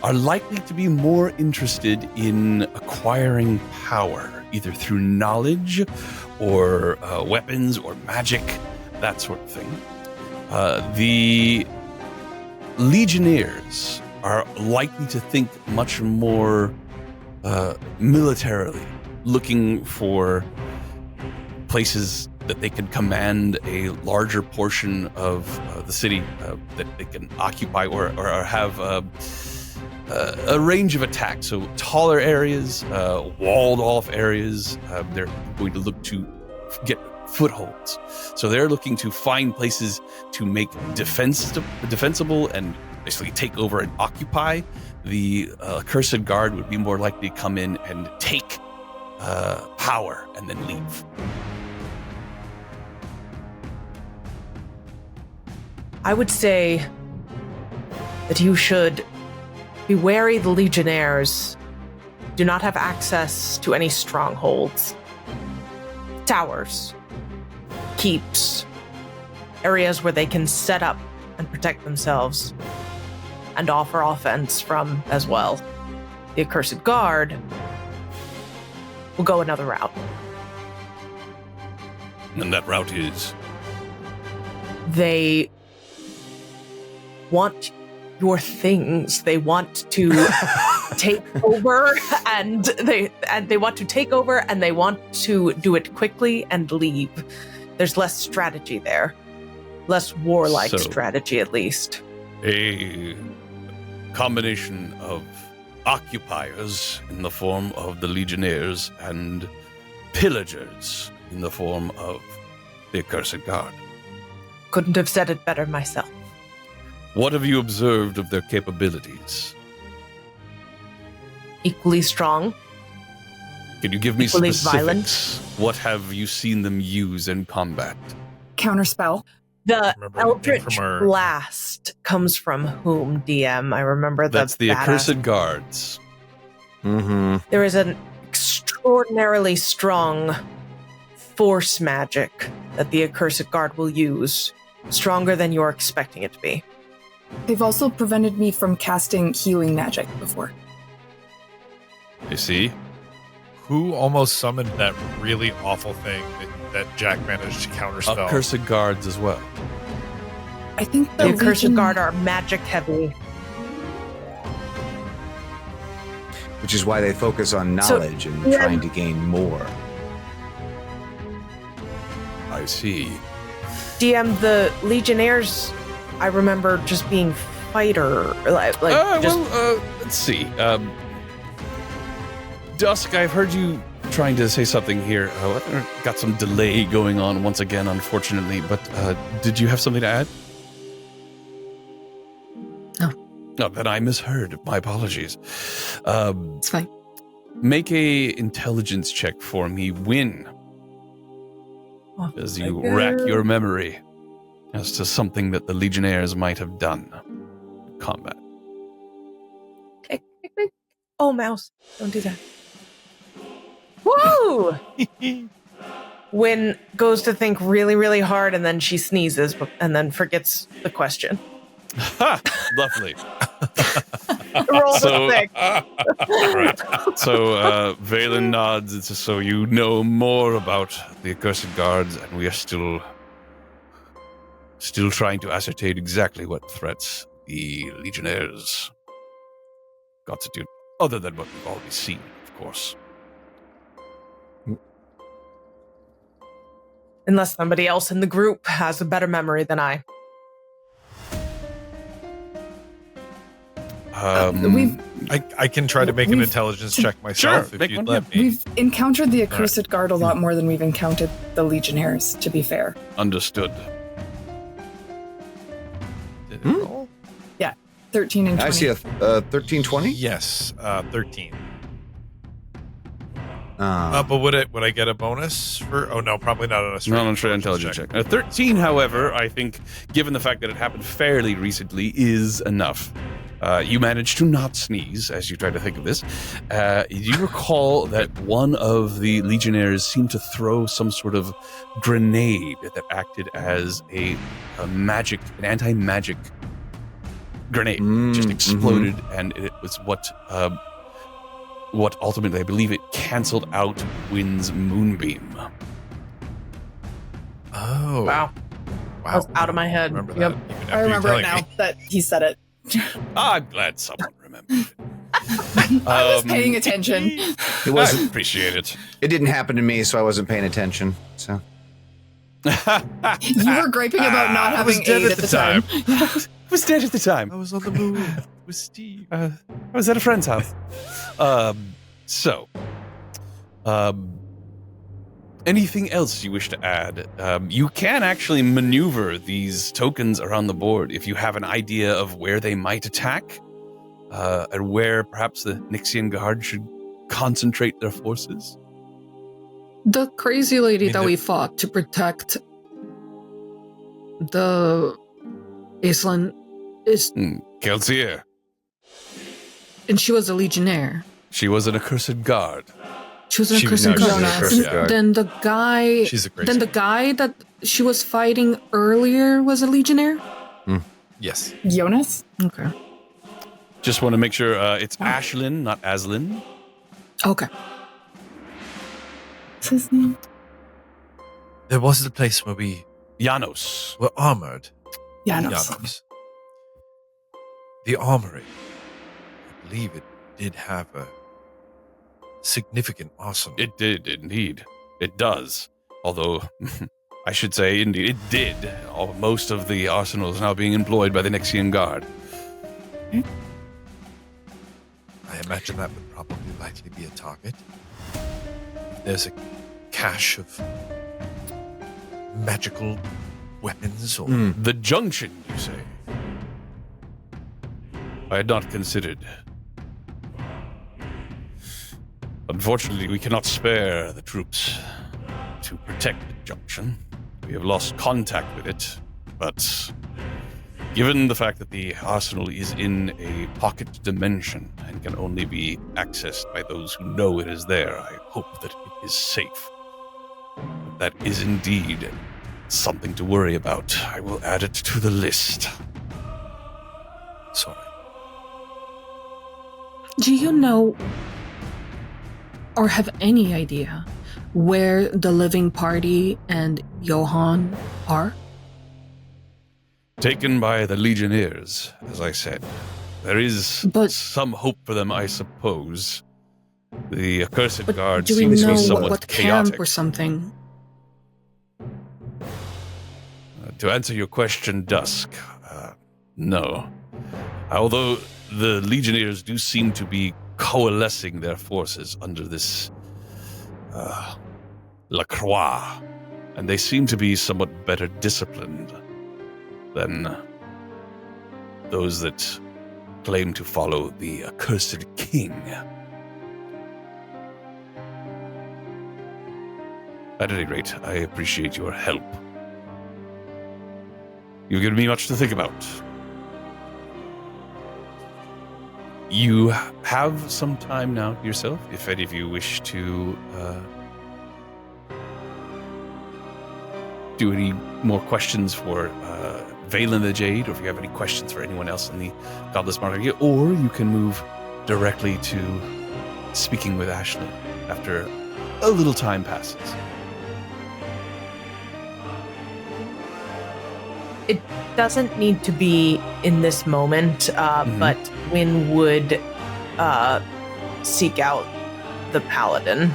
are likely to be more interested in acquiring power, either through knowledge or weapons or magic, that sort of thing. The Legionnaires are likely to think much more militarily, looking for places that they can command a larger portion of the city that they can occupy or have a range of attack. So taller areas, walled off areas, they're going to look to get footholds. So they're looking to find places to make defensible and basically take over and occupy. The Accursed Guard would be more likely to come in and take power and then leave. I would say that you should be wary. The Legionnaires do not have access to any strongholds, towers, keeps, areas where they can set up and protect themselves and offer offense from as well. The Accursed Guard will go another route. And that route is? They want your things. They want to take over, and they want to take over, and they want to do it quickly and leave. There's less strategy there. Less warlike strategy, at least. A combination of occupiers in the form of the Legionnaires and pillagers in the form of the Accursed Guard. Couldn't have said it better myself. What have you observed of their capabilities? Equally strong. Can you give me equally specifics? Violent. What have you seen them use in combat? Counterspell. The Remember Eldritch from our- Blast comes from whom, DM? I remember That's the badass- Accursed Guards. Mm-hmm. There is an extraordinarily strong force magic that the Accursed Guard will use. Stronger than you're expecting it to be. They've also prevented me from casting healing magic before. You see? Who almost summoned that really awful thing that Jack managed to counterspell? Accursed Guards as well. I think The Accursed Legion- Guard are magic heavy. Which is why they focus on knowledge and trying to gain more. I see. DM, the Legionnaires, I remember just being fighter, Let's see. Dusk, I've heard you trying to say something here. Got some delay going on once again, unfortunately, but did you have something to add? No. No, then I misheard. My apologies. It's fine. Make a intelligence check for me. Win. As you rack your memory as to something that the Legionnaires might have done in combat. click, click, click. Oh, mouse. Don't do that. Woo! Wynn goes to think really, really hard, and then she sneezes, and then forgets the question. Ha! Lovely. Roll the six. Right. So Valen nods. It's just so you know more about the Accursed Guards, and we are still trying to ascertain exactly what threats the Legionnaires constitute, other than what we've already seen, of course. Unless somebody else in the group has a better memory than I. I can try to make an intelligence check myself if you'd let me. We've encountered the Accursed Guard a lot more than we've encountered the Legionnaires, to be fair. Understood. Did it roll? 13 and 20. I see a 1320. Yes, 13. Ah. But would I get a bonus for? Oh no, probably not on a straight Not on straight intelligence check. 13, however, I think, given the fact that it happened fairly recently, is enough. You managed to not sneeze as you try to think of this. You recall that one of the Legionnaires seemed to throw some sort of grenade that acted as an anti-magic grenade. Just exploded, and it was what ultimately, I believe, it canceled out Wynn's moonbeam. Oh. Wow. I was out of my head. Remember Yep. that, even I after remember you it telling now me. that he said it. I'm glad someone remembered. I was paying attention. It wasn't. I appreciate it. It didn't happen to me, so I wasn't paying attention. So You were griping about not I was having dead aid at the time. I was dead at the time. I was on the move with Steve. I was at a friend's house. Anything else you wish to add? You can actually maneuver these tokens around the board if you have an idea of where they might attack, and where perhaps the Nixian Guard should concentrate their forces. The crazy lady that we fought to protect the Iceland is... Kelsier. And she was a legionnaire. She was an accursed guard. She was an accursed guard. Then the guy... She's a crazy Then the guy that she was fighting earlier was a legionnaire? Yes. Jonas? Okay. Just want to make sure it's Ashlyn, not Aslyn. Okay. What's his name? There was the place where we Janos. were armored. Janos. Janos. The armory. I believe it did have a significant arsenal. It did, indeed. It does. Although, I should say, indeed, it did. Most of the arsenal is now being employed by the Nixian Guard. I imagine that would probably likely be a target. There's a cache of magical weapons or... The junction, you say? I had not considered. Unfortunately, we cannot spare the troops to protect the junction. We have lost contact with it, but given the fact that the arsenal is in a pocket dimension and can only be accessed by those who know it is there, I hope that it is safe. That is indeed something to worry about. I will add it to the list. Sorry. Do you know or have any idea where the living party and Johan are? Taken by the Legionnaires, as I said. There is some hope for them, I suppose. The accursed guard do we seems to know be somewhat what chaotic. camp or something? To answer your question, Dusk, no. Although the Legionnaires do seem to be coalescing their forces under this La Croix, and they seem to be somewhat better disciplined than those that claim to follow the accursed king. At any rate, I appreciate your help. You've given me much to think about. You have some time now to yourself, if any of you wish to do any more questions for Valen the Jade, or if you have any questions for anyone else in the Godless Monarchy, or you can move directly to speaking with Ashley after a little time passes. It doesn't need to be in this moment, but Wynn would seek out the paladin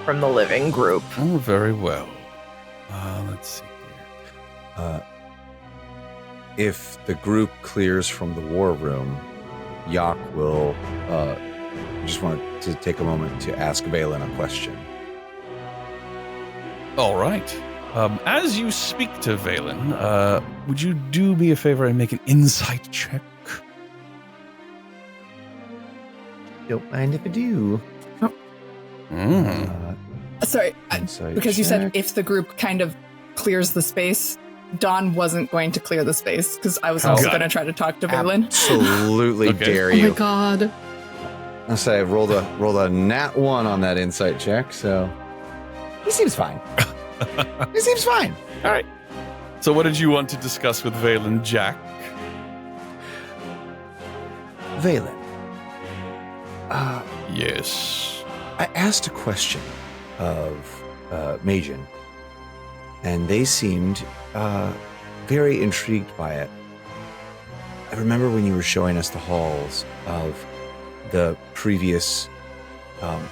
from the living group. Oh, very well. Let's see here. If the group clears from the war room, Yak will just want to take a moment to ask Valen a question. All right. As you speak to Valen, would you do me a favor and make an insight check? Don't mind if I do. Sorry, Insight because you said check. if the group kind of clears the space, Dawn wasn't going to clear the space because I was also God. going to try to talk to Valen. Absolutely Okay. dare Oh you. my god. I'll say I rolled a nat 1 on that insight check, so he seems fine. He seems fine. All right. So what did you want to discuss with Valen, Jack? Valen, Yes. I asked a question of Majin, and they seemed very intrigued by it. I remember when you were showing us the halls of the previous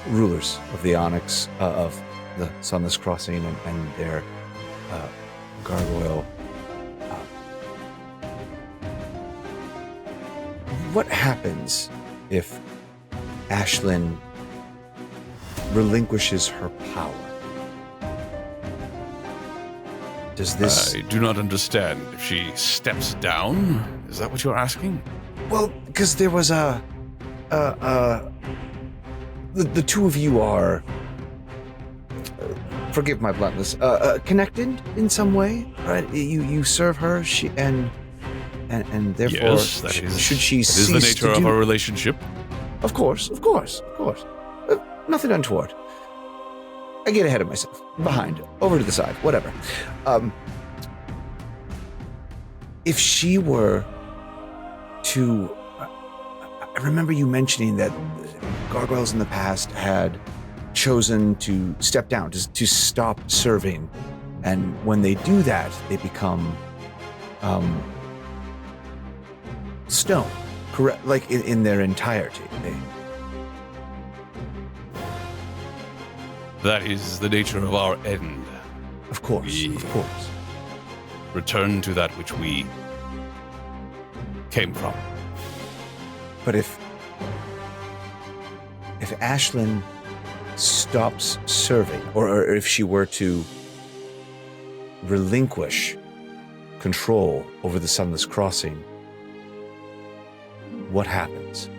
rulers of the Onyx, of the Sunless Crossing and their gargoyle. What happens if Ashlyn relinquishes her power? Does this... I do not understand. If she steps down, is that what you're asking? Well, because there was the two of you are, forgive my bluntness, connected in some way, right? You serve her, and therefore, Yes, that is, should she that is cease the nature to of do... our relationship. Of course. Nothing untoward. I get ahead of myself. Behind, over to the side, whatever. If she were to... I remember you mentioning that gargoyles in the past had chosen to step down, to stop serving. And when they do that, they become stone, correct? Like in their entirety. That is the nature of our end. Of course. We return to that which we came from. But if Ashlyn stops serving, or if she were to relinquish control over the Sunless Crossing, what happens?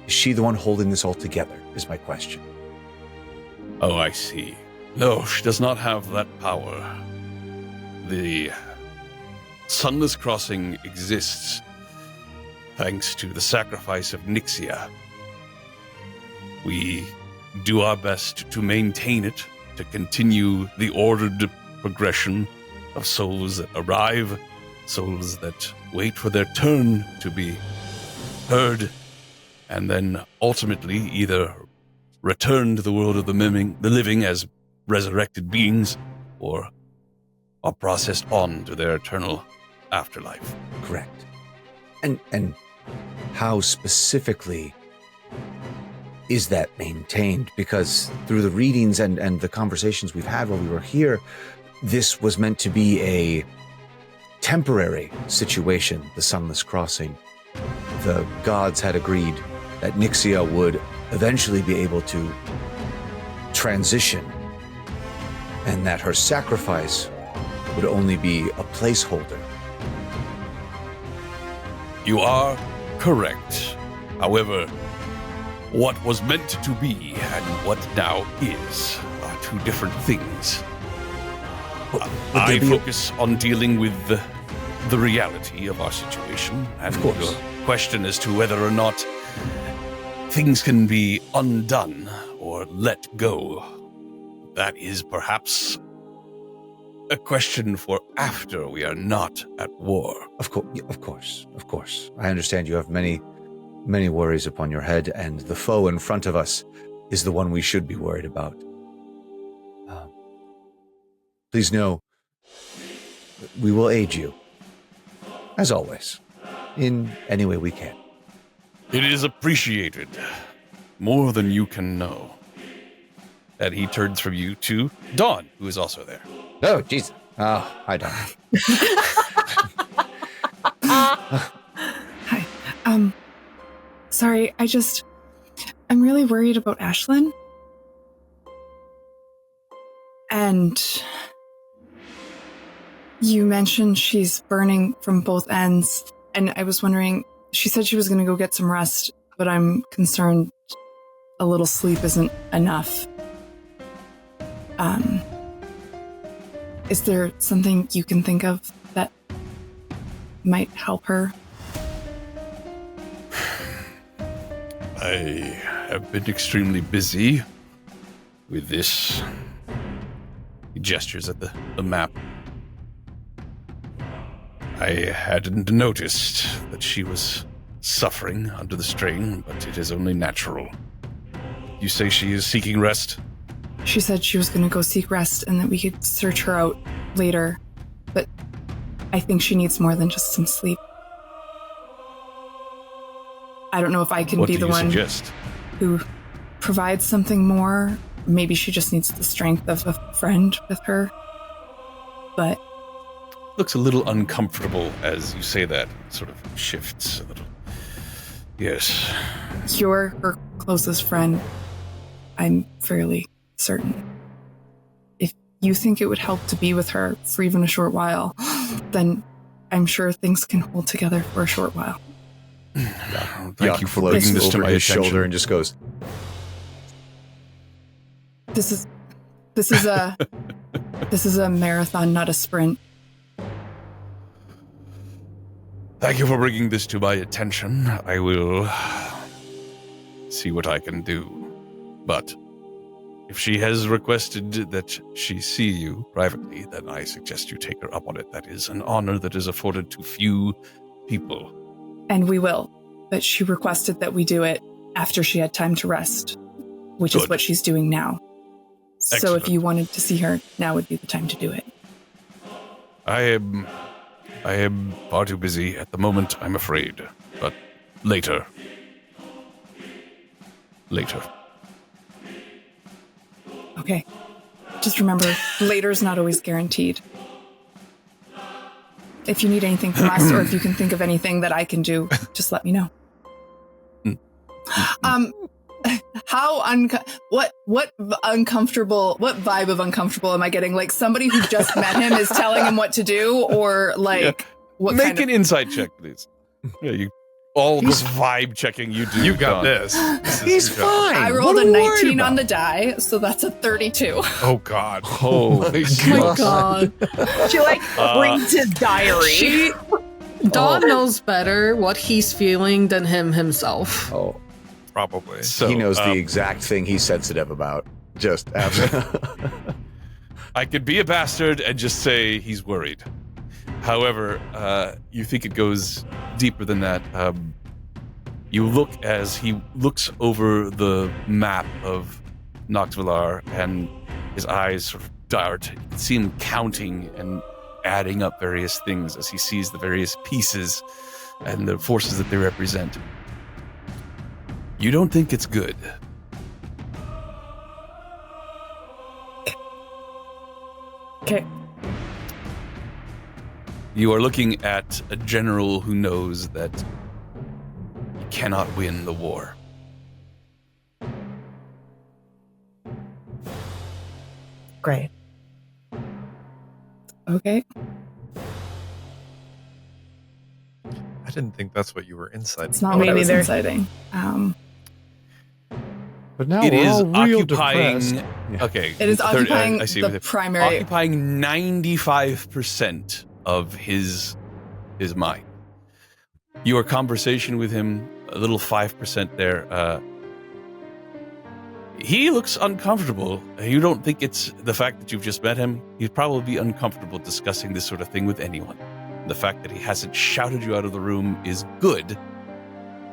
Is she the one holding this all together, is my question. Oh, I see. No, she does not have that power. The Sunless Crossing exists thanks to the sacrifice of Nixia. We do our best to maintain it, to continue the ordered progression of souls that arrive, souls that wait for their turn to be heard, and then ultimately either return to the world of the living as resurrected beings, or are processed on to their eternal afterlife. Correct. And how specifically is that maintained? Because through the readings and the conversations we've had while we were here, this was meant to be a temporary situation, the Sunless Crossing. The gods had agreed that Nixia would eventually be able to transition, and that her sacrifice would only be a placeholder. You are correct. However, what was meant to be and what now is are two different things. I focus on dealing with the reality of our situation, and Of course. your question as to whether or not things can be undone or let go, that is perhaps a question for after we are not at war. Of course. I understand you have many worries upon your head, and the foe in front of us is the one we should be worried about. Please know, we will aid you, as always, in any way we can. It is appreciated, more than you can know. And he turns from you to Dawn, who is also there. Oh, Jesus. Oh, hi, Don. Hi. Sorry, I'm really worried about Ashlyn. And you mentioned she's burning from both ends, and I was wondering, she said she was going to go get some rest, but I'm concerned a little sleep isn't enough. Is there something you can think of that might help her? I have been extremely busy with this. He gestures at the map. I hadn't noticed that she was suffering under the strain, but it is only natural. You say she is seeking rest? She said she was going to go seek rest and that we could search her out later, but I think she needs more than just some sleep. I don't know if I can What be do the you one suggest? who provides something more. Maybe she just needs the strength of a friend with her. But Looks a little uncomfortable as you say that. Sort of shifts a little. Yes. you're her closest friend, I'm fairly certain. If you think it would help to be with her for even a short while, then I'm sure things can hold together for a short while. Thank you for bringing this to my his attention. shoulder and just goes, This is a this is a marathon, not a sprint. Thank you for bringing this to my attention. I will see what I can do. But if she has requested that she see you privately, then I suggest you take her up on it. That is an honor that is afforded to few people. And we will. But she requested that we do it after she had time to rest, which is Good. what she's doing now. So Excellent. if you wanted to see her, now would be the time to do it. I am far too busy at the moment, I'm afraid. But later. Okay. Just remember, later's not always guaranteed. If you need anything from us, or if you can think of anything that I can do, just let me know. What uncomfortable, what vibe of uncomfortable am I getting? Like somebody who just met him is telling him what to do, or like what Make kind an insight check, please. Yeah, all this vibe checking you do. You got Don. this. he's fine. I rolled a 19 on the die, so that's a 32. Oh, God. Oh, Oh my god. She brings his diary. Dawn knows better what he's feeling than him himself. Oh, Probably. so he knows the um, exact thing he's sensitive about. Just after. I could be a bastard and just say he's worried. However, you think it goes deeper than that. You look as he looks over the map of Noxvillar, and his eyes sort of dart. You can see him counting and adding up various things as he sees the various pieces and the forces that they represent. You don't think it's good. Okay. You are looking at a general who knows that you cannot win the war. Great. Okay. I didn't think that's what you were inside. It's not Me what I was neither. inciting. But now It we're is all real occupying. depressed. Yeah. Okay, It is occupying I see the with it. primary. Occupying 95% of his mind. Your conversation with him, a little 5% there. He looks uncomfortable. You don't think it's the fact that you've just met him. He'd probably be uncomfortable discussing this sort of thing with anyone. The fact that he hasn't shouted you out of the room is good.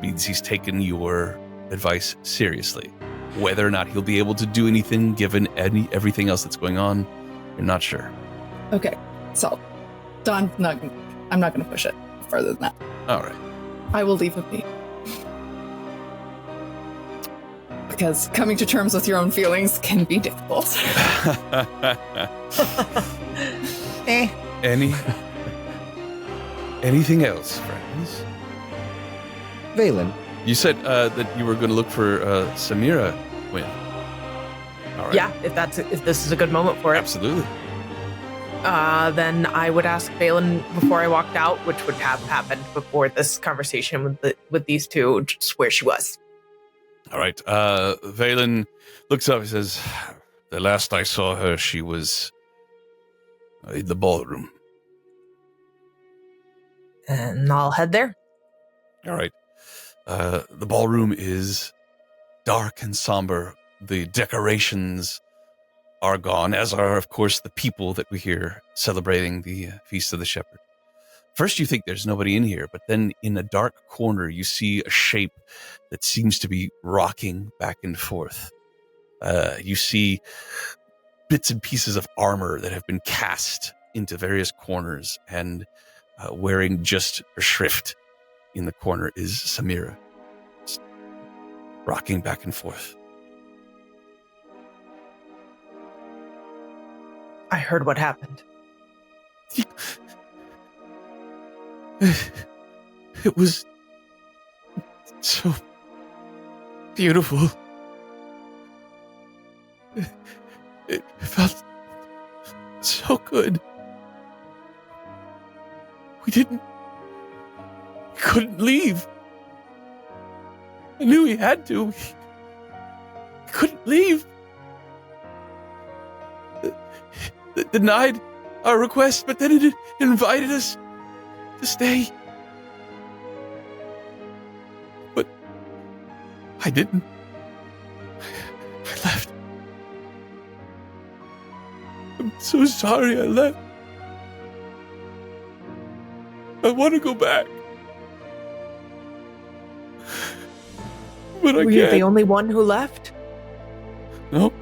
Means he's taken your advice seriously. Whether or not he'll be able to do anything given everything else that's going on, you're not sure. Okay. So, I'm not going to push it further than that. All right. I will leave it be. Because coming to terms with your own feelings can be difficult. Anything else, friends? Valen, You said that you were going to look for Samira Quinn. All right. Yeah, if this is a good moment for it. Absolutely. Then I would ask Balin before I walked out, which would have happened before this conversation with these two, just where she was. All right. Valen looks up and says, the last I saw her, she was in the ballroom. And I'll head there. All right. The ballroom is dark and somber. The decorations are gone, as are, of course, the people that we hear celebrating the Feast of the Shepherd. First, you think there's nobody in here, but then in a dark corner, you see a shape that seems to be rocking back and forth. You see bits and pieces of armor that have been cast into various corners, and wearing just a shrift in the corner is Samira, just rocking back and forth. I heard what happened. It was so beautiful. It felt so good. We couldn't leave. I knew he had to. He couldn't leave. It denied our request, but then it invited us to stay. But I didn't. I left. I'm so sorry I left. I want to go back. But I Were you the can't. only one who left? No.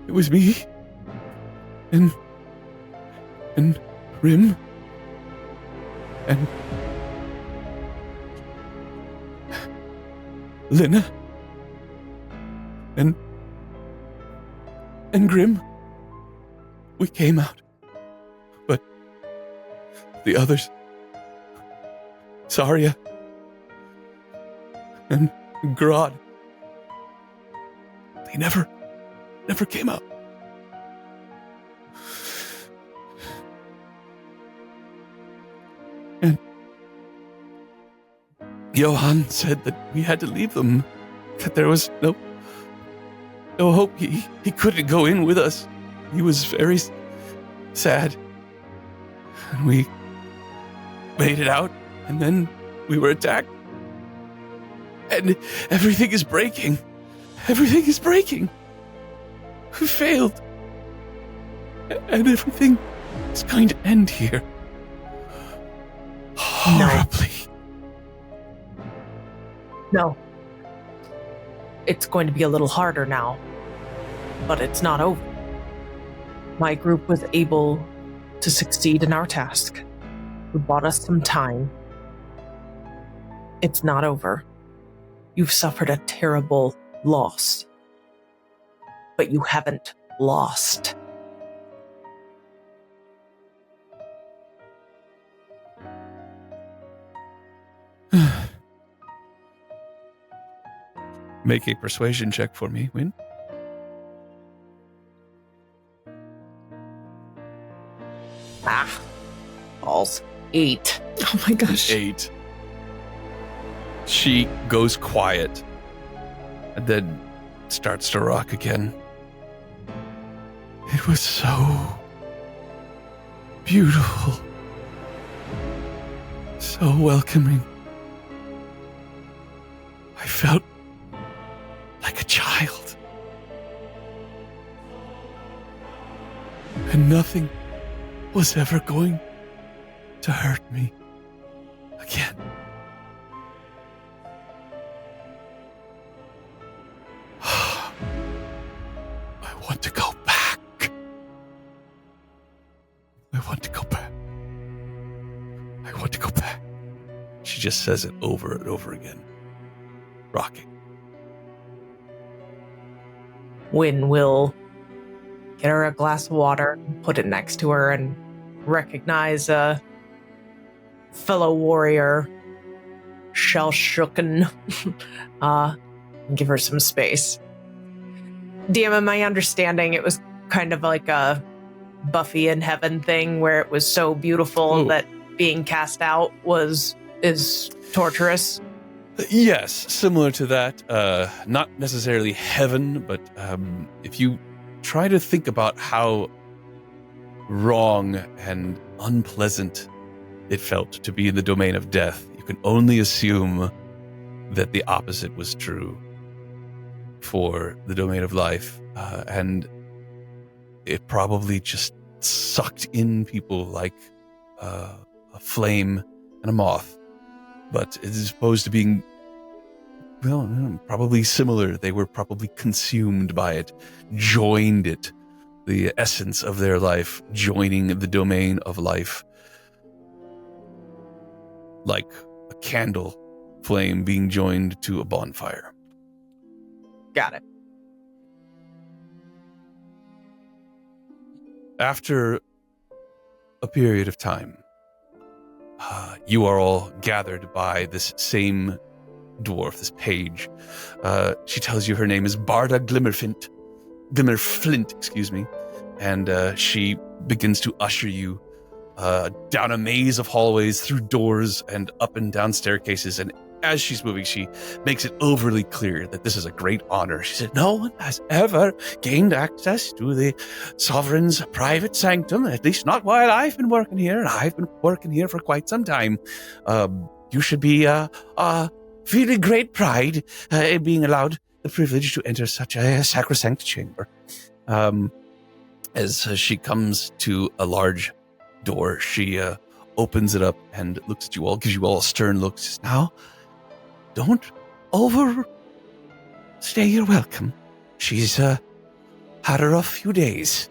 It was me. And Rim. And Lena. And Grim. We came out. But the others, Saria and Grodd, they never came out. And Johann said that we had to leave them, that there was no hope. He couldn't go in with us. He was very sad. And we made it out, and then we were attacked. And everything is breaking. Everything is breaking. We failed. And everything is going to end here. Horribly. No. It's going to be a little harder now. But it's not over. My group was able to succeed in our task. We bought us some time. It's not over. You've suffered a terrible loss. But you haven't lost. Make a persuasion check for me, Win. Balls. 8. Oh my gosh. 8. She goes quiet and then starts to rock again. It was so beautiful, so welcoming. I felt like a child. And nothing was ever going to hurt me again. I want to go back. I want to go back. I want to go back. She just says it over and over again, rocking. Win will get her a glass of water, put it next to her, and recognize a fellow warrior, shell-shooken, and give her some space. DM, am I understanding it was kind of like a Buffy in Heaven thing where it was so beautiful that being cast out is torturous? Yes, similar to that. Not necessarily heaven, but if you try to think about how wrong and unpleasant it felt to be in the domain of death, you can only assume that the opposite was true for the domain of life. And it probably just sucked in people like a flame and a moth. But as opposed to being, well, probably similar, they were probably consumed by it, joined it, the essence of their life, joining the domain of life. Like a candle flame being joined to a bonfire. Got it. After a period of time, you are all gathered by this same dwarf, this page. She tells you her name is Barda Glimmerflint, excuse me, and she begins to usher you down a maze of hallways, through doors, and up and down staircases. And as she's moving, she makes it overly clear that this is a great honor. She said, no one has ever gained access to the sovereign's private sanctum, at least not while I've been working here, and I've been working here for quite some time. You should be feeling great pride in being allowed the privilege to enter such a sacrosanct chamber. As she comes to a large door, she opens it up and looks at you all, gives you all a stern look, says, now, don't overstay your welcome. She's had a rough few days.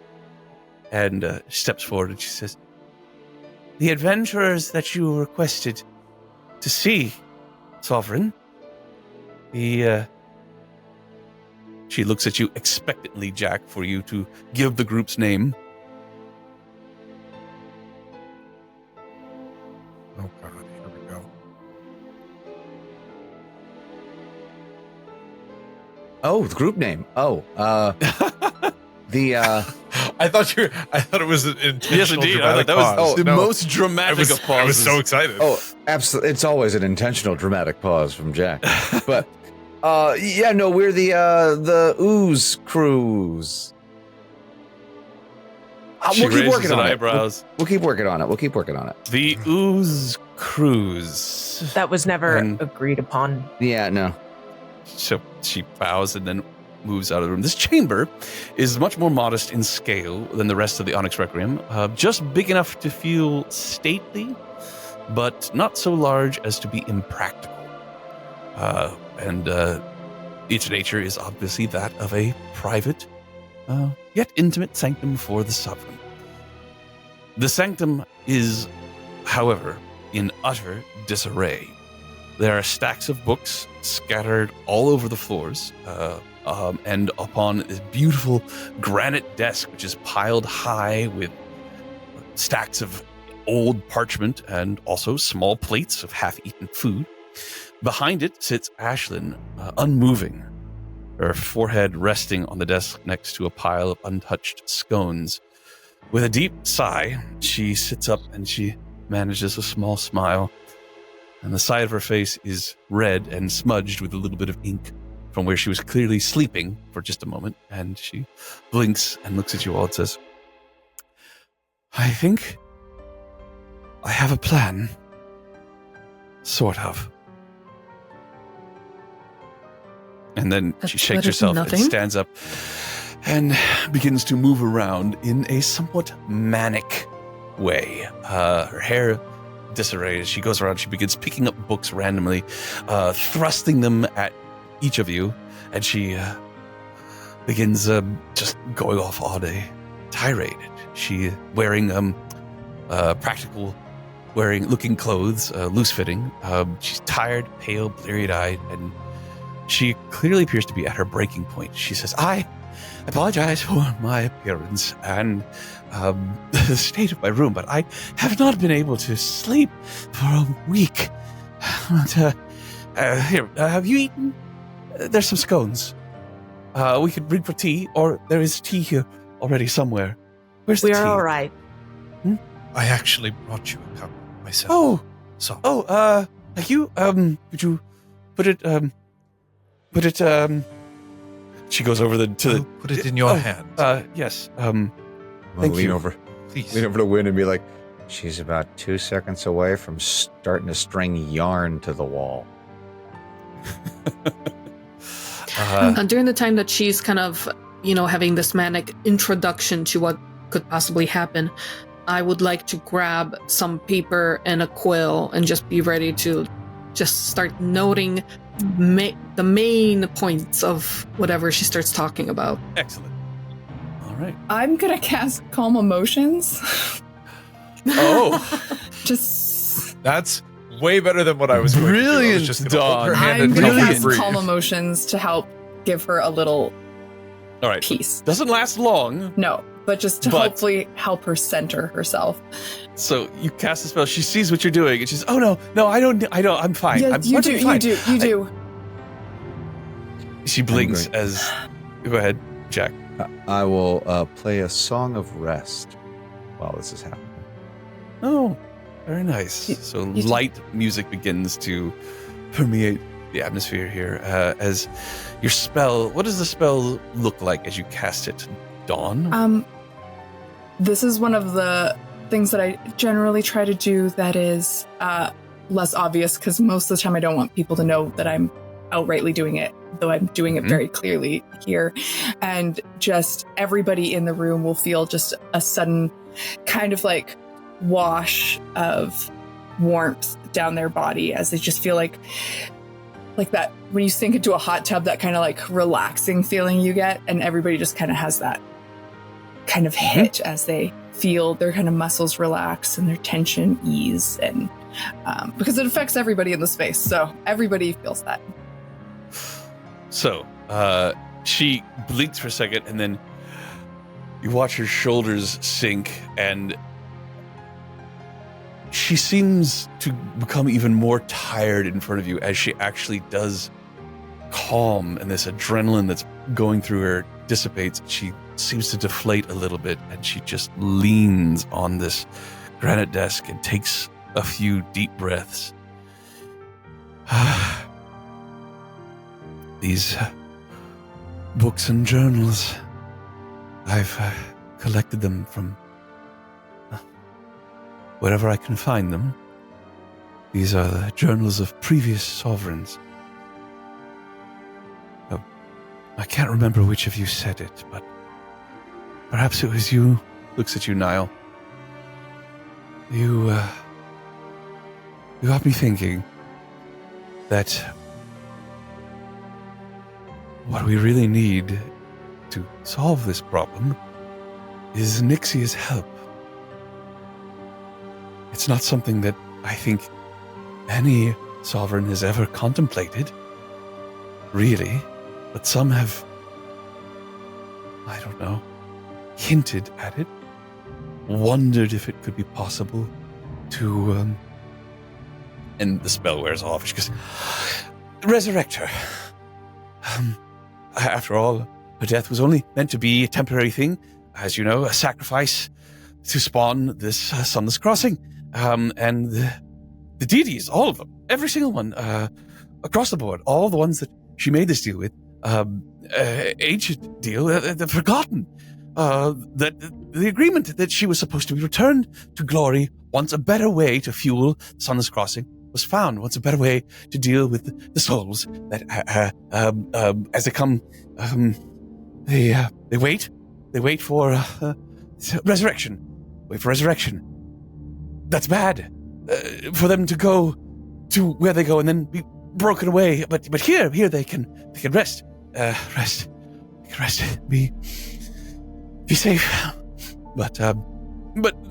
And steps forward and she says, the adventurers that you requested to see, Sovereign, she looks at you expectantly, Jack, for you to give the group's name. Oh God, here we go. Oh, the group name. Oh, I thought it was an intentional Yes, indeed. I thought dramatic that was pause. the No, most dramatic of pauses. I was so excited. Oh, absolutely. It's always an intentional dramatic pause from Jack. But yeah, no, we're the Ooze Cruise. She We'll keep raises working an on eyebrows. it. We'll keep working on it. We'll keep working on it. The Ooze Cruise. That was never And- agreed upon. Yeah, no. So she bows and then moves out of the room. This chamber is much more modest in scale than the rest of the Onyx Requiem, just big enough to feel stately, but not so large as to be impractical. And its nature is obviously that of a private, yet intimate sanctum for the sovereign. The sanctum is, however, in utter disarray. There are stacks of books scattered all over the floors, and upon this beautiful granite desk, which is piled high with stacks of old parchment and also small plates of half-eaten food. Behind it sits Ashlyn, unmoving, her forehead resting on the desk next to a pile of untouched scones. With a deep sigh, she sits up and she manages a small smile, and the side of her face is red and smudged with a little bit of ink from where she was clearly sleeping for just a moment, and she blinks and looks at you all and says, I think I have a plan. Sort of. And then That's she shakes better than herself and nothing. stands up and begins to move around in a somewhat manic way. Her hair disarray as she goes around. She begins picking up books randomly, thrusting them at each of you, and she begins just going off on a tirade. She wearing looking clothes, loose-fitting. She's tired, pale, bleary-eyed, and she clearly appears to be at her breaking point. She says, I apologize for my appearance and the state of my room, but I have not been able to sleep for a week. Here, have you eaten? There's some scones. We could bring for tea, or there is tea here already somewhere. Where's the We tea? are all right. I actually brought you a cup myself. Thank you. Could you put it, she goes over I'll put it in your hand. Yes. I'll Thank lean you. over, Please. lean over to Win and be like, she's about 2 seconds away from starting to string yarn to the wall. During the time that she's kind of, having this manic introduction to what could possibly happen, I would like to grab some paper and a quill and just be ready to just start noting the main points of whatever she starts talking about. Excellent. All right. I'm gonna cast Calm Emotions. Oh, Just That's way better than what I was going to do. I was Brilliant, just gonna hold her Dawn. hand I'm and gonna tell her to cast breathe. Calm Emotions to help give her a little all right. peace. Doesn't last long. No, but just to But- hopefully help her center herself. So you cast a spell. She sees what you're doing, and she's, oh no, I don't. I'm fine. Yeah, I'm you perfectly do, fine. you do. She blinks as. Go ahead, Jack. I will play a song of rest while this is happening. Oh, very nice. So light music begins to permeate the atmosphere here as your spell. What does the spell look like as you cast it? Dawn? This is one of the things that I generally try to do that is less obvious, because most of the time I don't want people to know that I'm outrightly doing it, though I'm doing it very clearly here. And just everybody in the room will feel just a sudden kind of like wash of warmth down their body as they just feel like that when you sink into a hot tub, that kind of like relaxing feeling you get, and everybody just kind of has that kind of hit as they feel their kind of muscles relax and their tension ease, and because it affects everybody in the space, so everybody feels that. So she blinks for a second, and then you watch her shoulders sink, and she seems to become even more tired in front of you as she actually does calm, and this adrenaline that's going through her dissipates. She seems to deflate a little bit, and she just leans on this granite desk and takes a few deep breaths. These books and journals, I've collected them from wherever I can find them. These are the journals of previous sovereigns. I can't remember which of you said it, but perhaps it was you. Looks at you, Niall. You got me thinking that what we really need to solve this problem is Nixia's help. It's not something that I think any sovereign has ever contemplated, really, but some have, I don't know, hinted at it, wondered if it could be possible to, and the spell wears off. She goes, resurrect her. After all, her death was only meant to be a temporary thing, as you know, a sacrifice to spawn this Sunless Crossing. And the deities, all of them, every single one, across the board, all the ones that she made this deal with, ancient deal, they've forgotten that the agreement that she was supposed to be returned to glory once a better way to fuel Sunless Crossing was found, once a better way to deal with the souls that, as they come, they wait for resurrection. Wait for resurrection. That's bad for them to go to where they go and then be broken away. But here they can rest, rest, be safe. But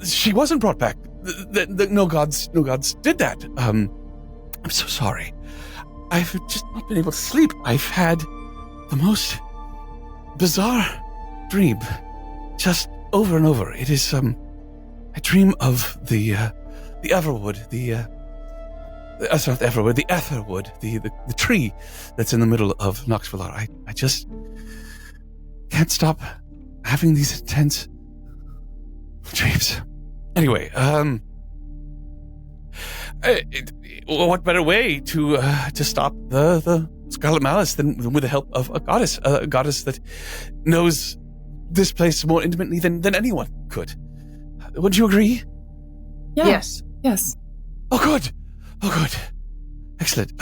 she wasn't brought back. No gods did that. I'm so sorry. I've just not been able to sleep. I've had the most bizarre dream, just over and over. It is I dream of the Everwood, the Etherwood, the tree that's in the middle of Noxvillar. I just can't stop having these intense dreams. Anyway, what better way to stop the Scarlet Malice than with the help of a goddess that knows this place more intimately than anyone could. Wouldn't you agree? Yeah. Yes. Oh, good. Excellent.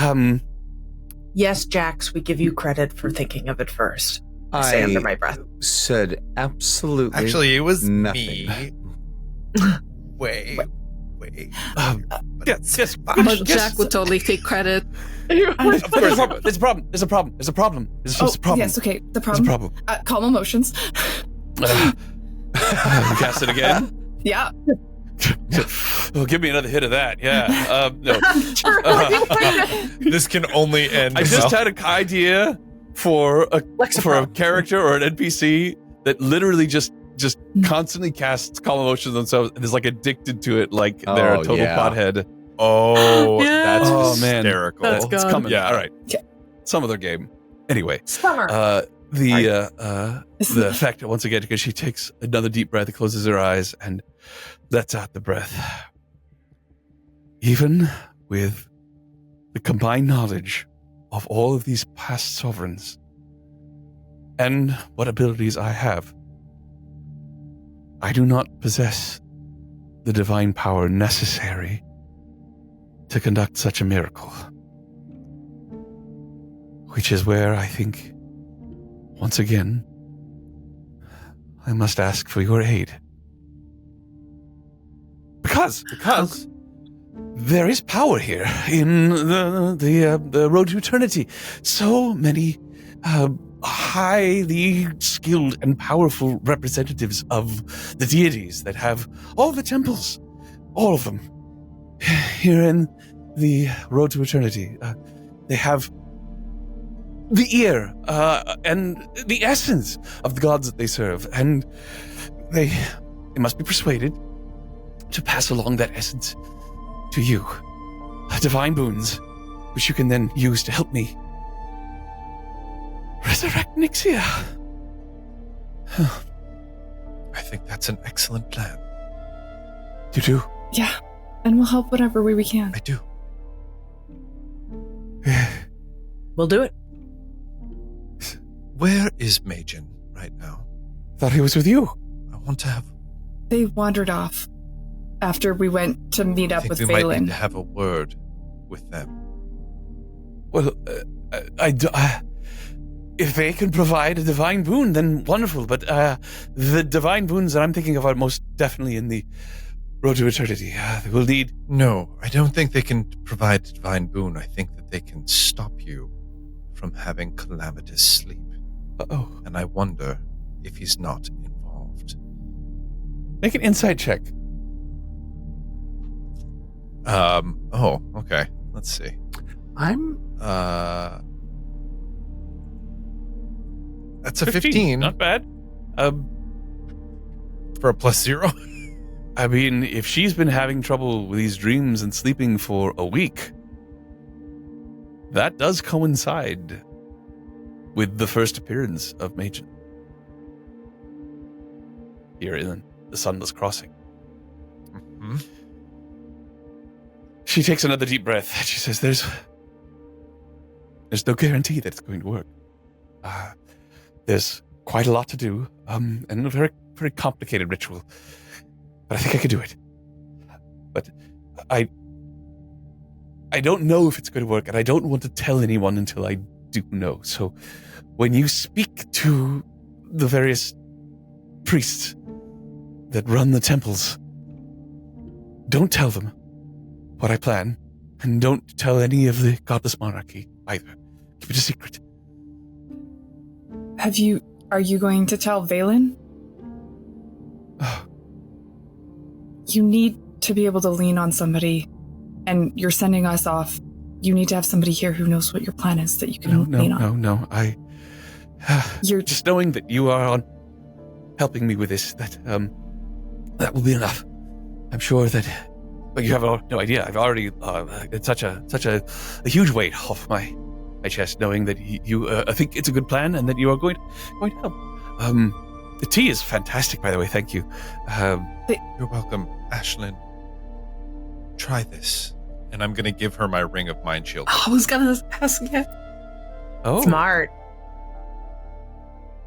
Yes, Jax, we give you credit for thinking of it first. I say under my breath. Said absolutely. Actually, it was nothing. me. Wait. Yes. Jack would totally take credit. There's a problem. Yes, okay. The problem. There's a problem. Calm emotions. Cast it again? Yeah. Oh, give me another hit of that. Yeah. No. This can only end. I just had an idea for a character or an NPC that literally just constantly casts calm emotions themselves and is like addicted to it, like they're a total pothead. Oh, Yeah. that's man. hysterical. That's It's gone. coming. Yeah. All right. Some other game. Anyway, Summer. The effect once again, because she takes another deep breath, closes her eyes, and lets out the breath. Even with the combined knowledge of all of these past sovereigns and what abilities I have, I do not possess the divine power necessary to conduct such a miracle. Which is where I think, once again, I must ask for your aid. Because there is power here in the road to eternity. So many highly skilled and powerful representatives of the deities that have all the temples, all of them, here in the road to eternity. They have the ear and the essence of the gods that they serve, and they must be persuaded to pass along that essence to you. Divine boons, which you can then use to help me resurrect Nixia. I think that's an excellent plan. You do? Yeah, and we'll help whatever way we can. I do. We'll do it. Where is Majin right now? Thought he was with you. I want to have... They wandered off after we went to meet I up think with we might need Valen. to have a word with them. Well, if they can provide a divine boon, then wonderful. But the divine boons that I'm thinking of are most definitely in the road to eternity. They will need... No, I don't think they can provide a divine boon. I think that they can stop you from having calamitous sleep. Uh-oh. And I wonder if he's not involved. Make an insight check. Oh, okay. Let's see. I'm That's a 15. Not bad. For a +0. I mean, if she's been having trouble with these dreams and sleeping for a week, that does coincide with the first appearance of Majin here in the Sunless Crossing. Mm-hmm. She takes another deep breath. She says, there's no guarantee that it's going to work. There's quite a lot to do, and a very, very complicated ritual. But I think I could do it. But I don't know if it's going to work, and I don't want to tell anyone until I do know. So when you speak to the various priests that run the temples, don't tell them what I plan, and don't tell any of the godless monarchy either. Keep it a secret. Are you going to tell Valen? You need to be able to lean on somebody, and you're sending us off. You need to have somebody here who knows what your plan is that you can lean on. No. You're just knowing that you are on helping me with this. That will be enough. I'm sure that. But you have no idea. I've already it's such a huge weight off my chest, knowing that you think it's a good plan and that you are going to help. The tea is fantastic, by the way. Thank you. You're welcome, Ashlyn. Try this. And I'm going to give her my ring of mind shield. I was gonna ask you. Oh, Smart.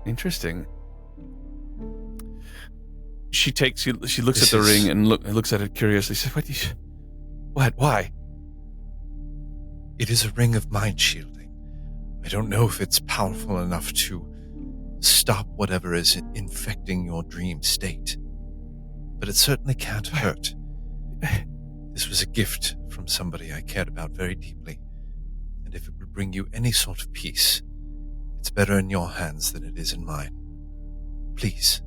Interesting. She looks at the ring and looks at it curiously. She says, What? Why? It is a ring of mind shielding. I don't know if it's powerful enough to stop whatever is infecting your dream state, but it certainly can't hurt. This was a gift from somebody I cared about very deeply, and if it would bring you any sort of peace, it's better in your hands than it is in mine. Please.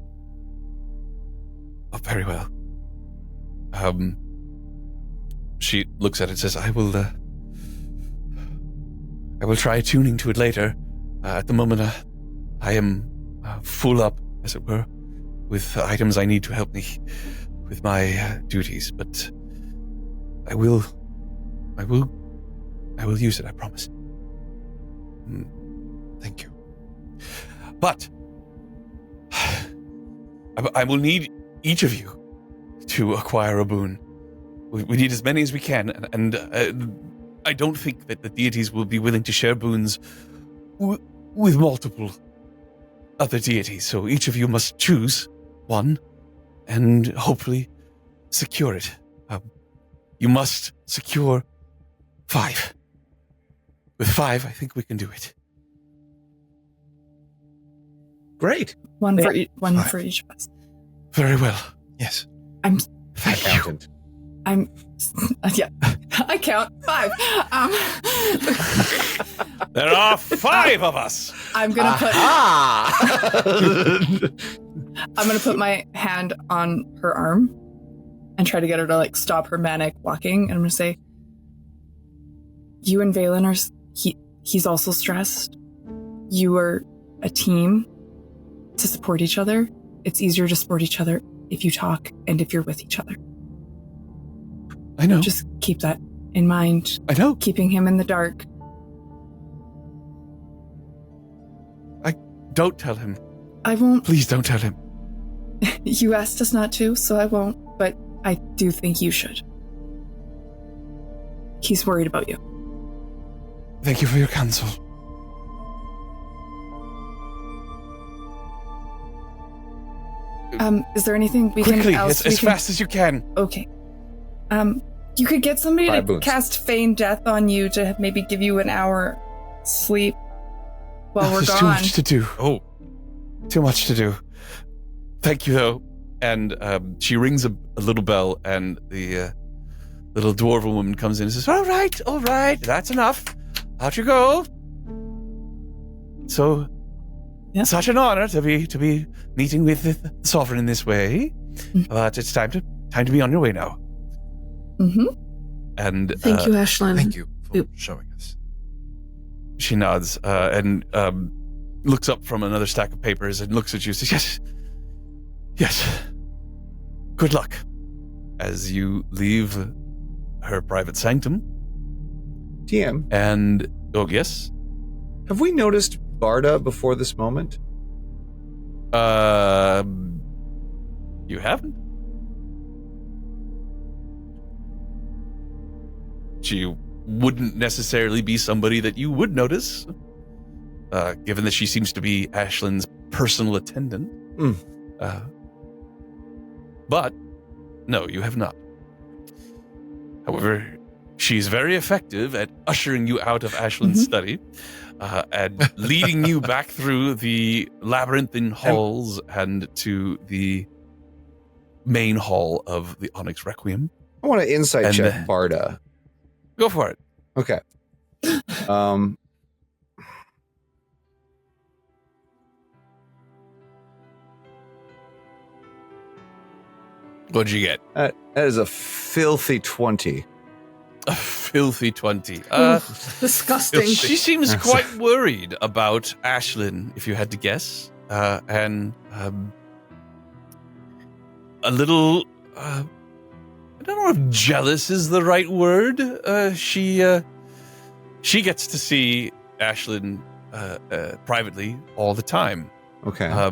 Oh, very well. She looks at it and says, I will try attuning to it later. At the moment, I am full up, as it were, with items I need to help me with my duties, but I will use it, I promise. Thank you. But I will need each of you to acquire a boon. We need as many as we can, and I don't think that the deities will be willing to share boons with multiple other deities. So each of you must choose one and hopefully secure it. You must secure 5. With 5, I think we can do it. Great. One for Five. for each of us. Very well. Yes. Thank you. Accountant. Yeah, I count 5. There are 5 of us. I'm gonna put Ah! I'm gonna put my hand on her arm and try to get her to like stop her manic walking. And I'm gonna say, "You and Valen are. He's also stressed. You are a team to support each other. It's easier to support each other if you talk and if you're with each other. I know. Just keep that in mind. I know. Keeping him in the dark. Don't tell him. I won't. Please don't tell him. You asked us not to, so I won't. But I do think you should. He's worried about you." Thank you for your counsel. Is there anything we Quickly, can as fast as you can. Okay. You could get somebody 5 to boons. cast feign death on you to maybe give you an hour sleep while we're There's gone. too much to do. Oh, Too much to do. Thank you, though. And she rings a little bell, and the little dwarven woman comes in and says, all right, that's enough. Out you go. So, Yeah. such an honor to be meeting with the sovereign in this way. But it's time to be on your way now. Mm-hmm. And Thank you, Ashlyn. thank you for Oop. showing us. she nods and looks up from another stack of papers and looks at you and says, yes. Good luck. As you leave her private sanctum. TM, And, oh, yes? have we noticed Barda before this moment? You haven't? She wouldn't necessarily be somebody that you would notice, given that she seems to be Ashlyn's personal attendant. Mm. But, no, you have not. However, she's very effective at ushering you out of Ashlyn's study and leading you back through the labyrinthine halls and to the main hall of the Onyx Requiem. I want to insight And check Barda. Go for it. Okay. What'd you get? That is a filthy 20. A filthy 20. Disgusting. She seems quite worried about Ashlyn, if you had to guess. And a little, I don't know if jealous is the right word. She gets to see Ashlyn privately all the time. Okay.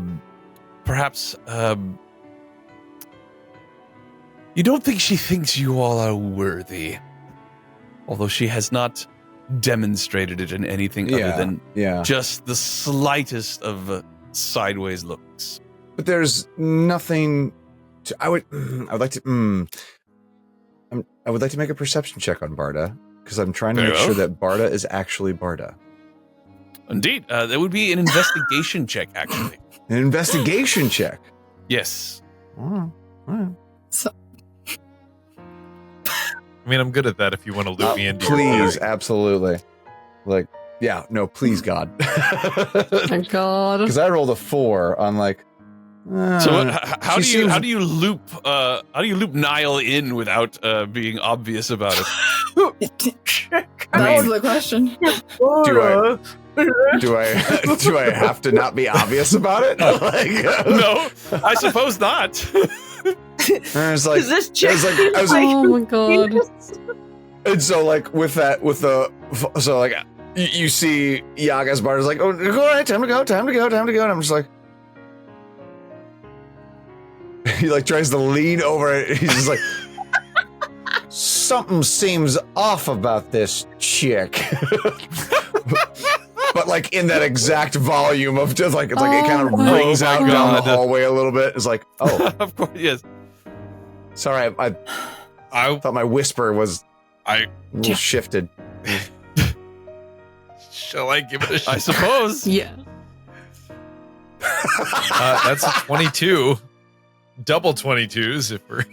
Perhaps you don't think she thinks you all are worthy, although she has not demonstrated it in anything other than just the slightest of sideways looks. But there's nothing to, I would like to make a perception check on Barda because I'm trying to Very make well. sure that Barda is actually Barda. Indeed, that would be an investigation check, actually. An investigation check. Yes. Oh, all right. I mean, I'm good at that if you want to loop me into your Please, theory. absolutely. Like, yeah, no, please, God. Thank God. Because I rolled a 4 on like. So how she do seems- you loop Niall in without being obvious about it? That's the question. do I have to not be obvious about it? Like, No, I suppose not. I was like, Is this chick? I was Oh my God. and so like with the so like You see Yaga's Barda's like, oh, all right, time to go. And I'm just like, he like tries to lean over it. He's just like, something seems off about this chick. But like in that exact volume of just like, it's like it kind of rings out down the hallway a little bit. It's like, oh. Of course, yes. Sorry, I thought my whisper was a little shifted. Shall I give it a shot? I suppose. Yeah. That's a 22. Double 22s if we're...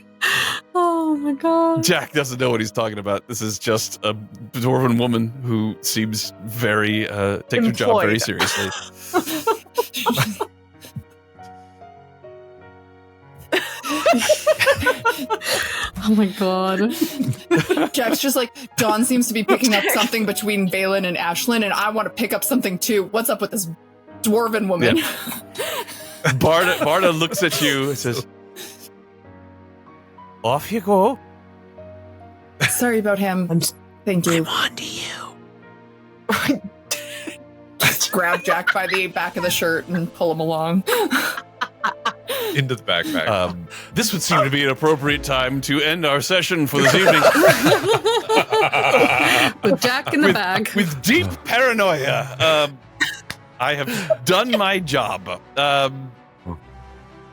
Oh my god. Jack doesn't know what he's talking about. This is just a dwarven woman who seems very takes her job very seriously. Oh my god. Jack's just like, Dawn seems to be picking up something between Valen and Ashlyn, and I want to pick up something too. What's up with this dwarven woman? Yeah. Barda looks at you and says, off you go. Sorry about him. Thank you. I'm on to you. Grab Jack by the back of the shirt and pull him along. Into the backpack. This would seem to be an appropriate time to end our session for this evening. With Jack in the bag. With deep paranoia. I have done my job.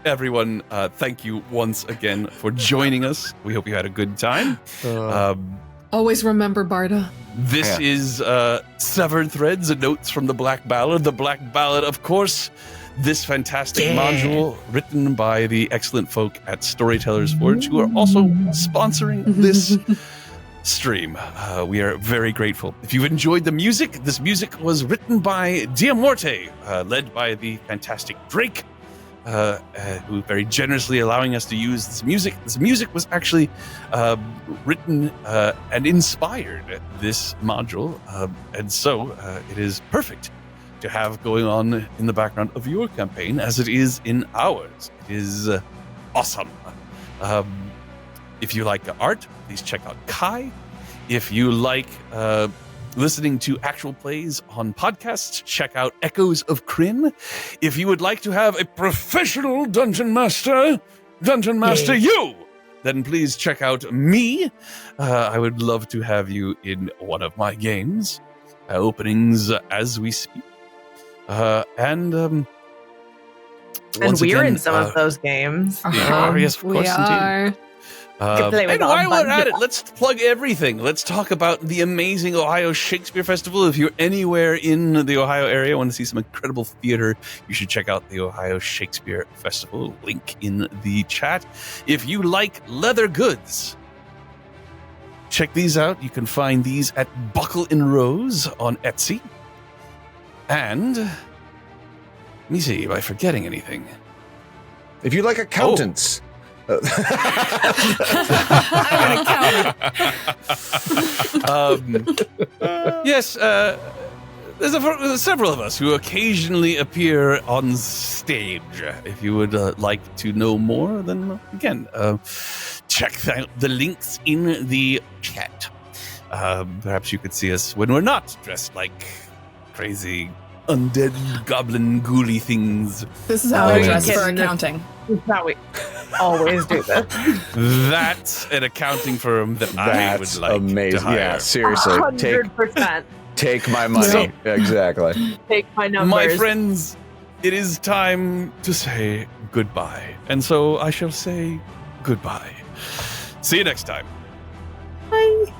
Everyone, thank you once again for joining us. We hope you had a good time. Always remember Barda. This is Severed Threads and Notes from the Black Ballad. The Black Ballad, of course, this fantastic module written by the excellent folk at STForge, who are also sponsoring this stream. We are very grateful. If you've enjoyed the music, this music was written by Diamorte, led by the fantastic Drake, who very generously allowing us to use this music. This music was actually written and inspired this module, and so it is perfect to have going on in the background of your campaign as it is in ours. It is awesome. If you like the art, please check out Kai. If you like listening to actual plays on podcasts, check out Echoes of Kryn. If you would like to have a professional Dungeon Master you, then please check out me. I would love to have you in one of my games, openings as we speak. And we're in some of those games. Yes, of course, indeed. And while we're at it, let's plug everything. Let's talk about the amazing Ohio Shakespeare Festival. If you're anywhere in the Ohio area, want to see some incredible theater, you should check out the Ohio Shakespeare Festival. Link in the chat. If you like leather goods, check these out. You can find these at Buckle & Rose on Etsy. And let me see, am I forgetting anything? If you like accountants... I'm an accountant. Yes, there's several of us who occasionally appear on stage. If you would like to know more, then again, check out the links in the chat. Perhaps you could see us when we're not dressed like crazy undead goblin ghouly things. This is how we dress for accounting. This is how we always do this. That's an accounting firm that I would like amazing. to hire. Yeah, seriously. 100%. Take my money. Exactly. Take my numbers. My friends, it is time to say goodbye. And so I shall say goodbye. See you next time. Bye.